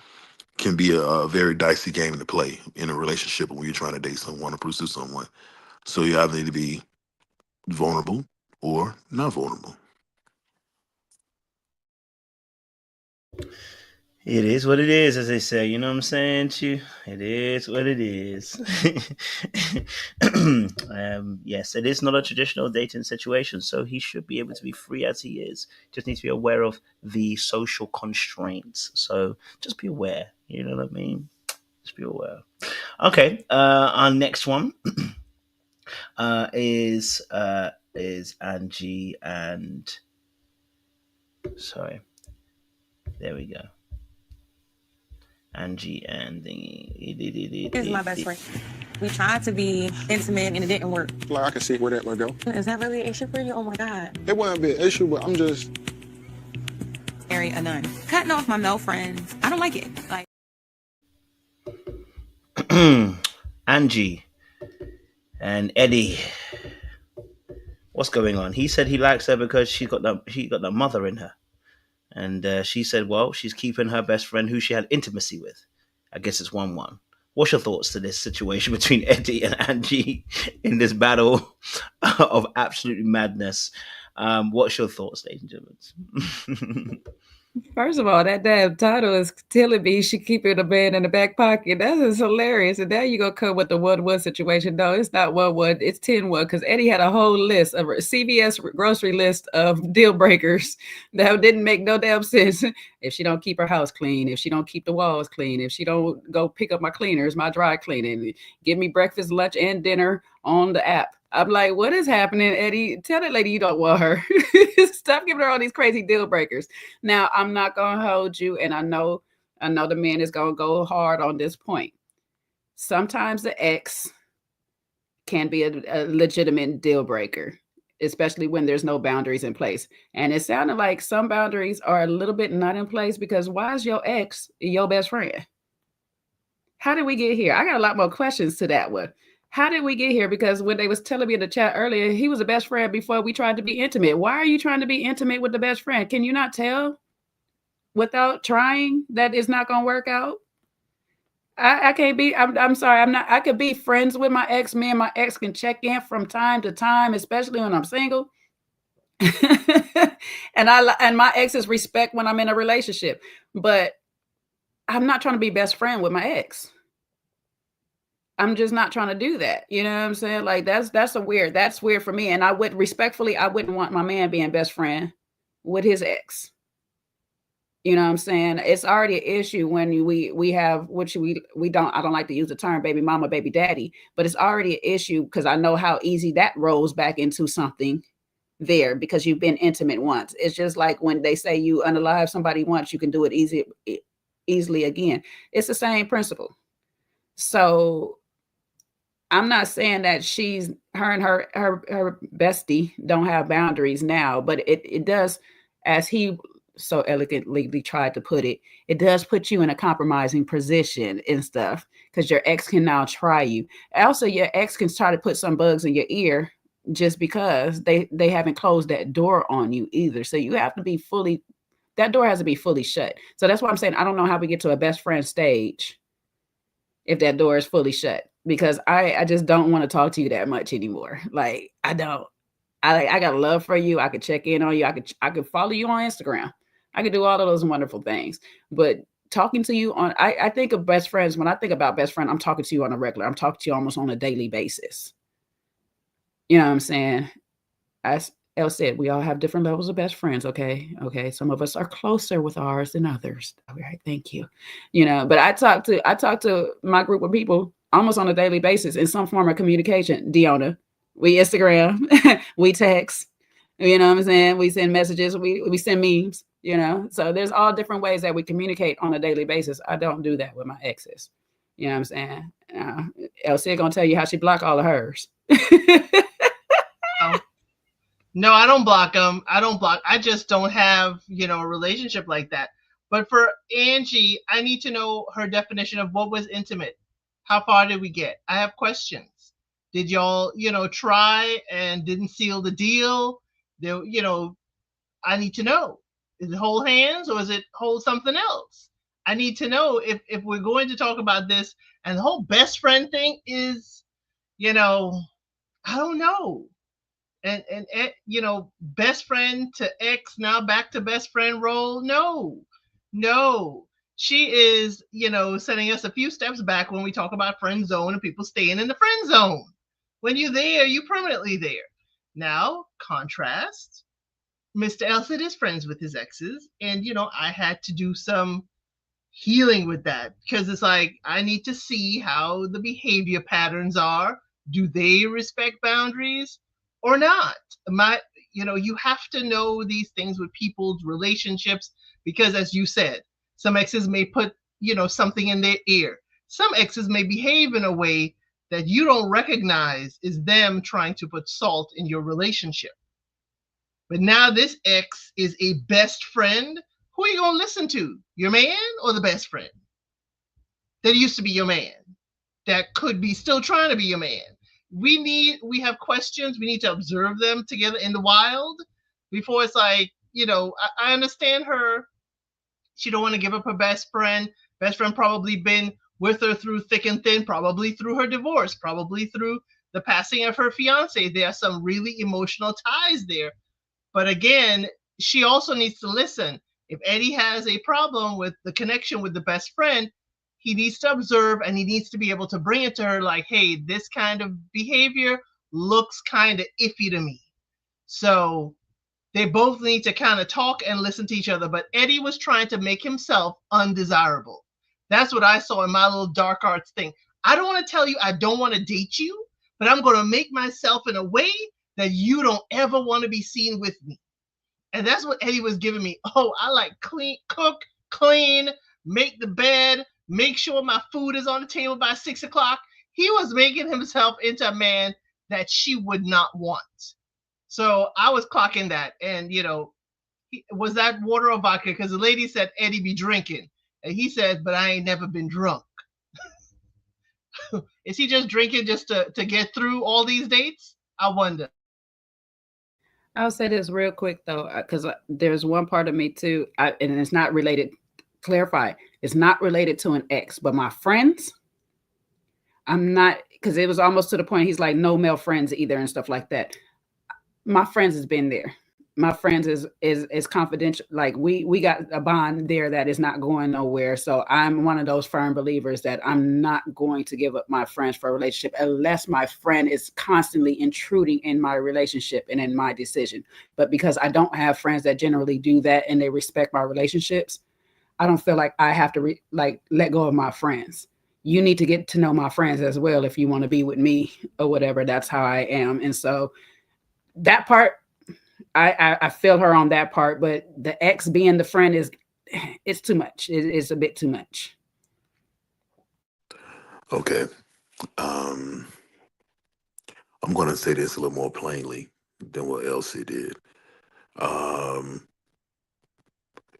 can be a very dicey game to play in a relationship when you're trying to date someone or pursue someone. So you either need to be vulnerable or not vulnerable. It is what it is, as they say. You know what I'm saying, Chu? It is what it is. Yes, it is not a traditional dating situation, so he should be able to be free as he is. Just needs to be aware of the social constraints. So just be aware. You know what I mean? Just be aware. Okay, our next one is Angie and sorry. There we go. Angie and Is my best friend. We tried to be intimate and it didn't work. Like, I can see where that would go. Is that really an issue for you? Oh my God. It wouldn't be an issue, but I'm just Marry a nun. Cutting off my male friends. I don't like it. Like Angie and Eddie. What's going on? He said he likes her because she got the mother in her. And she said, well, she's keeping her best friend who she had intimacy with. I guess it's 1-1. What's your thoughts to this situation between Eddie and Angie in this battle of absolute madness? What's your thoughts, ladies and gentlemen? First of all, that damn title is telling me she keeping a man in the back pocket. That is hilarious. And now you gonna come with the 1-1 situation. No, it's not 1-1. It's 10-1 because Eddie had a whole list of CVS grocery list of deal breakers that didn't make no damn sense. If she don't keep her house clean, if she don't keep the walls clean, if she don't go pick up my cleaners, my dry cleaning, give me breakfast, lunch, and dinner on the app. I'm like, what is happening, Eddie? Tell that lady you don't want her. Stop giving her all these crazy deal breakers. Now, I'm not going to hold you, and I know the man is going to go hard on this point. Sometimes the ex can be a legitimate deal breaker, especially when there's no boundaries in place. And it sounded like some boundaries are a little bit not in place because why is your ex your best friend? How did we get here? I got a lot more questions to that one. How did we get here? Because when they was telling me in the chat earlier, he was a best friend before we tried to be intimate. Why are you trying to be intimate with the best friend? Can you not tell without trying that it's not going to work out? I can't be, I'm sorry, I'm not, I could be friends with my ex. Me and my ex can check in from time to time, especially when I'm single. and my exes respect when I'm in a relationship, but I'm not trying to be best friend with my ex. I'm just not trying to do that. You know what I'm saying? Like that's weird for me. And I wouldn't want my man being best friend with his ex. You know what I'm saying? It's already an issue when we have, which I don't like to use the term baby mama, baby daddy, but it's already an issue because I know how easy that rolls back into something there because you've been intimate once. It's just like when they say you unalive somebody once, you can do it easily again. It's the same principle. So I'm not saying that her and her bestie don't have boundaries now, but it does, as he so elegantly tried to put it, it does put you in a compromising position and stuff because your ex can now try you. Also, your ex can try to put some bugs in your ear just because they haven't closed that door on you either. So you have to be fully that door has to be fully shut. So that's why I'm saying I don't know how we get to a best friend stage if that door is fully shut, because I just don't want to talk to you that much anymore. Like, I don't. I got love for you. I could check in on you. I could follow you on Instagram. I could do all of those wonderful things. But talking to you on, I think of best friends. When I think about best friend, I'm talking to you on a regular. I'm talking to you almost on a daily basis. You know what I'm saying? As Elle said, we all have different levels of best friends. Okay. Some of us are closer with ours than others. All right. Thank you. You know, but I talk to my group of people almost on a daily basis in some form of communication. DEONNA, we Instagram, we text, you know what I'm saying? We send messages, we send memes, you know? So there's all different ways that we communicate on a daily basis. I don't do that with my exes. You know what I'm saying? Elsie gonna tell you how she blocked all of hers. No, I don't block them. I just don't have, a relationship like that. But for Angie, I need to know her definition of what was intimate. How far did we get? I have questions. Did y'all, try and didn't seal the deal? I need to know. Is it hold hands or is it hold something else? I need to know if we're going to talk about this. And the whole best friend thing is, I don't know. And best friend to ex, now back to best friend role. No. She is, sending us a few steps back when we talk about friend zone and people staying in the friend zone. When you're there, you're permanently there. Now, contrast, Mr. Elford is friends with his exes. And, I had to do some healing with that because it's like, I need to see how the behavior patterns are. Do they respect boundaries or not? You have to know these things with people's relationships because, as you said, some exes may put, something in their ear. Some exes may behave in a way that you don't recognize is them trying to put salt in your relationship. But now this ex is a best friend. Who are you going to listen to? Your man or the best friend? That used to be your man. That could be still trying to be your man. We have questions. We need to observe them together in the wild before it's like, I understand her. She don't want to give up her best friend. Best friend probably been with her through thick and thin, probably through her divorce, probably through the passing of her fiance. There are some really emotional ties there. But again, she also needs to listen. If Eddie has a problem with the connection with the best friend, he needs to observe and he needs to be able to bring it to her like, hey, this kind of behavior looks kind of iffy to me. So they both need to kind of talk and listen to each other. But Eddie was trying to make himself undesirable. That's what I saw in my little dark arts thing. I don't want to tell you I don't want to date you, but I'm going to make myself in a way that you don't ever want to be seen with me. And that's what Eddie was giving me. Oh, I like cook, clean, make the bed, make sure my food is on the table by 6 o'clock. He was making himself into a man that she would not want. So I was clocking that. And, was that water or vodka? Because the lady said Eddie be drinking. And he said, but I ain't never been drunk. Is he just drinking just to get through all these dates? I wonder. I'll say this real quick, though, because there's one part of me, too, and it's not related. Clarify, it's not related to an ex, but my friends, I'm not, because it was almost to the point he's like, no male friends either and stuff like that. My friends has been there. My friends is confidential. Like we got a bond there that is not going nowhere. So I'm one of those firm believers that I'm not going to give up my friends for a relationship unless my friend is constantly intruding in my relationship and in my decision. But because I don't have friends that generally do that and they respect my relationships, I don't feel like I have to let go of my friends. You need to get to know my friends as well if you want to be with me or whatever. That's how I am. And so that part, I feel her on that part, but the ex being the friend it's too much. It's a bit too much. Okay. I'm going to say this a little more plainly than what Elsie did.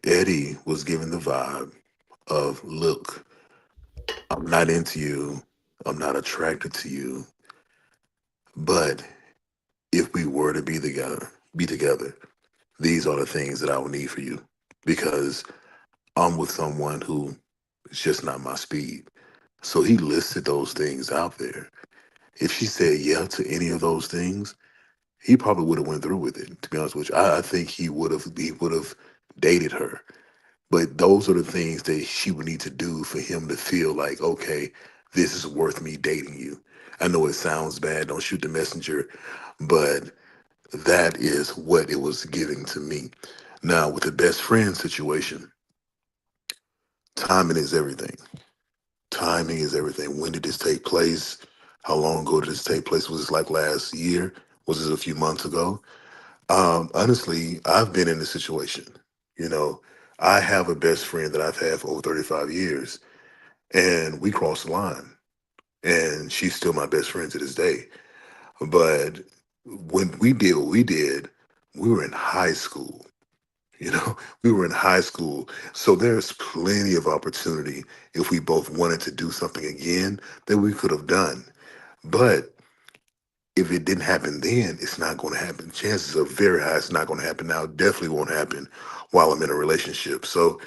Eddie was given the vibe of, look, I'm not into you. I'm not attracted to you. But if we were to be together, these are the things that I would need for you. because I'm with someone who is just not my speed. So he listed those things out there. If she said yeah to any of those things, he probably would have went through with it. To be honest with you, I think he would have dated her. But those are the things that she would need to do for him to feel like, okay, this is worth me dating you. I know it sounds bad, don't shoot the messenger, but that is what it was giving to me. Now, with the best friend situation, timing is everything. Timing is everything. When did this take place? How long ago did this take place? Was this like last year? Was this a few months ago? Honestly, I've been in this situation. You know, I have a best friend that I've had for over 35 years, and we crossed the line, and she's still my best friend to this day. But when we did what we did, we were in high school. You know, we were in high school. So there's plenty of opportunity if we both wanted to do something again that we could have done. But if it didn't happen then, it's not going to happen. Chances are very high it's not going to happen now. Definitely won't happen while I'm in a relationship. So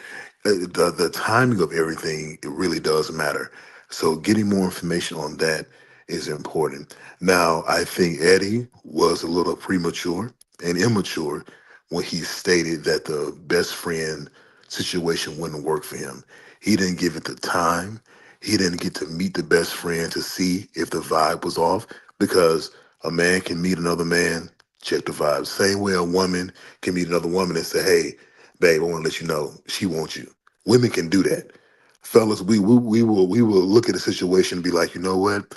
the timing of everything, it really does matter. So getting more information on that is important. Now, I think Eddie was a little premature and immature when he stated that the best friend situation wouldn't work for him. He didn't give it the time. He didn't get to meet the best friend to see if the vibe was off, because a man can meet another man, check the vibe. Same way a woman can meet another woman and say, hey, babe, I want to let you know she wants you. Women can do that. Fellas, we will look at a situation and be like, you know what?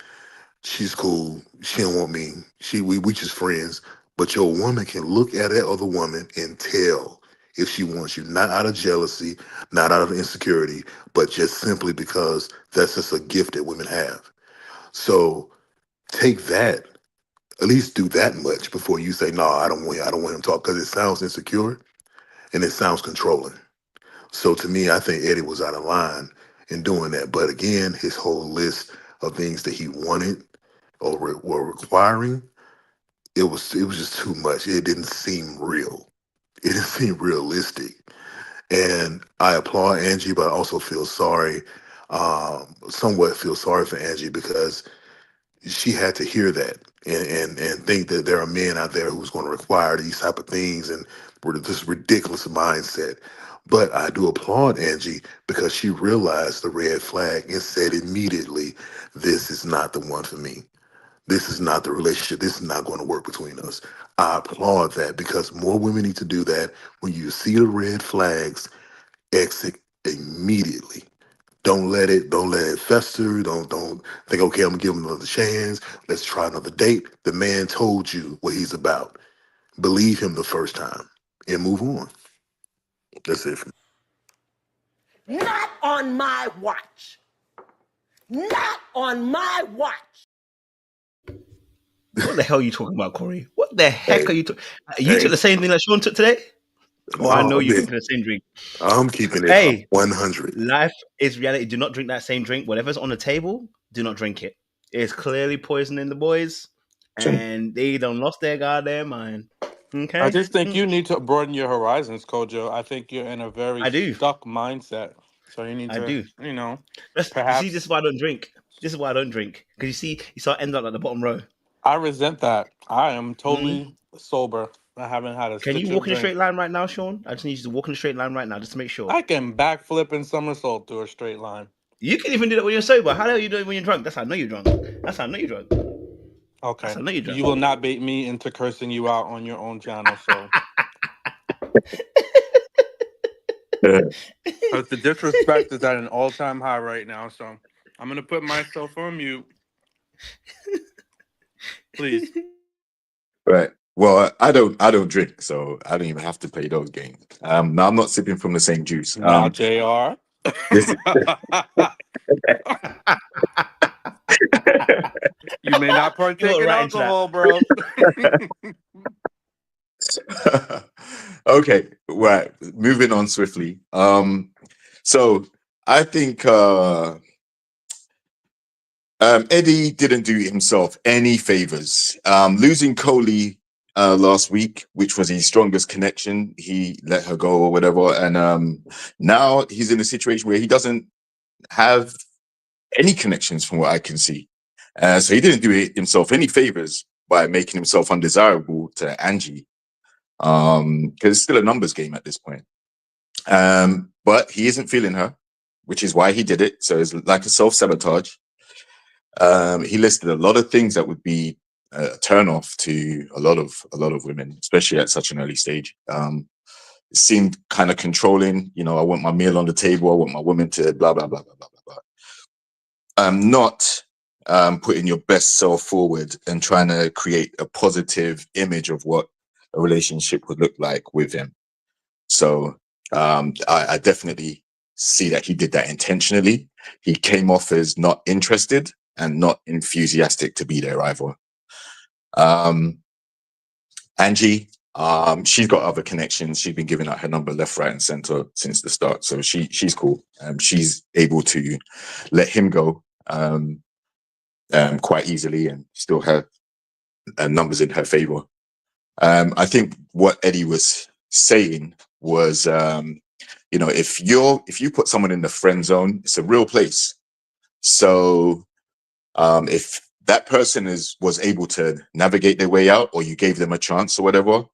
She's cool. She don't want me. We just friends. But your woman can look at that other woman and tell if she wants you, not out of jealousy, not out of insecurity, but just simply because that's just a gift that women have. So take that, at least do that much before you say, no, I don't want him to talk, because it sounds insecure and it sounds controlling. So to me, I think Eddie was out of line in doing that. But again, his whole list of things that he wanted or were requiring, it was just too much. It didn't seem real. It didn't seem realistic. And I applaud Angie, but I also feel sorry, somewhat feel sorry for Angie, because she had to hear that and think that there are men out there who's going to require these type of things and with this ridiculous mindset. But I do applaud Angie because she realized the red flag and said immediately, this is not the one for me. This is not the relationship. This is not going to work between us. I applaud that, because more women need to do that. When you see the red flags, exit immediately. Don't let it fester. Don't think, okay, I'm gonna give him another chance. Let's try another date. The man told you what he's about. Believe him the first time and move on. That's it. Not on my watch. Not on my watch. What the hell are you talking about, Corey? What the heck Hey, are you talking? You hey, took the same thing that Sean took today? Oh, I know no, you're man, drinking the same drink. I'm keeping it Hey, 100. life is reality. Do not drink that same drink. Whatever's on the table, do not drink it. It's clearly poisoning the boys, and they don't lost their goddamn mind. I Okay, just think you need to broaden your horizons, Kojo. I think you're in a very I do. stuck mindset. So you need I to, do. You see, this perhaps. is why I don't drink. This is why I don't drink. Because you saw I end up at the bottom row. I resent that. I am Mhm. totally sober. I haven't had a Can you stitch of walk in a drink. straight line right now, Sean? I just need you to walk in a straight line right now, just to make sure. I can backflip and somersault through a straight line. You can even do that when you're sober. How the hell are you doing when you're drunk? That's how I know you're drunk. That's how I know you're drunk. That's Okay. how I know you're drunk. You will not bait me into cursing you out on your own channel, so. Because the disrespect is at an all-time high right now, so I'm gonna put myself on mute. Please. Right. Well, I don't drink, so I don't even have to play those games. No, I'm not sipping from the same juice. Now, JR. This You may not You partake got in right into that. alcohol, bro. okay, right. Moving on swiftly. So I think Eddie didn't do himself any favors. Losing Coley last week, which was his strongest connection. He let her go or whatever, and now he's in a situation where he doesn't have any connections from what I can see. So he didn't do himself any favors by making himself undesirable to Angie, because it's still a numbers game at this point. But he isn't feeling her, which is why he did it. So it's like a self-sabotage. He listed a lot of things that would be a turn off to a lot of women, especially at such an early stage. It seemed kind of controlling. You know, I want my meal on the table. I want my woman to blah blah blah blah blah blah blah. Not putting your best self forward and trying to create a positive image of what a relationship would look like with him. So I definitely see that he did that intentionally. He came off as not interested and not enthusiastic to be there either. Angie, she's got other connections. She's been giving out her number left, right, and center since the start. So she's cool. She's able to let him go quite easily and still have numbers in her favor. I think what Eddie was saying was, you know, if you put someone in the friend zone, it's a real place. So if that person was able to navigate their way out, or you gave them a chance or whatever,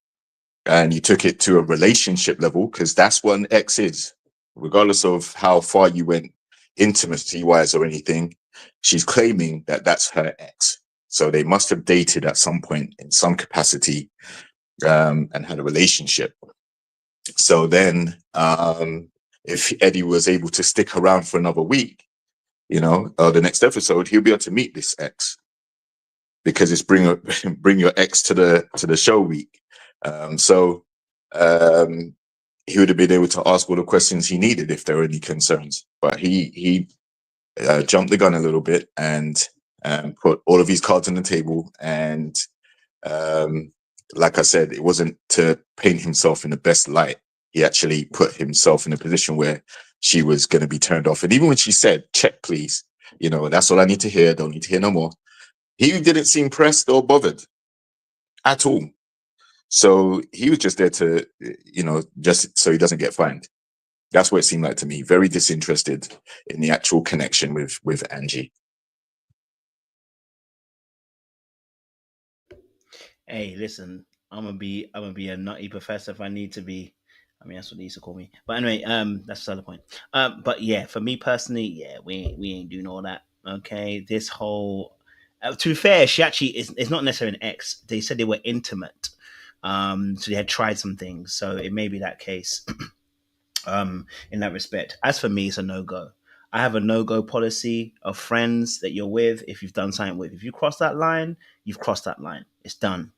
and you took it to a relationship level, because that's what an ex is, regardless of how far you went intimacy wise or anything, she's claiming that that's her ex. So they must have dated at some point in some capacity, and had a relationship. So then if Eddie was able to stick around for another week, you know, the next episode, he'll be able to meet this ex, because it's bring your ex to the show week. So he would have been able to ask all the questions he needed if there were any concerns. But he jumped the gun a little bit and put all of his cards on the table. And like I said, it wasn't to paint himself in the best light. He actually put himself in a position where she was going to be turned off. And even when she said, check, please, you know, that's all I need to hear. Don't need to hear no more. He didn't seem pressed or bothered at all. So he was just there to, you know, just so he doesn't get fined. That's what it seemed like to me. Very disinterested in the actual connection with Angie. Hey, listen, I'm gonna be a nutty professor if I need to be. I mean, that's what they used to call me. But anyway, that's the other point. But yeah, for me personally, yeah, we ain't doing all that. Okay, this whole, to be fair, she actually it's not necessarily an ex. They said they were intimate, so they had tried some things. So it may be that case, in that respect. As for me, it's a no go. I have a no go policy of friends that you're with. If you've done something with, if you cross that line, you've crossed that line. It's done.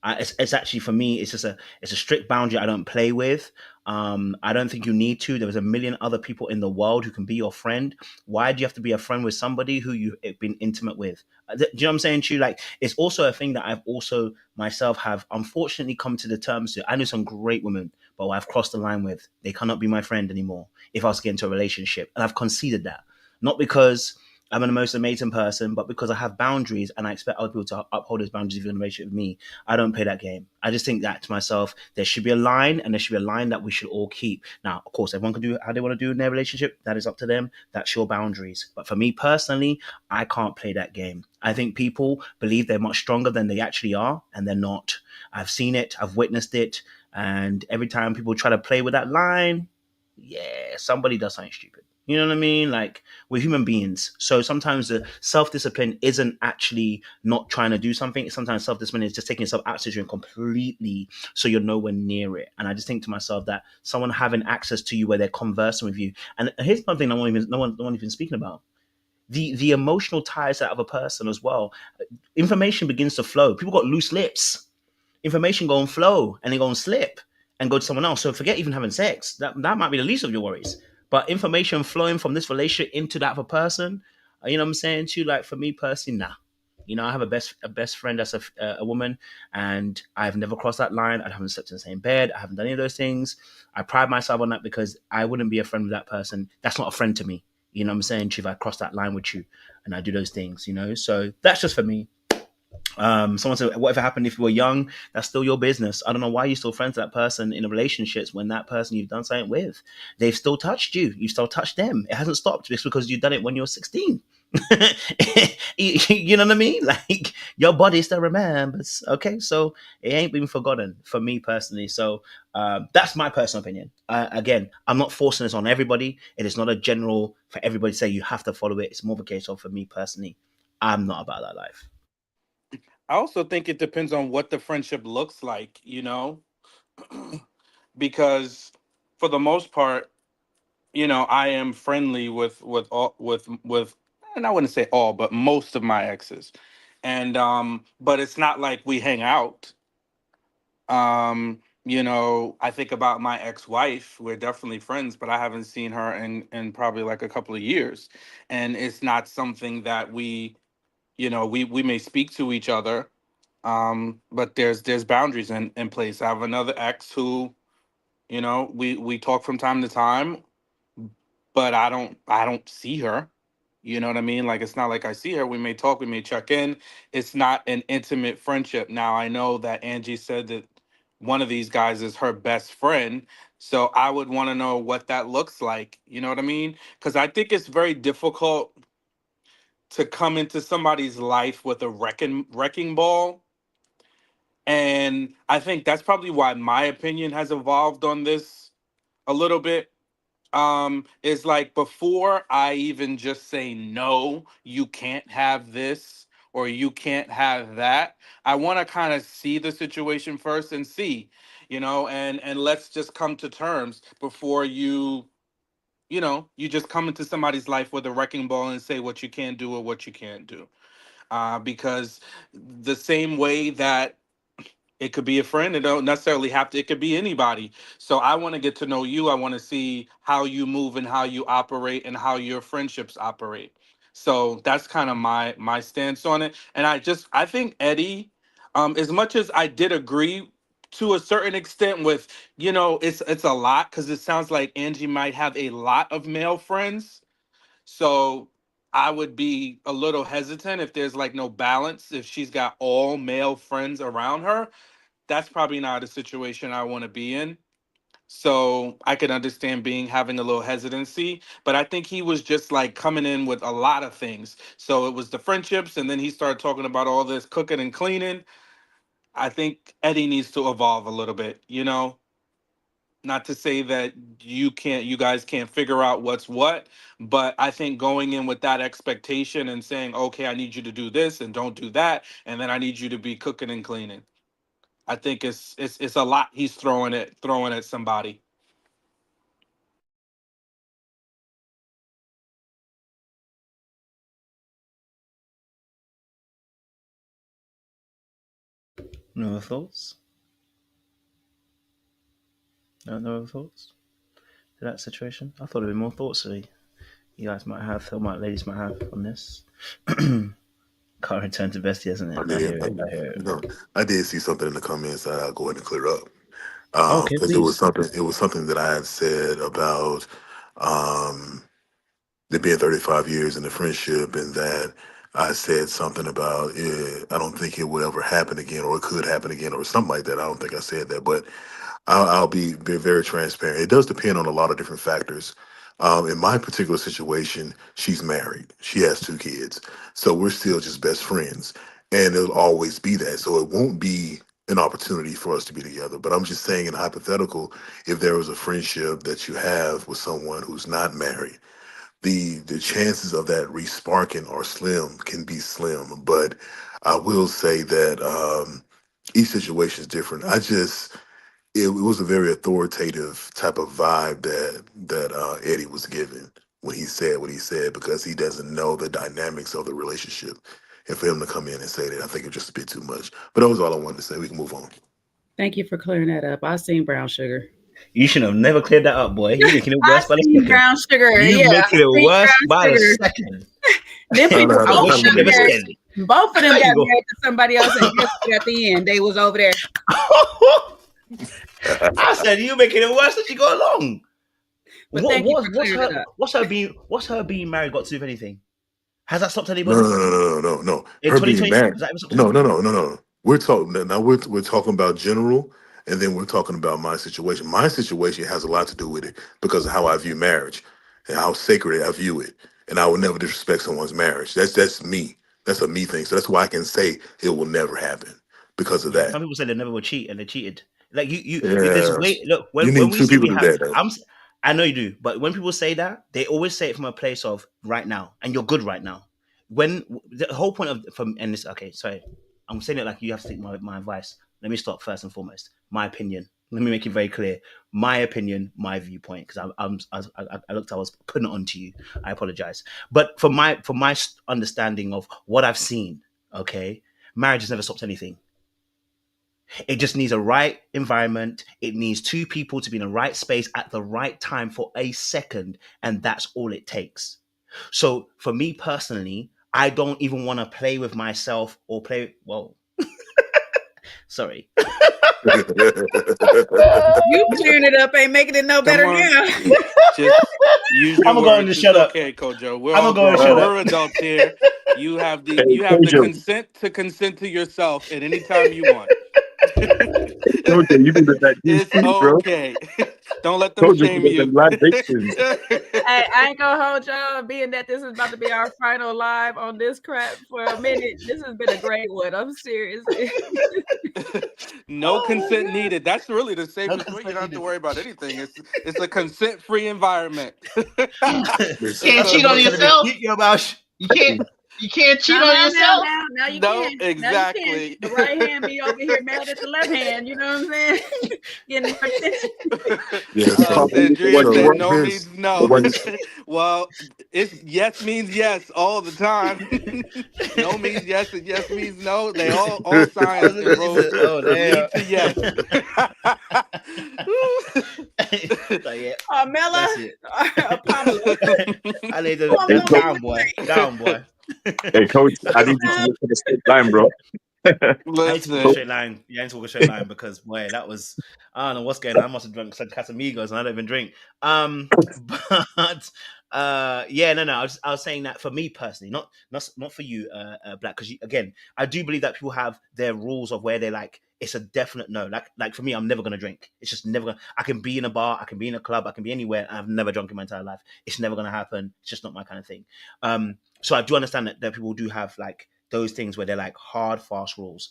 It's actually, for me, it's a strict boundary I don't play with. I don't think you need to. There's a million other people in the world who can be your friend. Why do you have to be a friend with somebody who you've been intimate with? Do you know what I'm saying to you? Like, it's also a thing that I've also myself have unfortunately come to the terms to. I know some great women, but I've crossed the line with. They cannot be my friend anymore if I was to get into a relationship. And I've conceded that. Not because I'm the most amazing person, but because I have boundaries and I expect other people to uphold those boundaries if you're in a relationship with me. I don't play that game. I just think that to myself, there should be a line, and there should be a line that we should all keep. Now, of course, everyone can do how they want to do in their relationship. That is up to them. That's your boundaries. But for me personally, I can't play that game. I think people believe they're much stronger than they actually are, and they're not. I've seen it. I've witnessed it. And every time people try to play with that line, yeah, somebody does something stupid. You know what I mean? Like, we're human beings. So sometimes the self-discipline isn't actually not trying to do something. Sometimes self-discipline is just taking yourself out of situation completely so you're nowhere near it. And I just think to myself that someone having access to you where they're conversing with you. And here's one thing no one even speaking about. The emotional ties to that other person as well. Information begins to flow. People got loose lips. Information go and flow, and they go and slip and go to someone else. So forget even having sex. That might be the least of your worries. But information flowing from this relationship into that other person, you know what I'm saying to you? Like, for me personally, nah. You know, I have a best friend that's a woman, and I've never crossed that line. I haven't slept in the same bed. I haven't done any of those things. I pride myself on that because I wouldn't be a friend with that person. That's not a friend to me. You know what I'm saying? If I cross that line with you and I do those things, you know? So that's just for me. Someone said, whatever happened if you were young, that's still your business. I don't know why you're still friends with that person in a relationships when that person you've done something with, they've still touched you. You still touched them. It hasn't stopped just because you've done it when you're 16. You know what I mean? Like, your body still remembers. Okay, so it ain't been forgotten for me personally. So that's my personal opinion. Again, I'm not forcing this on everybody. It is not a general for everybody to say you have to follow it. It's more of a case of, for me personally, I'm not about that life. I also think it depends on what the friendship looks like, because for the most part, I am friendly with all with, and I wouldn't say all, but most of my exes, and but it's not like we hang out. I think about my ex-wife. We're definitely friends, but I haven't seen her in probably like a couple of years, and it's not something that we may speak to each other, but there's boundaries in place. I have another ex who, we talk from time to time, but I don't see her. You know what I mean? Like, it's not like I see her. We may talk, we may check in. It's not an intimate friendship. Now, I know that Angie said that one of these guys is her best friend, so I would want to know what that looks like. You know what I mean? Because I think it's very difficult to come into somebody's life with a wrecking ball. And I think that's probably why my opinion has evolved on this a little bit. Is like, before I even just say no, you can't have this or you can't have that, I want to kind of see the situation first and see, and let's just come to terms before you just come into somebody's life with a wrecking ball and say what you can do or what you can't do. Because the same way that it could be a friend, it don't necessarily have to, it could be anybody. So I want to get to know you. I want to see how you move and how you operate and how your friendships operate. So that's kind of my stance on it. And I think Eddie, as much as I did agree to a certain extent with, it's a lot, because it sounds like Angie might have a lot of male friends. So I would be a little hesitant if there's like no balance. If she's got all male friends around her, that's probably not a situation I want to be in. So I could understand having a little hesitancy, but I think he was just like coming in with a lot of things. So it was the friendships, and then he started talking about all this cooking and cleaning. I think Eddie needs to evolve a little bit, not to say that you guys can't figure out what's what, but I think going in with that expectation and saying, okay, I need you to do this and don't do that, and then I need you to be cooking and cleaning. I think it's a lot he's throwing at somebody. No other thoughts? No other thoughts to that situation? I thought there'd be more thoughts that you guys might have, or ladies might have on this. Can't return to bestie, isn't it? I I did. hear it. I hear it. I did see something in the comments that I'll go ahead and clear up. Okay, Because please. it was something that I had said about um, it being 35 years in the friendship, and that I said something about I don't think it would ever happen again, or it could happen again, or something like that. I don't think I said that, but I'll be very transparent. It does depend on a lot of different factors. In my particular situation, she's married. She has 2 kids. So we're still just best friends. And it'll always be that. So it won't be an opportunity for us to be together. But I'm just saying, in hypothetical, if there was a friendship that you have with someone who's not married, the chances of that resparking are slim, can be slim. But I will say that each situation is different. It was a very authoritative type of vibe that Eddie was giving when he said what he said, because he doesn't know the dynamics of the relationship. And for him to come in and say that, I think it's just a bit too much. But that was all I wanted to say. We can move on. Thank you for clearing that up. I seen brown sugar. You should have never cleared that up, boy. You're making it I worse by the seen second. brown sugar. You Yeah, making I it seen worse brown by the sugar. second. Them people, I both wish of you them never got said it. both of them There got you go. married to somebody else, and guess what? At the end, they was over there. I said you making it worse as you go along. But thank you for clearing it up. What's her being married got to do with anything? Has that stopped No, anybody? no. In Her being 2022? married. Has that ever stopped No, anybody? no. We're talking now. We're talking about general, and then we're talking about my situation. My situation has a lot to do with it because of how I view marriage and how sacred I view it, and I will never disrespect someone's marriage. That's me. That's a me thing. So that's why I can say it will never happen because of Yeah, that. some people say they never will cheat, and they cheated. Like there's Yeah, way. Look, you when need we two say people we to do have, that. Though. I know you do, but when people say that, they always say it from a place of right now, and you're good right now. When the whole point of from and this, okay, sorry, I'm saying it like you have to take my advice. Let me stop first and foremost. My opinion. Let me make it very clear. My opinion, my viewpoint, because I looked, I was putting it onto you. I apologize, but for my understanding of what I've seen, okay, marriage has never stopped anything. It just needs a right environment. It needs two people to be in the right space at the right time for a second, and that's all it takes. So for me personally, I don't even want to play with myself or play. Well, sorry. You clearing it up ain't making it no Come better on. now. Just use your I'm gonna go and words. just It's shut up. okay, Kojo. We're I'm all gonna go and grown. shut up. We're adults here. You have Hey, the Kojo, consent to yourself at any time you want. Kojo, you be with that deep It's speak, bro. okay. Don't let them Kojo, you shame got you. them live dictions. Hey, I ain't gonna hold y'all, being that this is about to be our final live on this crap for a minute. This has been a great one. I'm serious. No Oh my consent god. needed. That's really the No safest way. You consent don't have to needed. worry about anything. It's a consent-free environment. Listen, Can't So cheat I'm on not there you telling you go. yourself. keep your mouth. You can't. You can't cheat on Now, yourself. now you No, can. Now you can. exactly. The right hand be over here mad at the left hand. You know what I'm saying? Getting more attention. Yeah. Sandria So said no here's means no. Well, it's yes means yes all the time. No means yes and yes means no. They all I was science in and the, it's a, roads oh damn. lead to yes. Like, yeah, Carmela, that's it. Pamela. I need Who to I'm Hey, gonna Coach, down, boy, down, boy. hey, Coach, I need you to say? look for the straight line, bro. I need to walk a Listen, straight line. Yeah, I need to walk a straight line because boy, that was I don't know what's going on. I must have drunk some Casamigos and I don't even drink. But yeah, no. I was saying that for me personally, not for you, Black, because again, I do believe that people have their rules of where they're like, it's a definite no. Like for me, I'm never gonna drink. It's just never gonna. I can be in a bar, I can be in a club, I can be anywhere. I've never drunk in my entire life. It's never gonna happen. It's just not my kind of thing. So I do understand that people do have like those things where they're like hard, fast rules.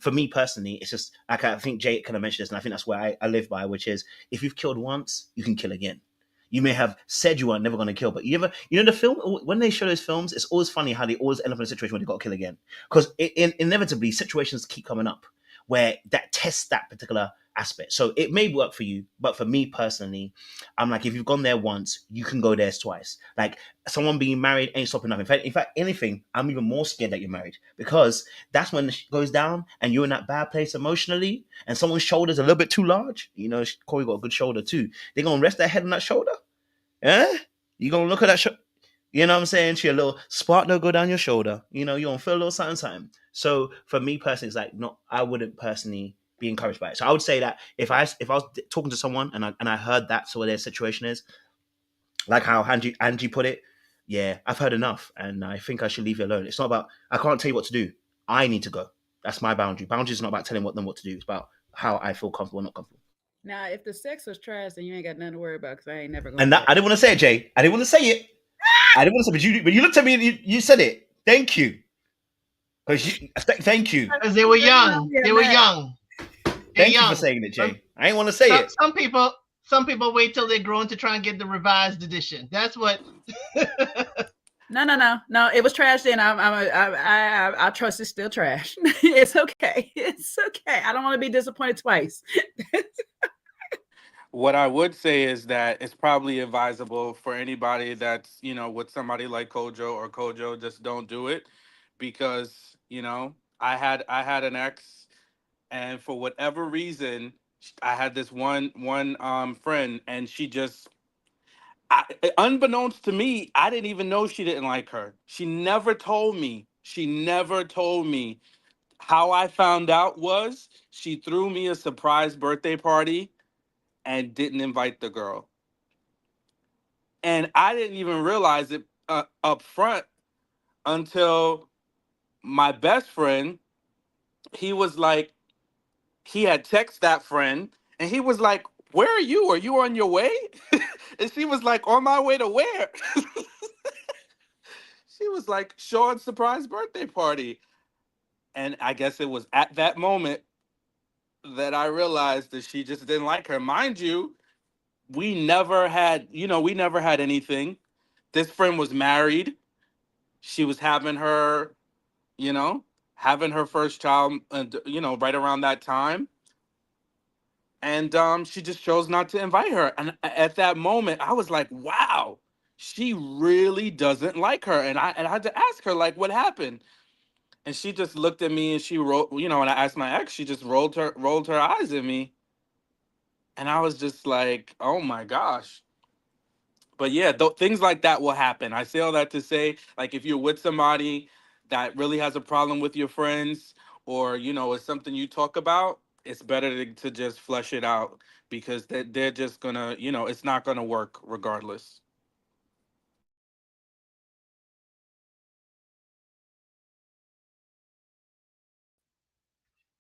For me personally, it's just like I think Jay kind of mentioned this, and I think that's where I live by, which is if you've killed once, you can kill again. You may have said you are never going to kill, but you know, the film when they show those films, it's always funny how they always end up in a situation where they got to kill again because inevitably situations keep coming up where that tests that particular aspect. So it may work for you, but for me personally, I'm like, if you've gone there once, you can go there twice. Like someone being married ain't stopping nothing. In fact, anything, I'm even more scared that you're married because that's when the shit goes down and you're in that bad place emotionally, and someone's shoulder's a little bit too large. You know, Corey got a good shoulder too. They're gonna rest their head on that shoulder. Yeah, you gonna look at that shoulder. You know what I'm saying? See a little spark no go down your shoulder. You know, you gonna feel a little something. So for me personally, it's like not. I wouldn't personally be encouraged by it. So I would say that if I was talking to someone and I heard that's what their situation is, like how Angie put it, yeah, I've heard enough, and I think I should leave you alone. It's not about I can't tell you what to do. I need to go. That's my boundary. Boundary is not about telling them what to do. It's about how I feel comfortable or not comfortable. Now, if the sex was trash, then you ain't got nothing to worry about because I ain't never gonna. And that I didn't want to say it, Jay. I didn't want to say it. I didn't want to say it, but you looked at me and you said it. Thank you. Thank you. Because they were young. They were young. Thank you for saying it, Jay. I ain't want to say it. Some people wait till they're grown to try and get the revised edition. That's what. No. It was trash then. I trust it's still trash. It's okay. It's okay. I don't want to be disappointed twice. what I would say is that it's probably advisable for anybody that's, with somebody like Kojo or Kojo, just don't do it because, I had an ex, and for whatever reason, I had this one friend, and she just, unbeknownst to me, I didn't even know she didn't like her. She never told me. How I found out was she threw me a surprise birthday party and didn't invite the girl. And I didn't even realize it up front until my best friend, he was like, he had texted that friend and he was like, where are you? Are you on your way? And she was like, on my way to where? She was like, Sean's surprise birthday party. And I guess it was at that moment that I realized that she just didn't like her. Mind you, we never had anything. This friend was married. She was having her, having her first child, right around that time. And she just chose not to invite her. And at that moment, I was like, wow, she really doesn't like her. And I had to ask her, like, what happened? And she just looked at me and she rolled, and I asked my ex, she just rolled her eyes at me. And I was just like, oh my gosh. But yeah, things like that will happen. I say all that to say, like, if you're with somebody that really has a problem with your friends, or, it's something you talk about, it's better to just flesh it out, because they're just gonna, it's not gonna work regardless.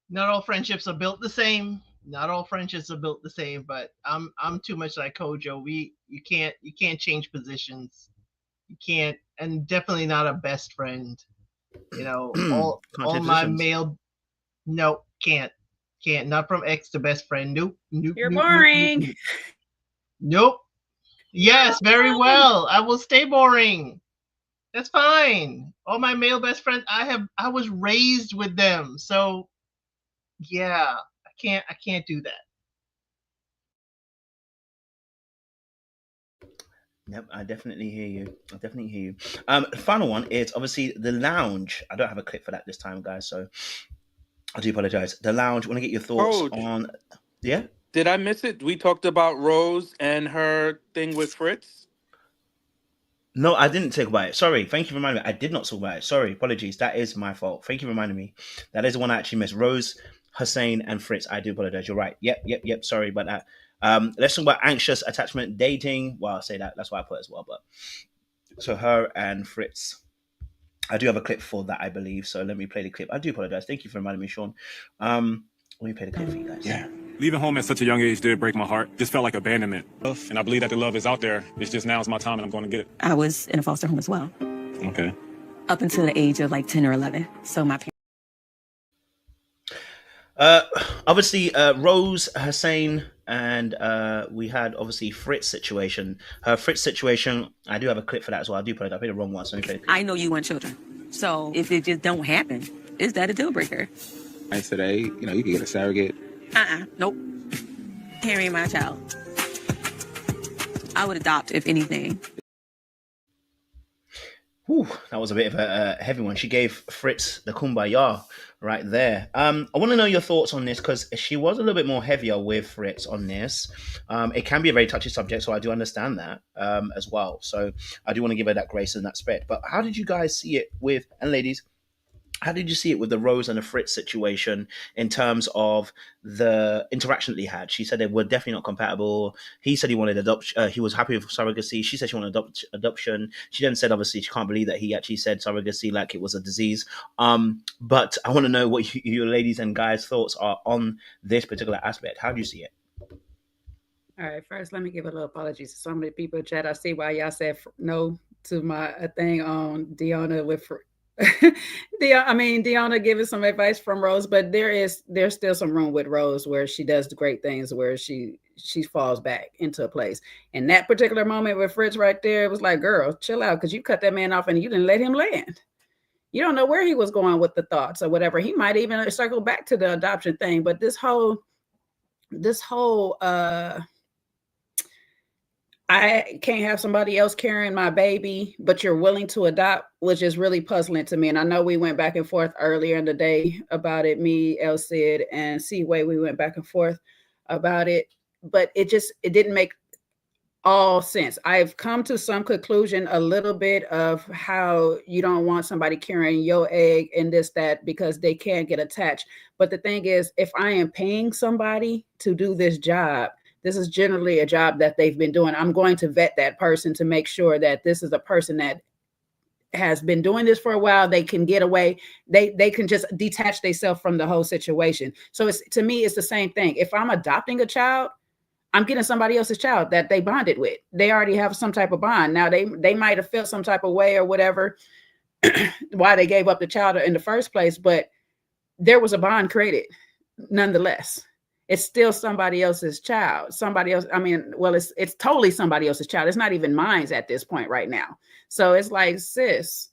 Not all friendships are built the same. Not all friendships are built the same, but I'm too much like Kojo. You can't change positions. You can't, and definitely not a best friend. All my positions. male, no, can't, not from ex to best friend. Nope. You're boring. Nope. Yes, very well. I will stay boring. That's fine. All my male best friends, I was raised with them, so yeah, I can't do that. Yep, I definitely hear you. The final one is obviously the lounge. I don't have a clip for that this time, guys, so I do apologize. The lounge. Want to get your thoughts on? Yeah. Did I miss it? We talked about Rose and her thing with Fritz. No, I didn't talk about it. Sorry. Thank you for reminding me. I did not talk about it. Sorry. Apologies. That is my fault. Thank you for reminding me. That is the one I actually missed. Rose, Hussein, and Fritz. I do apologize. You're right. Yep. Sorry about that. Let's talk about anxious attachment dating. Well, I'll say that. That's why I put it as well. But so her and Fritz. I do have a clip for that, I believe. So let me play the clip. I do apologize. Thank you for reminding me, Sean. Let me play the clip for you guys. Yeah. Leaving home at such a young age did break my heart. Just felt like abandonment. And I believe that the love is out there. It's just now's my time and I'm going to get it. I was in a foster home as well. Okay. Up until the age of like 10 or 11. So my parents. Obviously, Rose, Hussein, and we had obviously Fritz situation. Her Fritz situation, I do have a clip for that as well. I do put it. I played the wrong one, so let me play the clip. I know you want children. So if it just don't happen, is that a deal breaker? And today, you can get a surrogate. Nope. Carrying my child. I would adopt, if anything. Whew, that was a bit of a heavy one. She gave Fritz the kumbaya right there. I want to know your thoughts on this, because she was a little bit more heavier with Fritz on this. It can be a very touchy subject, so I do understand that as well. So I do want to give her that grace and that respect. But how did you guys see it with, and ladies, how did you see it with the Rose and the Fritz situation in terms of the interaction that they had? She said they were definitely not compatible. He said he wanted adoption. He was happy with surrogacy. She said she wanted adoption. She then said, obviously, she can't believe that he actually said surrogacy like it was a disease. But I want to know what you ladies and guys' thoughts are on this particular aspect. How do you see it? All right, first, let me give a little apologies to some of the people in chat. I see why y'all said no to my thing on DEONNA with DEONNA giving some advice from Rose, but there's still some room with Rose where she does the great things, where she falls back into a place. And that particular moment with Fritz right there, it was like, girl, chill out, because you cut that man off and you didn't let him land. You don't know where he was going with the thoughts or whatever. He might even circle back to the adoption thing, but this whole I can't have somebody else carrying my baby, but you're willing to adopt, which is really puzzling to me. And I know we went back and forth earlier in the day about it. Me, El Cid, and Seaway, we went back and forth about it, but it didn't make all sense. I've come to some conclusion a little bit of how you don't want somebody carrying your egg and this, that, because they can't get attached. But the thing is, if I am paying somebody to do this job, this is generally a job that they've been doing. I'm going to vet that person to make sure that this is a person that has been doing this for a while, they can get away. They can just detach themselves from the whole situation. So it's, to me, it's the same thing. If I'm adopting a child, I'm getting somebody else's child that they bonded with. They already have some type of bond. Now they might have felt some type of way or whatever why they gave up the child in the first place, but there was a bond created nonetheless. It's still somebody else's child. Somebody else, I mean, well, it's totally somebody else's child. It's not even mine at this point right now. So it's like, sis,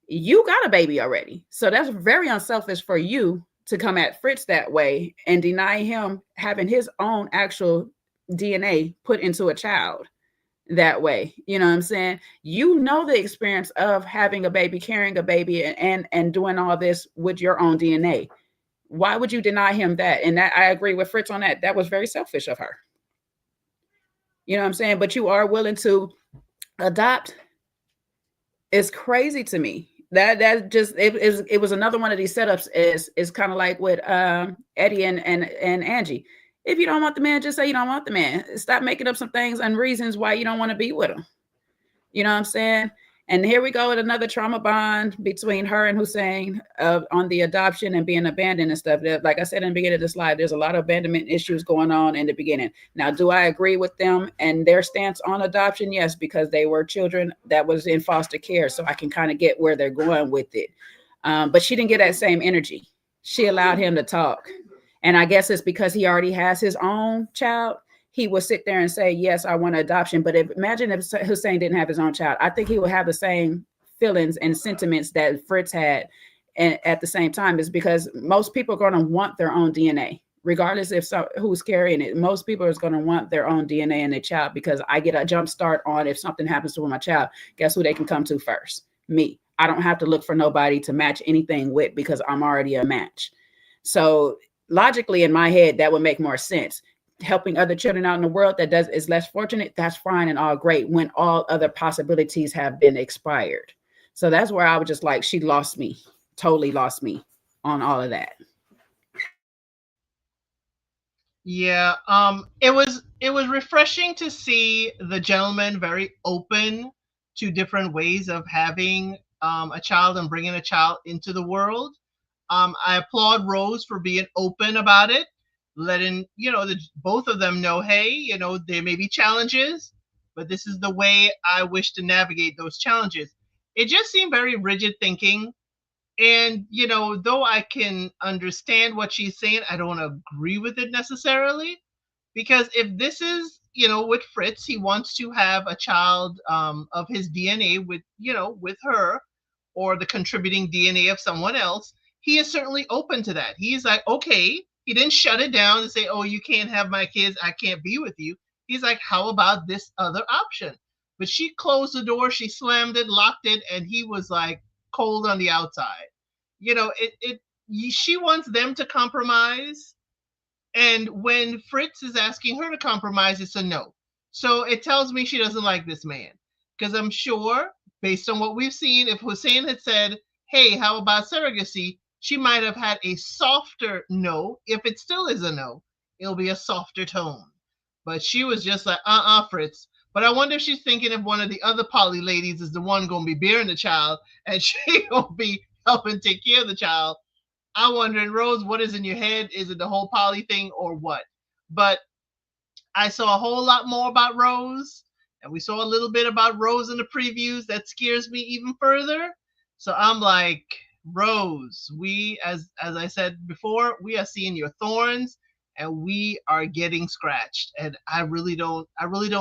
you got a baby already. So that's very unselfish for you to come at Fritz that way and deny him having his own actual DNA put into a child that way. You know what I'm saying? You know the experience of having a baby, carrying a baby, and doing all this with your own DNA. Why would you deny him that? And that, I agree with Fritz on that. That was very selfish of her. You know what I'm saying? But you are willing to adopt. It's crazy to me. That just, it was another one of these setups. Is kind of like with Eddie and Angie. If you don't want the man, just say you don't want the man. Stop making up some things and reasons why you don't want to be with him. You know what I'm saying? And here we go with another trauma bond between her and Hussein on the adoption and being abandoned and stuff. Like I said in the beginning of the slide, there's a lot of abandonment issues going on in the beginning. Now, do I agree with them and their stance on adoption? Yes, because they were children that was in foster care. So I can kind of get where they're going with it. But she didn't get that same energy. She allowed him to talk. And I guess it's because he already has his own child. He would sit there and say, yes, I want adoption. But imagine if Hussein didn't have his own child. I think he would have the same feelings and sentiments that Fritz had. And at the same time, is because most people are going to want their own DNA, regardless if who's carrying it. Most people are going to want their own DNA in their child, because I get a jump start on if something happens to my child. Guess who they can come to first? Me. I don't have to look for nobody to match anything with, because I'm already a match. So logically in my head, that would make more sense. Helping other children out in the world that is less fortunate, that's fine and all great when all other possibilities have been expired. So that's where I was just like, she lost me, totally lost me on all of that. Yeah, it was refreshing to see the gentleman very open to different ways of having a child and bringing a child into the world. I applaud Rose for being open about it, letting, both of them know, hey, there may be challenges, but this is the way I wish to navigate those challenges. It just seemed very rigid thinking. And, though I can understand what she's saying, I don't agree with it necessarily. Because if this is, with Fritz, he wants to have a child of his DNA with her, or the contributing DNA of someone else, he is certainly open to that. He's like, okay, he didn't shut it down and say, oh, you can't have my kids, I can't be with you. He's like, how about this other option? But she closed the door, she slammed it, locked it, and he was like cold on the outside. She wants them to compromise. And when Fritz is asking her to compromise, it's a no. So it tells me she doesn't like this man. Because I'm sure, based on what we've seen, if Hussein had said, hey, how about surrogacy? She might have had a softer no. If it still is a no, it'll be a softer tone. But she was just like, Fritz. But I wonder if she's thinking if one of the other poly ladies is the one going to be bearing the child and she going to be helping take care of the child. I'm wondering, Rose, what is in your head? Is it the whole poly thing or what? But I saw a whole lot more about Rose, and we saw a little bit about Rose in the previews. That scares me even further. So I'm like, Rose, we, as I said before, we are seeing your thorns, and we are getting scratched. And I really don't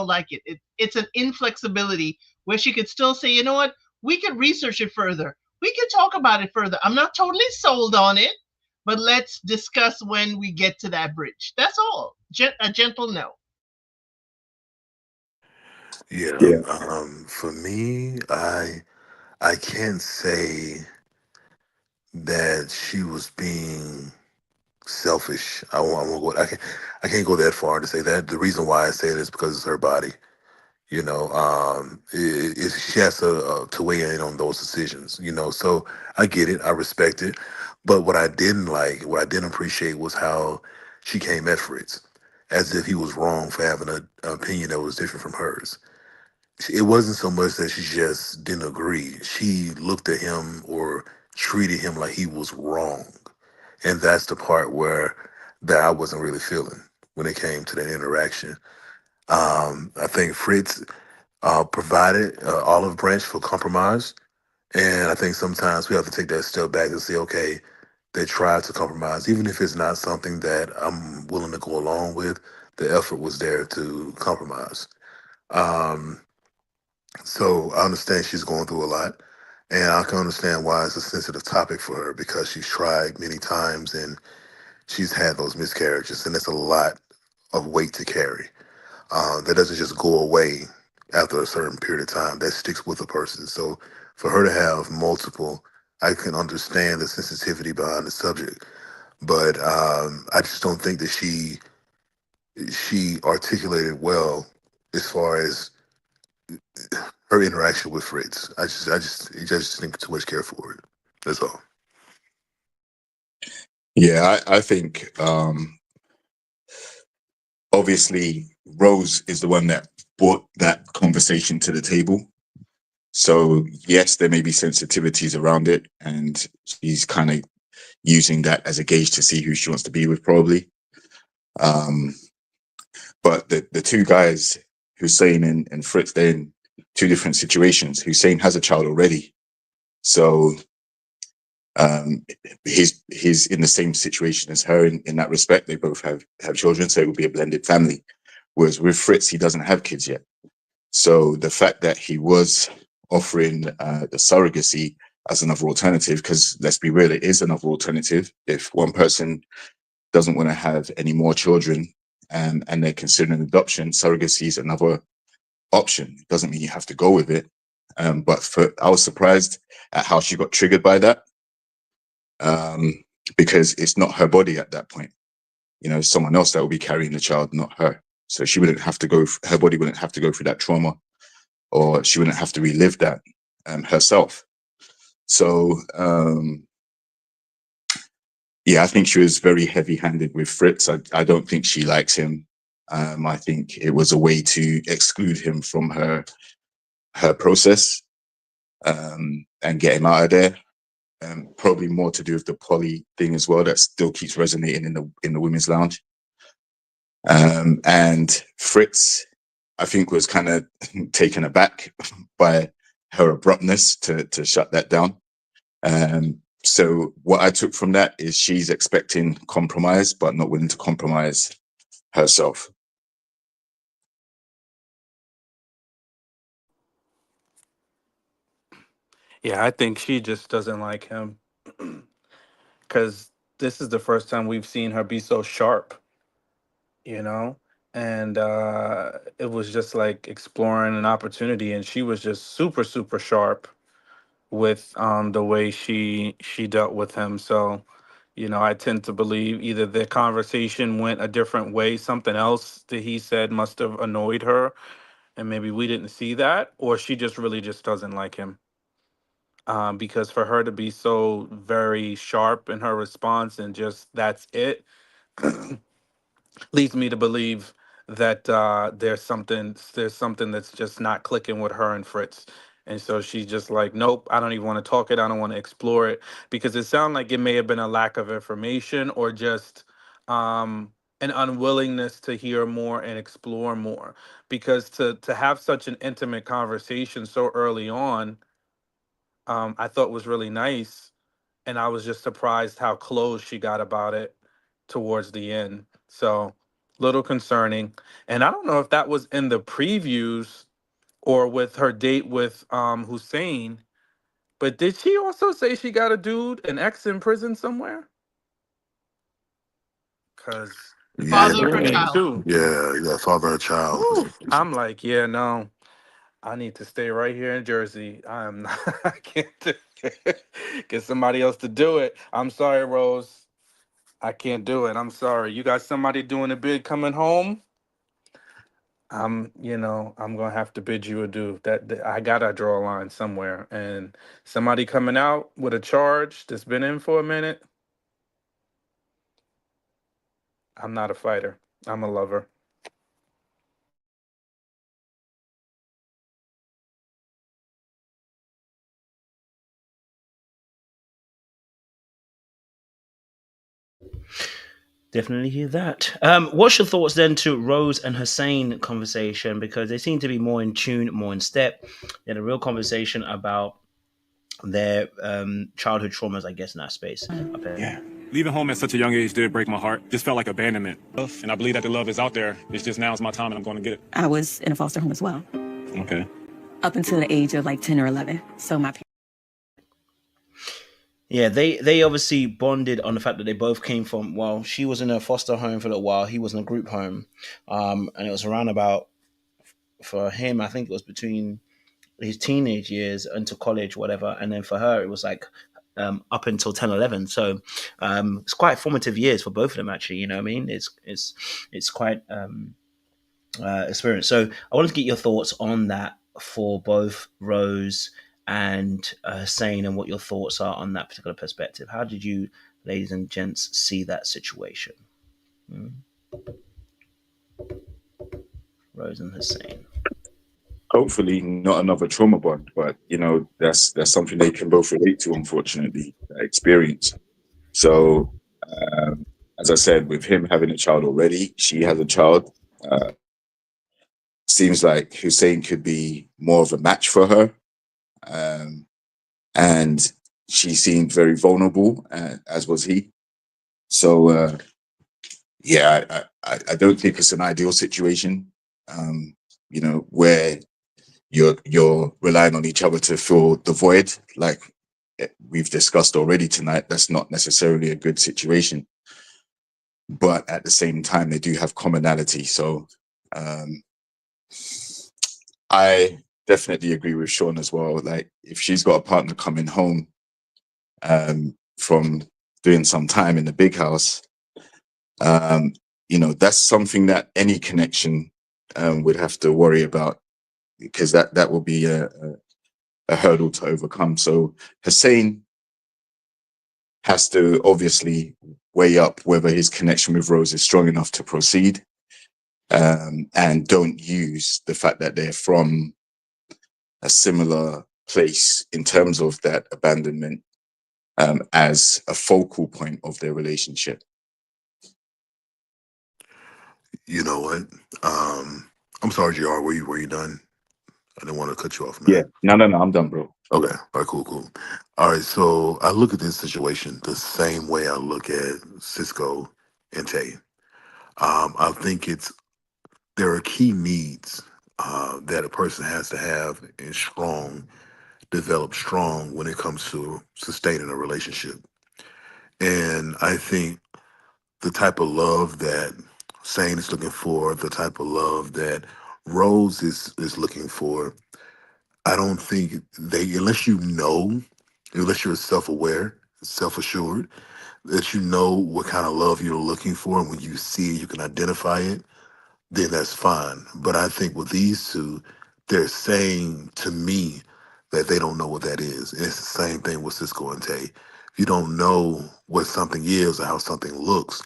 like it. It's an inflexibility where she could still say, you know what, we could research it further. We could talk about it further. I'm not totally sold on it, but let's discuss when we get to that bridge. That's all. A gentle no. Yeah. For me, I can't say that she was being selfish. I won't go. I can't go that far to say that. The reason why I say it is because it's her body. She has to weigh in on those decisions. So I get it. I respect it. But what I didn't appreciate was how she came at Fritz, as if he was wrong for having an opinion that was different from hers. it wasn't so much that she just didn't agree. She looked at him or treated him like he was wrong. And that's the part where that I wasn't really feeling when it came to that interaction. I think Fritz provided olive branch for compromise. And I think sometimes we have to take that step back and say, okay, they tried to compromise. Even if it's not something that I'm willing to go along with, the effort was there to compromise. Um, so I understand she's going through a lot. And I can understand why it's a sensitive topic for her because she's tried many times and she's had those miscarriages. And it's a lot of weight to carry. That doesn't just go away after a certain period of time. That sticks with a person. So for her to have multiple, I can understand the sensitivity behind the subject, but I just don't think that she articulated well as far as her interaction with Fritz. I just think too much care for it. That's all. Yeah, I think obviously Rose is the one that brought that conversation to the table. So yes, there may be sensitivities around it, and she's kind of using that as a gauge to see who she wants to be with, probably. But the two guys, Hussein and Fritz, they're in two different situations. Hussein has a child already, so he's in the same situation as her in that respect. They both have children, so it will be a blended family. Whereas with Fritz, he doesn't have kids yet. So the fact that he was offering the surrogacy as another alternative, because let's be real, it is another alternative. If one person doesn't want to have any more children and they're considering adoption, surrogacy is another option. It doesn't mean you have to go with it. But I was surprised at how she got triggered by that, because it's not her body at that point. You know, someone else that will be carrying the child, not her. So she wouldn't have to go, her body wouldn't have to go through that trauma, or she wouldn't have to relive that herself. So, yeah, I think she was very heavy-handed with Fritz. I don't think she likes him. I think it was a way to exclude him from her process, and get him out of there. Probably more to do with the poly thing as well, that still keeps resonating in the women's lounge. And Fritz, I think, was kind of taken aback by her abruptness to shut that down. So what I took from that is she's expecting compromise, but not willing to compromise herself. Yeah, I think she just doesn't like him because this is the first time we've seen her be so sharp, you know? And it was just like exploring an opportunity, and she was just super, super sharp with the way she dealt with him. So, you know, I tend to believe either their conversation went a different way, something else that he said must have annoyed her, and maybe we didn't see that, or she just really just doesn't like him. Because for her to be so very sharp in her response and just that's it, leads me to believe that there's something that's just not clicking with her and Fritz. And so she's just like, nope, I don't even want to talk it. I don't want to explore it, because it sounded like it may have been a lack of information or just um, an unwillingness to hear more and explore more. Because to have such an intimate conversation so early on, I thought was really nice, and I was just surprised how close she got about it towards the end. So, little concerning. And I don't know if that was in the previews or with her date with Hussein, but did she also say she got a dude, an ex in prison somewhere? Cause The that father Yeah, of threw her me child. too. yeah. Father and child. Whew. I'm like, yeah, no, I need to stay right here in Jersey. I am not. I can't do it. Get somebody else to do it. I'm sorry, Rose. I can't do it. I'm sorry. You got somebody doing a bid coming home? I'm gonna have to bid you adieu. That I gotta draw a line somewhere. And somebody coming out with a charge that's been in for a minute. I'm not a fighter. I'm a lover. Definitely hear that. What's your thoughts then to Rose and Hussein conversation? Because they seem to be more in tune, more in step. They had a real conversation about their childhood traumas, I guess, in that space. Yeah. Leaving home at such a young age did break my heart. Just felt like abandonment. And I believe that the love is out there. It's just now's my time and I'm going to get it. I was in a foster home as well, Okay. up until the age of like 10 or 11. So my Yeah, they obviously bonded on the fact that they both came from, well, she was in a foster home for a little while, he was in a group home. And it was around about, for him, I think it was between his teenage years into college, whatever. And then for her, it was like up until 10, 11. So it's quite formative years for both of them, actually. You know what I mean? It's quite experience. So I wanted to get your thoughts on that for both Rose and Hussein, and what your thoughts are on that particular perspective. How did you, ladies and gents, see that situation? Rose and Hussein. Hopefully not another trauma bond, but you know, that's something they can both relate to, unfortunately, that experience. So as I said, with him having a child already, she has a child. Seems like Hussein could be more of a match for her. And she seemed very vulnerable, as was he. So yeah, I don't think it's an ideal situation, you know, where you're relying on each other to fill the void, like we've discussed already tonight. That's not necessarily a good situation, but at the same time, they do have commonality. So I definitely agree with Shawn as well. Like, if she's got a partner coming home from doing some time in the big house, you know, that's something that any connection would have to worry about, because that will be a hurdle to overcome. So Hussein has to obviously weigh up whether his connection with Rose is strong enough to proceed, and don't use the fact that they're from a similar place in terms of that abandonment as a focal point of their relationship. You know what? I'm sorry, JR. Were you done? I didn't want to cut you off, man. Yeah. No, I'm done, bro. Okay. All right, cool. All right, so I look at this situation the same way I look at Cisco and Tay. I think there are key needs that a person has to have and develop strong when it comes to sustaining a relationship. And I think the type of love that Sane is looking for, the type of love that Rose is looking for, I don't think unless you're self-aware, self-assured, that you know what kind of love you're looking for, and when you see it, you can identify it, then that's fine. But I think with these two, they're saying to me that they don't know what that is. And it's the same thing with Cisco and Tay. If you don't know what something is or how something looks,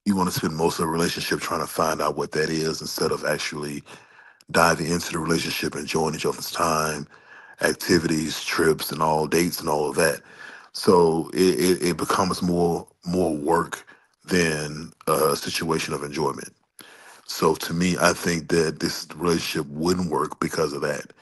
you want to spend most of the relationship trying to find out what that is instead of actually diving into the relationship, enjoying each other's time, activities, trips, and all dates and all of that. So it becomes more work than a situation of enjoyment. So to me, I think that this relationship wouldn't work because of that.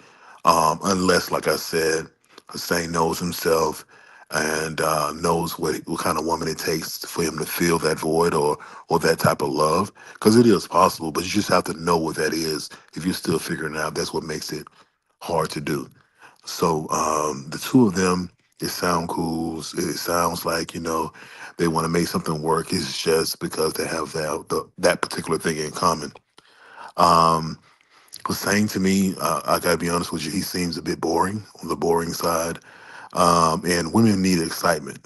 Unless, like I said, Hussein knows himself and knows what kind of woman it takes for him to fill that void or that type of love. Because it is possible, but you just have to know what that is. If you're still figuring it out, that's what makes it hard to do. So the two of them, it sounds cool. It sounds like, they want to make something work. It's just because they have that particular thing in common. Hussein, to me, I gotta be honest with you, he seems a bit boring, on the boring side. And women need excitement.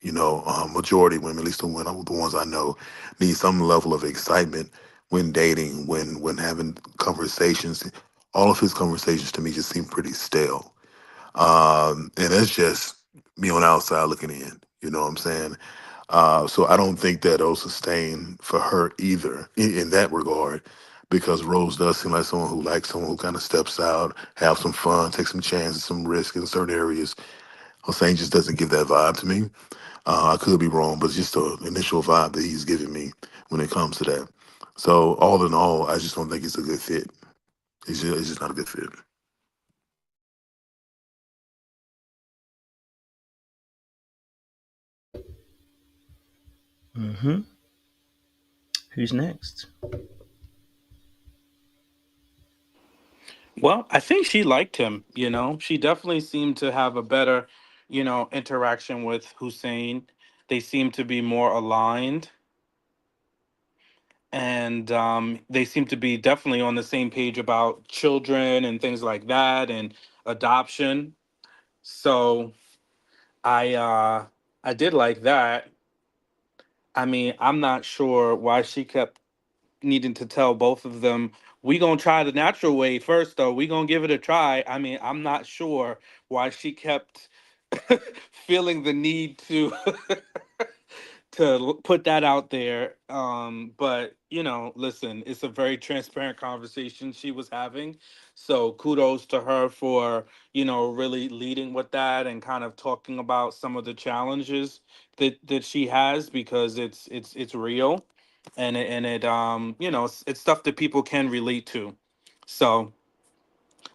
Majority of women, at least the ones I know, need some level of excitement when dating, when having conversations. All of his conversations to me just seem pretty stale. And that's just me on the outside looking in. You know what I'm saying? So I don't think that it'll sustain for her either in that regard, because Rose does seem like someone who likes someone who kind of steps out, have some fun, take some chances, some risk in certain areas. Hossein just doesn't give that vibe to me. I could be wrong, but it's just the initial vibe that he's giving me when it comes to that. So all in all, I just don't think it's a good fit. It's just not a good fit. Mm-hmm. Who's next? Well, I think she liked him, you know. She definitely seemed to have a better, interaction with Hussein. They seem to be more aligned, and they seem to be definitely on the same page about children and things like that and adoption. So I did like that. I mean, I'm not sure why she kept needing to tell both of them, we gonna try the natural way first though, we gonna give it a try. I mean, I'm not sure why she kept feeling the need to put that out there. But listen, it's a very transparent conversation she was having, so kudos to her for really leading with that and kind of talking about some of the challenges that she has, because it's real, and it's stuff that people can relate to. So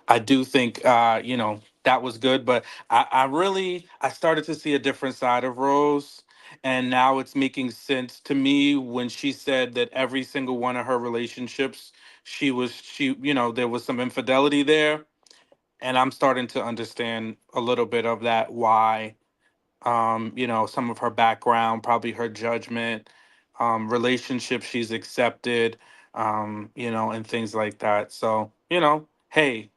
I do think that was good, but I started to see a different side of Rose, and now it's making sense to me when she said that every single one of her relationships, there was some infidelity there, and I'm starting to understand a little bit of that, why. Some of her background, probably her judgment, relationships she's accepted, and things like that. So, hey,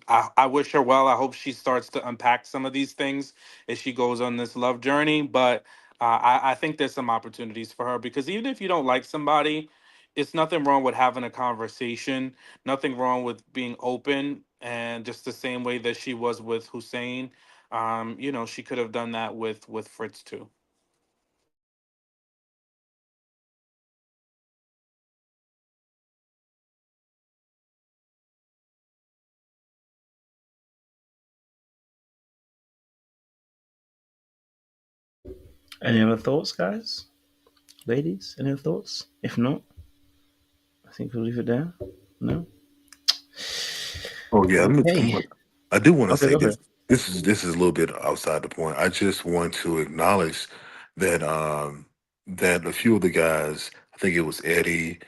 I wish her well. I hope she starts to unpack some of these things as she goes on this love journey. But I think there's some opportunities for her, because even if you don't like somebody, it's nothing wrong with having a conversation, nothing wrong with being open. And just the same way that she was with Hussein, she could have done that with Fritz too. Any other thoughts, guys? Ladies, any other thoughts? If not, I think we'll leave it there. No? Oh yeah, Okay. I do want to Okay, say go for this. it. This is a little bit outside the point. I just want to acknowledge that that a few of the guys, I think it was Eddie,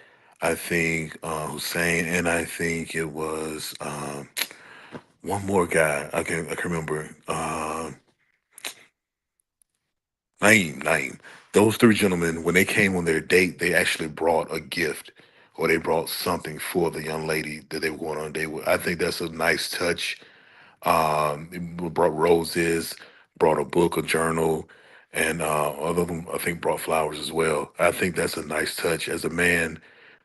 I think Hussein, and I think it was one more guy. I can remember. Naeem. Those three gentlemen, when they came on their date, they actually brought a gift, or they brought something for the young lady that they were going on a date with. I think that's a nice touch. Brought roses, brought a book, a journal, and other of them I think brought flowers as well. I think that's a nice touch as a man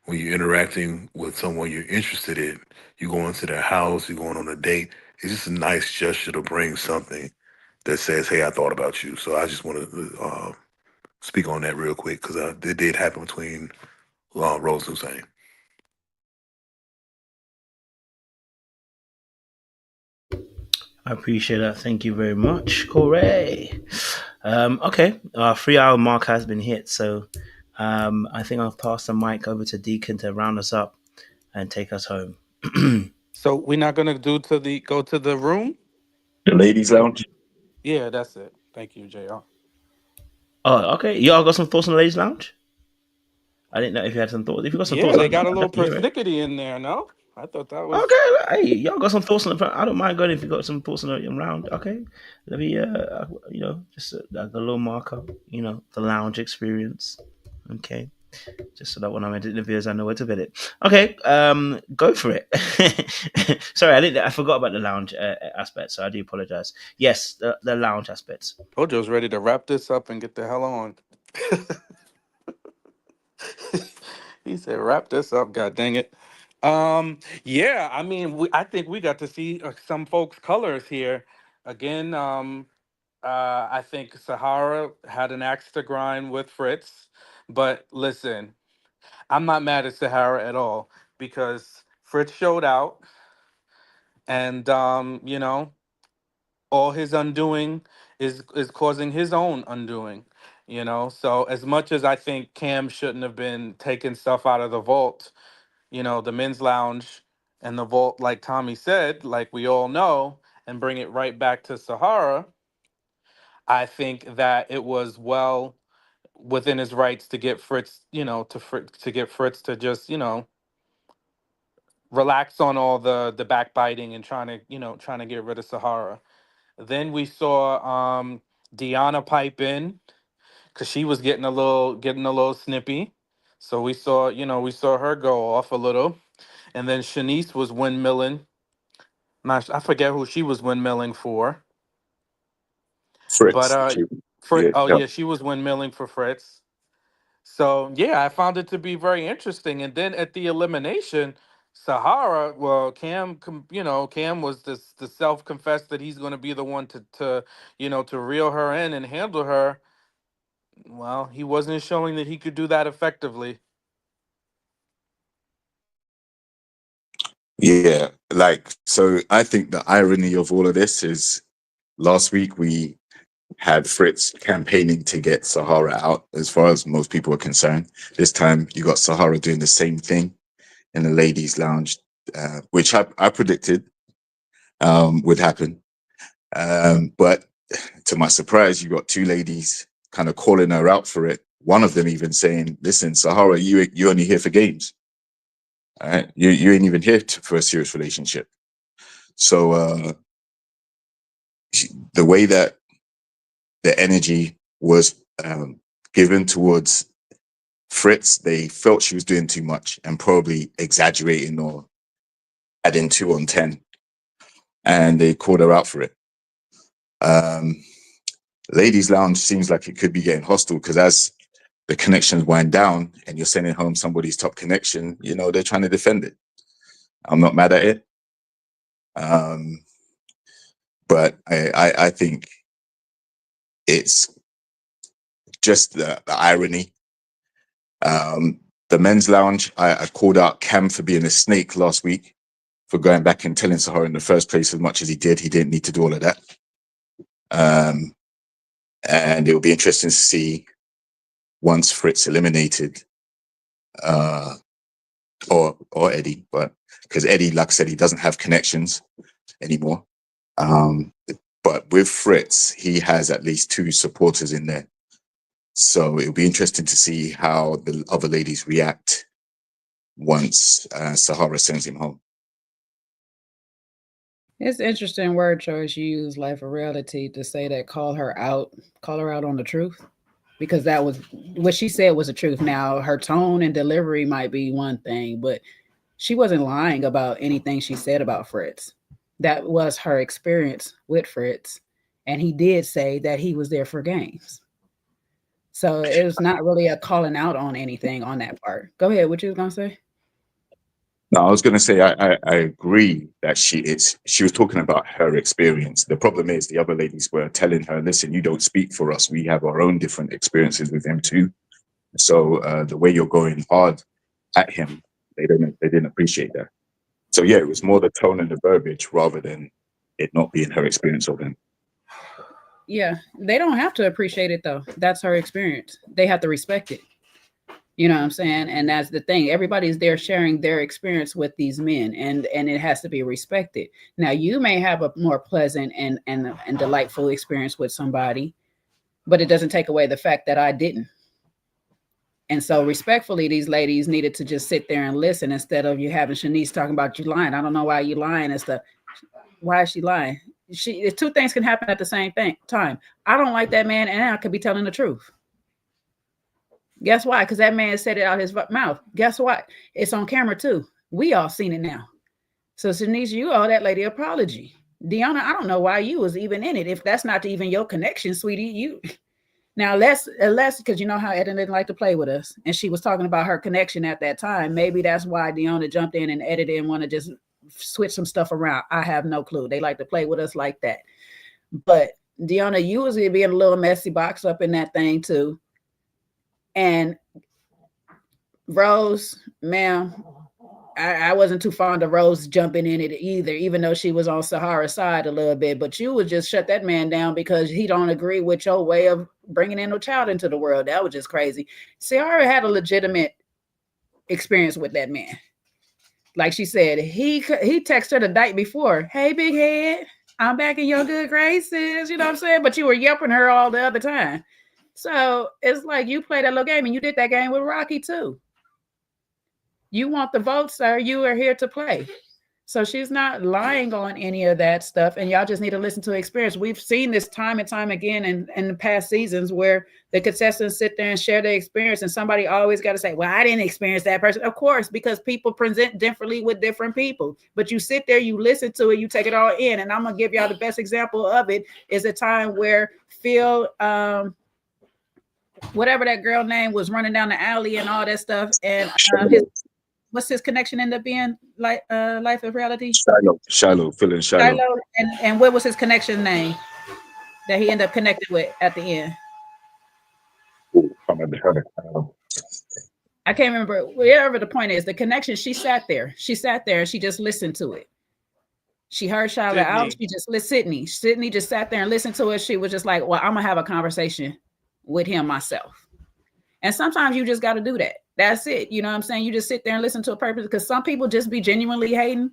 when you're interacting with someone you're interested in. You go into their house, you're going on a date. It's just a nice gesture to bring something that says, "Hey, I thought about you." So I just want to speak on that real quick because it did happen between Rose and Hussein. I appreciate that. Thank you very much, Corey. Okay, our 3 hour mark has been hit, so I think I'll pass the mic over to Deacon to round us up and take us home. So we're not gonna go to the room. The ladies' lounge. Yeah, that's it. Thank you, Jr. Oh, okay. Y'all got some thoughts on the ladies' lounge? I didn't know if you had some thoughts. If you got some Yeah, thoughts, they I'd got a little definitely hear it. persnickety in there. No, I thought that was. Okay, hey, y'all got some thoughts on the. I don't mind going if you got some thoughts on the round. Okay, let me, just like a little marker. The lounge experience. Okay, just so that when I'm editing the videos, I know where to put it. Okay, go for it. Sorry, I didn't. I forgot about the lounge aspect, so I do apologize. Yes, the lounge aspects. Jojo's ready to wrap this up and get the hell on. He said, "Wrap this up." God dang it. Yeah, I mean, I think we got to see some folks' colors here again. I think Sahara had an axe to grind with Fritz, but listen, I'm not mad at Sahara at all, because Fritz showed out, and all his undoing is causing his own undoing. you know. So as much as I think Cam shouldn't have been taking stuff out of the vault, you know, the men's lounge and the vault, like Tommy said, like we all know, and bring it right back to Sahara, I think that it was well within his rights to get Fritz, you know, to get Fritz to just, you know, relax on all the backbiting and trying to get rid of Sahara. Then we saw DEONNA pipe in because she was getting a little snippy. So we saw her go off a little. And then Shanice was windmilling. I forget who she was windmilling for. But Fritz. Yeah, oh yeah. yeah, she was windmilling for Fritz. So yeah, I found it to be very interesting. And then at the elimination, Sahara, well, Cam was the self-confessed that he's going to be the one to reel her in and handle her. Well, he wasn't showing that he could do that effectively. Yeah, like, so I think the irony of all of this is last week we had Fritz campaigning to get Sahara out, as far as most people are concerned. This time you got Sahara doing the same thing in the ladies' lounge, which I predicted would happen. But to my surprise, you got two ladies kind of calling her out for it. One of them even saying, listen, Sahara, you're only here for games. All right? You ain't even here for a serious relationship. So the way that the energy was given towards Fritz, they felt she was doing too much and probably exaggerating or adding 2 on 10. And they called her out for it. Ladies' Lounge seems like it could be getting hostile because as the connections wind down and you're sending home somebody's top connection, you know, they're trying to defend it. I'm not mad at it. But I think it's just the irony. The men's lounge, I called out Cam for being a snake last week, for going back and telling Sahara in the first place as much as he did. He didn't need to do all of that. And it will be interesting to see once Fritz eliminated, or Eddie, but because Eddie, like I said, he doesn't have connections anymore. But with Fritz, he has at least 2 supporters in there. So it'll be interesting to see how the other ladies react once Sahara sends him home. It's interesting word choice you use, Life of Reality, to say that call her out on the truth, because that was what she said was the truth. Now her tone and delivery might be one thing, but she wasn't lying about anything she said about Fritz. That was her experience with Fritz, and he did say that he was there for games. So it was not really a calling out on anything on that part. Go ahead, what you was gonna say? No, I was going to say I agree that she was talking about her experience. The problem is the other ladies were telling her, listen, you don't speak for us. We have our own different experiences with him too. So the way you're going hard at him, they didn't appreciate that. So yeah, it was more the tone and the verbiage rather than it not being her experience of him. Yeah, they don't have to appreciate it though. That's her experience. They have to respect it. You know what I'm saying? And that's the thing. Everybody's there sharing their experience with these men, and it has to be respected. Now, you may have a more pleasant and delightful experience with somebody, but it doesn't take away the fact that I didn't. And so respectfully, these ladies needed to just sit there and listen instead of you having Shanice talking about you lying. I don't know why you lying and stuff. Why is she lying? 2 things can happen at the same time. I don't like that man, and I could be telling the truth. Guess why? Because that man said it out his mouth. Guess what? It's on camera too. We all seen it now. So Shanice, you owe that lady an apology. DEONNA, I don't know why you was even in it. If that's not even your connection, sweetie, you now let's because you know how Eden didn't like to play with us, and she was talking about her connection at that time. Maybe that's why DEONNA jumped in and edited and want to just switch some stuff around. I have no clue. They like to play with us like that. But DEONNA, you was being a little messy box up in that thing too. And Rose, ma'am, I wasn't too fond of Rose jumping in it either, even though she was on Sahara's side a little bit. But you would just shut that man down because he don't agree with your way of bringing in a child into the world. That was just crazy. Sahara had a legitimate experience with that man. Like she said, he texted her the night before, "Hey, big head, I'm back in your good graces." You know what I'm saying? But you were yelping her all the other time. So it's like you played that little game, and you did that game with Rocky too. You want the vote, sir. You are here to play. So she's not lying on any of that stuff. And y'all just need to listen to experience. We've seen this time and time again in the past seasons where the contestants sit there and share their experience. And somebody always got to say, well, I didn't experience that person. Of course, because people present differently with different people. But you sit there, you listen to it, you take it all in. And I'm going to give y'all the best example of it is a time where Phil, whatever that girl name was, running down the alley and all that stuff. And what's his connection end up being? Like Life of Reality? Shallow, feeling shallow. Shiloh, and what was his connection name that he ended up connected with at the end? I can't remember. Wherever the point is, the connection, she sat there and she just listened to it. She heard Shiloh out. She just listened. Sydney just sat there and listened to it. She was just like, well, I'm going to have a conversation with him myself. And sometimes you just got to do that. That's it. You know what I'm saying? You just sit there and listen to a person because some people just be genuinely hating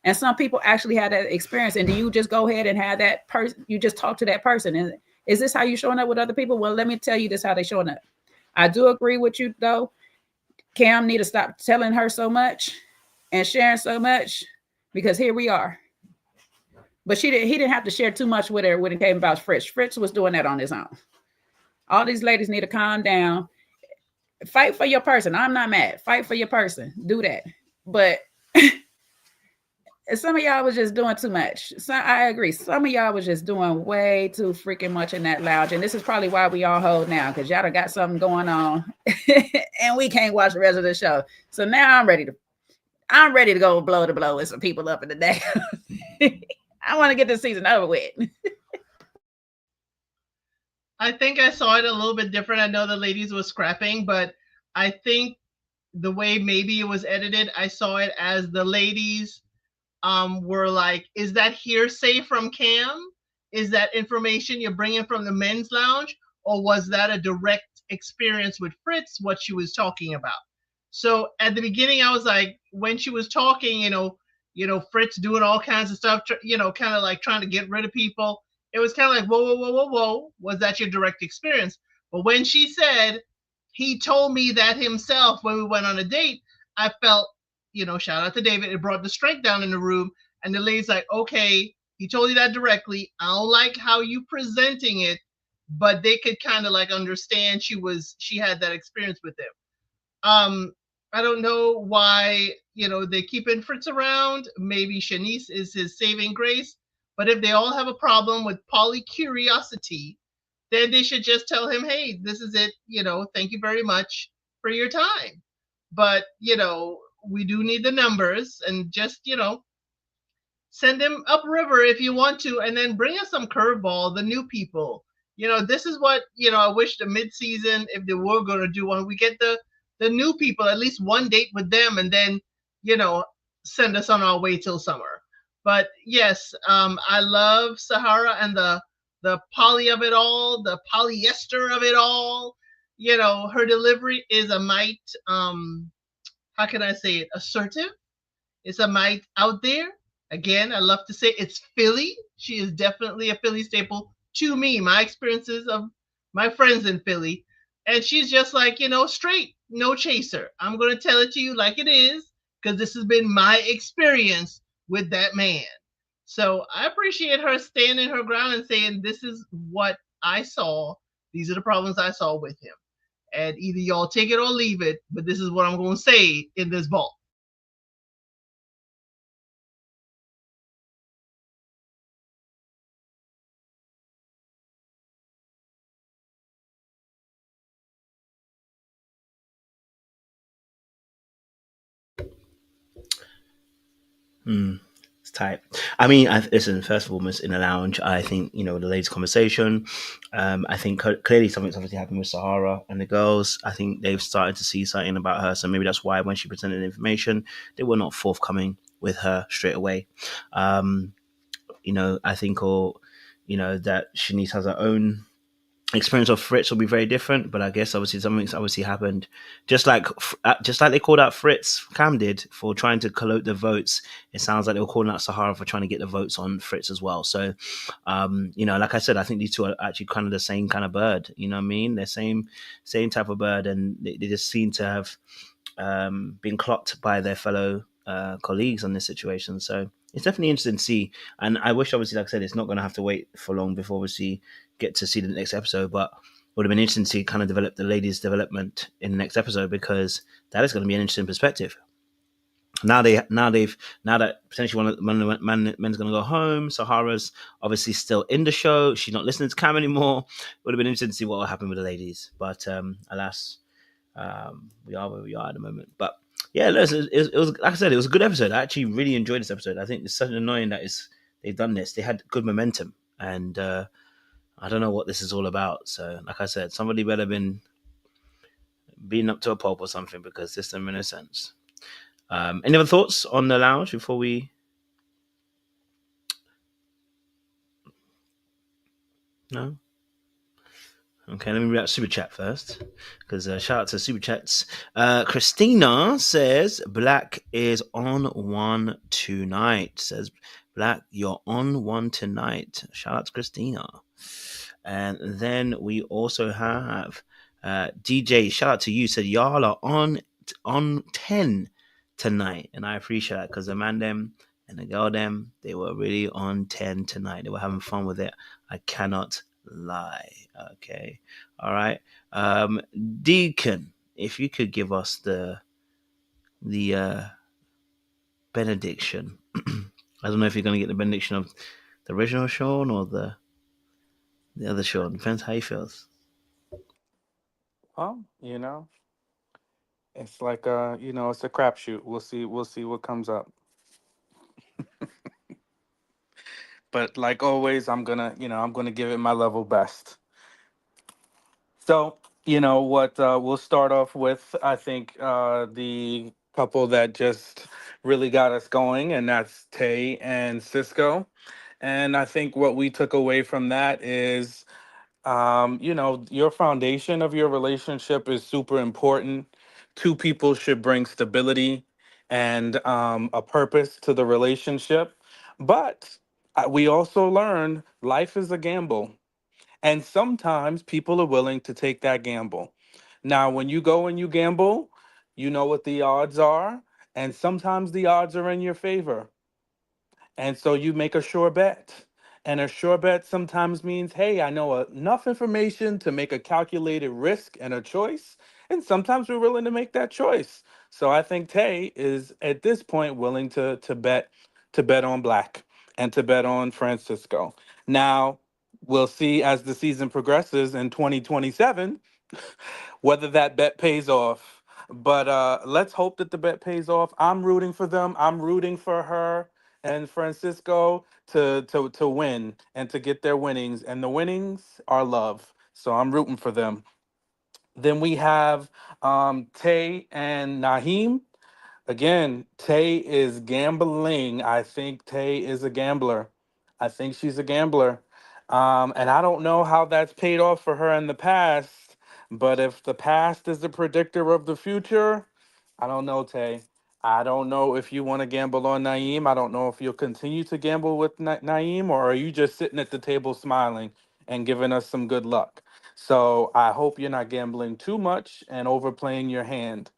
and some people actually had that experience. And do you just go ahead and have that person, you just talk to that person? And is this how you showing up with other people? Well, let me tell you this, how they showing up. I do agree with you though. Cam need to stop telling her so much and sharing so much because here we are. But he didn't have to share too much with her when it came about Fritz. Fritz was doing that on his own. All these ladies need to calm down. Fight for your person. I'm not mad. Fight for your person. Do that. But some of y'all was just doing too much. So I agree. Some of y'all was just doing way too freaking much in that lounge. And this is probably why we all hold now, because y'all done got something going on and we can't watch the rest of the show. So now I'm ready to go blow to blow with some people up in the day. I want to get this season over with. I think I saw it a little bit different. I know the ladies were scrapping, but I think the way maybe it was edited, I saw it as the ladies were like, is that hearsay from Cam? Is that information you're bringing from the men's lounge? Or was that a direct experience with Fritz, what she was talking about? So at the beginning, I was like, when she was talking, Fritz doing all kinds of stuff, kind of like trying to get rid of people. It was kind of like, whoa, whoa, whoa, whoa, whoa. Was that your direct experience? But when she said, he told me that himself when we went on a date, I felt, shout out to David, it brought the strength down in the room. And the lady's like, okay, he told you that directly. I don't like how you presenting it, but they could kind of like understand she had that experience with him. I don't know why, they keeping Fritz around. Maybe Shanice is his saving grace. But if they all have a problem with polycuriosity, then they should just tell him, hey, this is it. Thank you very much for your time. But, we do need the numbers and just, send him upriver if you want to, and then bring us some curveball, the new people. This is what, I wish the mid-season, if they were going to do one, we get the new people, at least one date with them, and then, send us on our way till summer. But yes, I love Sahara and the poly of it all, the polyester of it all. Her delivery is a mite, how can I say it, assertive. It's a mite out there. Again, I love to say it's Philly. She is definitely a Philly staple to me, my experiences of my friends in Philly. And she's just like, straight, no chaser. I'm going to tell it to you like it is, because this has been my experience with that man. So I appreciate her standing her ground and saying, this is what I saw. These are the problems I saw with him. And either y'all take it or leave it, but this is what I'm going to say in this vault. Type. I mean, listen. First of all, in the lounge, I think the ladies' conversation. I think clearly something's obviously happened with Sahara and the girls. I think they've started to see something about her, so maybe that's why when she presented the information, they were not forthcoming with her straight away. I think, that Shanice has her own experience of Fritz will be very different, but I guess obviously something's obviously happened. Just like they called out Fritz, Cam did, for trying to collate the votes. It sounds like they were calling out Sahara for trying to get the votes on Fritz as well. So, like I said, I think these two are actually kind of the same kind of bird. You know what I mean? They're same type of bird, and they just seem to have been clocked by their fellow colleagues on this situation. So it's definitely interesting to see. And I wish, obviously, like I said, it's not going to have to wait for long before we get to see the next episode. But it would have been interesting to kind of develop the ladies' development in the next episode, because that is going to be an interesting perspective. Now that potentially one of the men's going to go home. Sahara's obviously still in the show. She's not listening to Cam anymore. It would have been interesting to see what will happen with the ladies. But alas, we are where we are at the moment. But yeah, listen, it was like I said, it was a good episode. I actually really enjoyed this episode. I think it's so annoying that they've done this. They had good momentum, and I don't know what this is all about. So, like I said, somebody better been beating up to a pulp or something, because this doesn't make no sense. Any other thoughts on the lounge before we? No. Okay, let me read out Super Chat first, because shout out to Super Chats. Christina says, Black is on one tonight. Says, Black, you're on one tonight. Shout out to Christina. And then we also have DJ, shout out to you, said, y'all are on 10 tonight. And I appreciate that, because the man them and the girl them, they were really on 10 tonight. They were having fun with it. I cannot lie. Okay. All right. Deacon, if you could give us the benediction. I don't know if you're going to get the benediction of the original Sean or the other Sean. Depends how he feels. Well, it's like it's a crapshoot. We'll see what comes up. But like always, I'm gonna give it my level best. So, what we'll start off with, I think, the couple that just really got us going, and that's Tay and Cisco. And I think what we took away from that is, your foundation of your relationship is super important. Two people should bring stability and a purpose to the relationship. But we also learn life is a gamble. And sometimes people are willing to take that gamble. Now, when you go and you gamble, you know what the odds are. And sometimes the odds are in your favor. And so you make a sure bet. And a sure bet sometimes means, hey, I know enough information to make a calculated risk and a choice. And sometimes we're willing to make that choice. So I think Tay is at this point willing to bet on Black and to bet on Francisco. Now, we'll see as the season progresses in 2027 whether that bet pays off. But let's hope that the bet pays off. I'm rooting for them. I'm rooting for her and Francisco to win and to get their winnings. And the winnings are love. So I'm rooting for them. Then we have Tay and Naeem. Again, Tay is gambling. I think Tay is a gambler. I think she's a gambler. And I don't know how that's paid off for her in the past, but if the past is the predictor of the future, I don't know, Tay. I don't know if you want to gamble on Naeem. I don't know if you'll continue to gamble with Naeem, or are you just sitting at the table smiling and giving us some good luck? So I hope you're not gambling too much and overplaying your hand.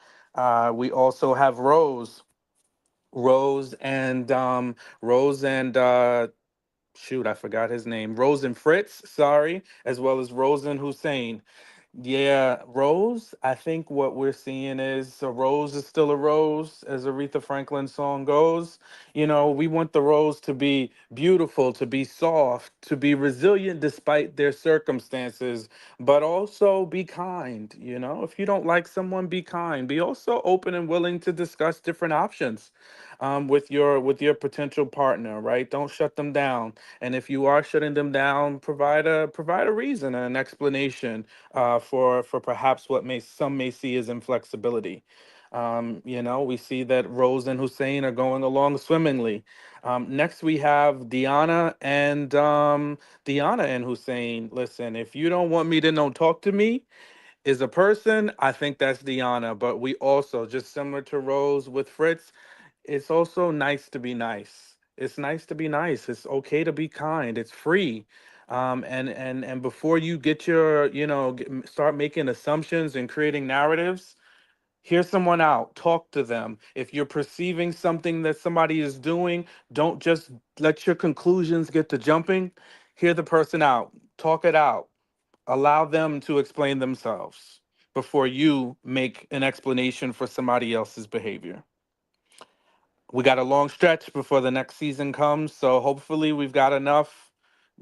We also have Rose and shoot, I forgot his name. Rose and Fritz, sorry, as well as Rose and Hussein. Yeah, Rose, I think what we're seeing is a rose is still a rose, as Aretha Franklin's song goes. You know, we want the rose to be beautiful, to be soft, to be resilient despite their circumstances, but also be kind. You know, if you don't like someone, be kind. Be also open and willing to discuss different options with your potential partner, right? Don't shut them down. And if you are shutting them down, provide a reason and an explanation for perhaps what some may see as inflexibility. You know, we see that Rose and Hussein are going along swimmingly. Next, we have Deanna and Hussein. Listen, if you don't want me to know, talk to me is a person. I think that's Deanna. But we also, just similar to Rose with Fritz, it's also nice to be nice. It's nice to be nice. It's okay to be kind. It's free. And before you get your, start making assumptions and creating narratives, hear someone out. Talk to them. If you're perceiving something that somebody is doing, don't just let your conclusions get to jumping. Hear the person out. Talk it out. Allow them to explain themselves before you make an explanation for somebody else's behavior. We got a long stretch before the next season comes, so hopefully we've got enough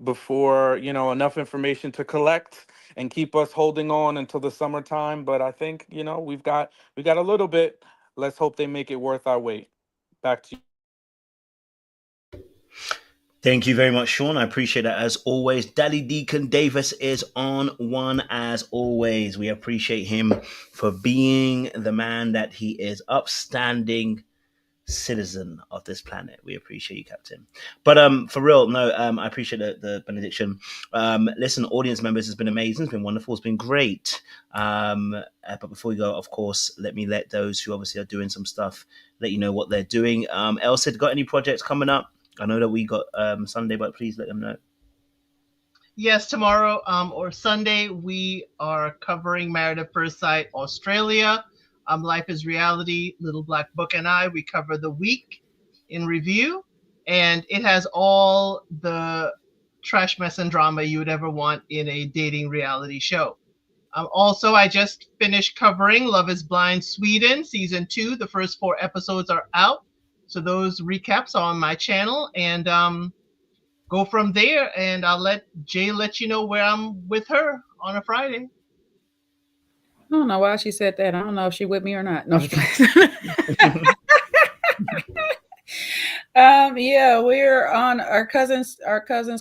before, enough information to collect and keep us holding on until the summertime. But I think, we got a little bit. Let's hope they make it worth our wait. Back to you. Thank you very much, Sean. I appreciate that as always. Daddy Deacon Davis is on one as always. We appreciate him for being the man that he is, upstanding citizen of this planet. We appreciate you, Captain. But for real, no, I appreciate the benediction. Listen, audience members, it's been amazing. It's been wonderful. It's been great. But before we go, of course, let me let those who obviously are doing some stuff let you know what they're doing. Elsa, got any projects coming up? I know that we got Sunday, but please let them know. Yes, tomorrow or Sunday, we are covering Married at First Sight Australia. Life is Reality, Little Black Book and I. We cover the week in review, and it has all the trash, mess, and drama you would ever want in a dating reality show. Also, I just finished covering Love is Blind Sweden Season 2. The first 4 episodes are out. So those recaps are on my channel, and go from there. And I'll let Jay let you know where I'm with her on a Friday. I don't know why she said that. I don't know if she with me or not. No. Yeah, we're on our cousins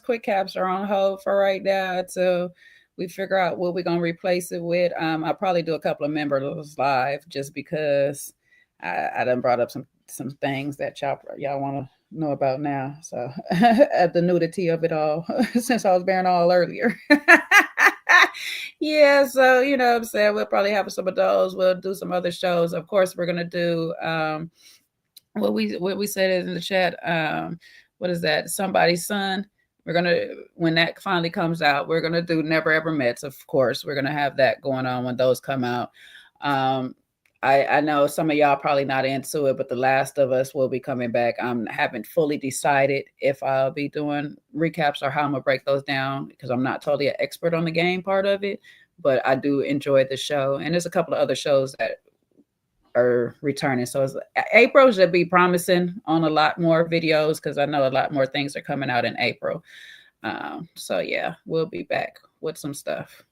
quick caps are on hold for right now. So we figure out what we're gonna replace it with. I'll probably do a couple of members live just because I done brought up some things that y'all want to know about now. So at the nudity of it all, since I was bearing all earlier. Yeah, so what I'm saying, we'll probably have some of those. We'll do some other shows. Of course, we're gonna do what we said in the chat. What is that? Somebody's Son. We're gonna, when that finally comes out, we're gonna do Never Ever Mets. Of course, we're gonna have that going on when those come out. I know some of y'all probably not into it, but The Last of Us will be coming back. I haven't fully decided if I'll be doing recaps or how I'm gonna break those down because I'm not totally an expert on the game part of it, but I do enjoy the show. And there's a couple of other shows that are returning. So April should be promising on a lot more videos because I know a lot more things are coming out in April. So yeah, we'll be back with some stuff.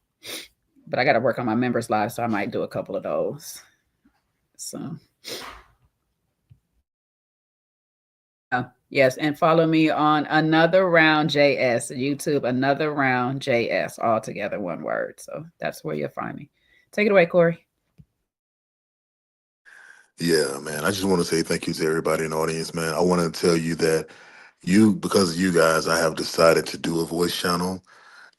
But I got to work on my members live, so I might do a couple of those. So yes, and follow me on Another Round JS, YouTube, Another Round JS, all together, one word. So that's where you'll find me. Take it away, Corey. Yeah, man. I just want to say thank you to everybody in the audience, man. I want to tell you that because of you guys, I have decided to do a voice channel,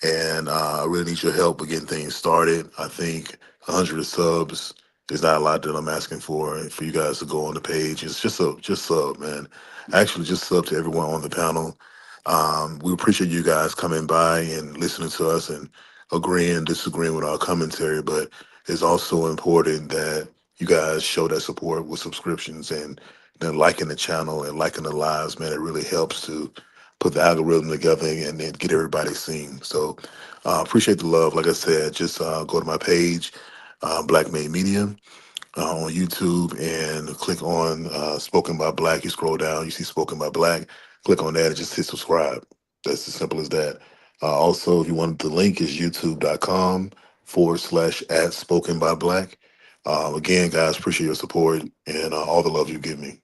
and I really need your help with getting things started. I think 100 subs is not a lot that I'm asking for you guys to go on the page. It's just sub, man. Actually, just sub to everyone on the panel. We appreciate you guys coming by and listening to us and agreeing, disagreeing with our commentary, but it's also important that you guys show that support with subscriptions and then liking the channel and liking the lives, man. It really helps to put the algorithm together and then get everybody seen. So appreciate the love. Like I said, just go to my page, Black Made Media, on YouTube, and click on Spoken by Black. You scroll down, you see Spoken by Black. Click on that and just hit subscribe. That's as simple as that. Also, if you want, the link is youtube.com/@Spoken by Black. Again, guys, appreciate your support and all the love you give me.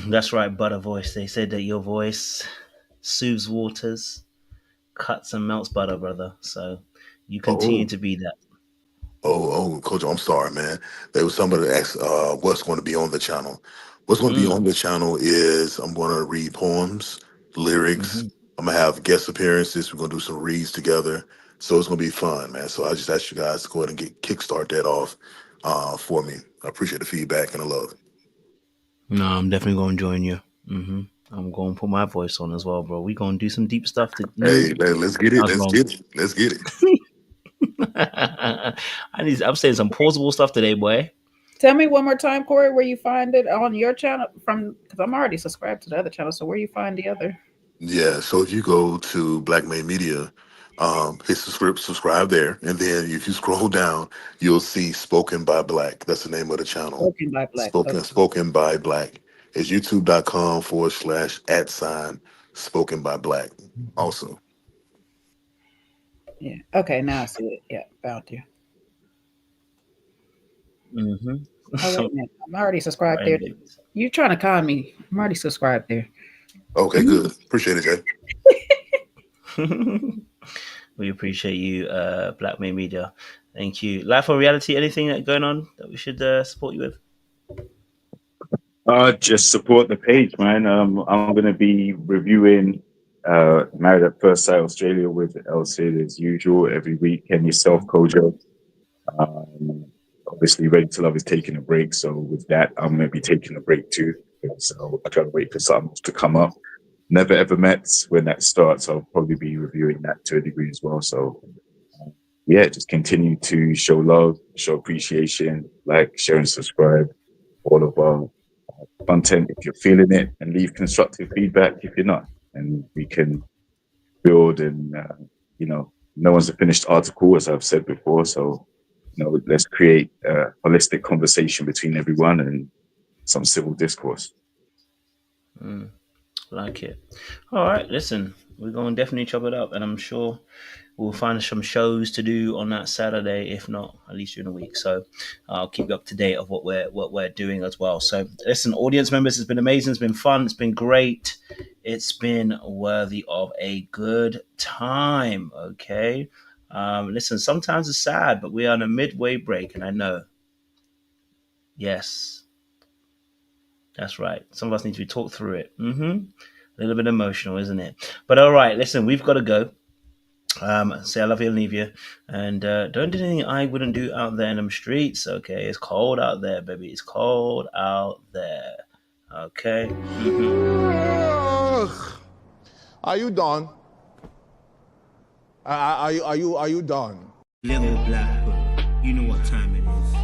That's right, Butter Voice. They said that your voice soothes waters, cuts and melts butter, brother. So you continue to be that. Coach, I'm sorry, man. There was somebody that asked what's going to be on the channel. What's going to be on the channel is I'm going to read poems, lyrics. I'm going to have guest appearances. We're going to do some reads together. So it's going to be fun, man. So I just asked you guys to go ahead and kickstart that off for me. I appreciate the feedback and the love. No, I'm definitely going to join you. I'm going to put my voice on as well, bro. We're going to do some deep stuff. Hey, let's get it. Let's get it. I'm saying some pausable stuff today, boy. Tell me one more time, Corey, where you find it on your channel because I'm already subscribed to the other channel. So where you find the other? Yeah, so if you go to Black Made Media, hit subscribe there, and then if you scroll down, you'll see Spoken by Black. That's the name of the channel. Spoken by Black. Spoken by Black. It's youtube.com/@Spoken by Black. Also. Yeah. Okay, now I see it. Yeah, found you. Oh, wait a minute. I'm already subscribed there. You trying to con me? I'm already subscribed there. Okay, good. Appreciate it, Jay. We appreciate you, Black Made Media. Thank you. Life or reality? Anything that going on that we should support you with? Just support the page, man. I'm going to be reviewing Married at First Sight Australia with El Cid as usual every week, and yourself, Kojo. Obviously, Ready to Love is taking a break, so with that, I'm going to be taking a break too. So I can't wait for something to come up. Never Ever Met, when that starts, I'll probably be reviewing that to a degree as well. So yeah, just continue to show love, show appreciation, like, share, and subscribe. All of our content if you're feeling it, and leave constructive feedback if you're not, and we can build. And no one's a finished article, as I've said before, so let's create a holistic conversation between everyone and some civil discourse. Like it. All right, listen, we're going to definitely chop it up, and I'm sure we'll find some shows to do on that Saturday, if not at least during the week. So I'll keep you up to date of what we're doing as well. So listen, audience members, it's been amazing. It's been fun. It's been great. It's been worthy of a good time. Okay. Listen, sometimes it's sad, but we are on a midway break, and I know. Yes. That's right. Some of us need to be talked through it. A little bit emotional, isn't it? But all right, listen, we've got to go. Say I love you and leave you. And don't do anything I wouldn't do out there in them streets, okay? It's cold out there, baby. It's cold out there. Okay? Are you done? Are you done? Little black girl, you know what time it is.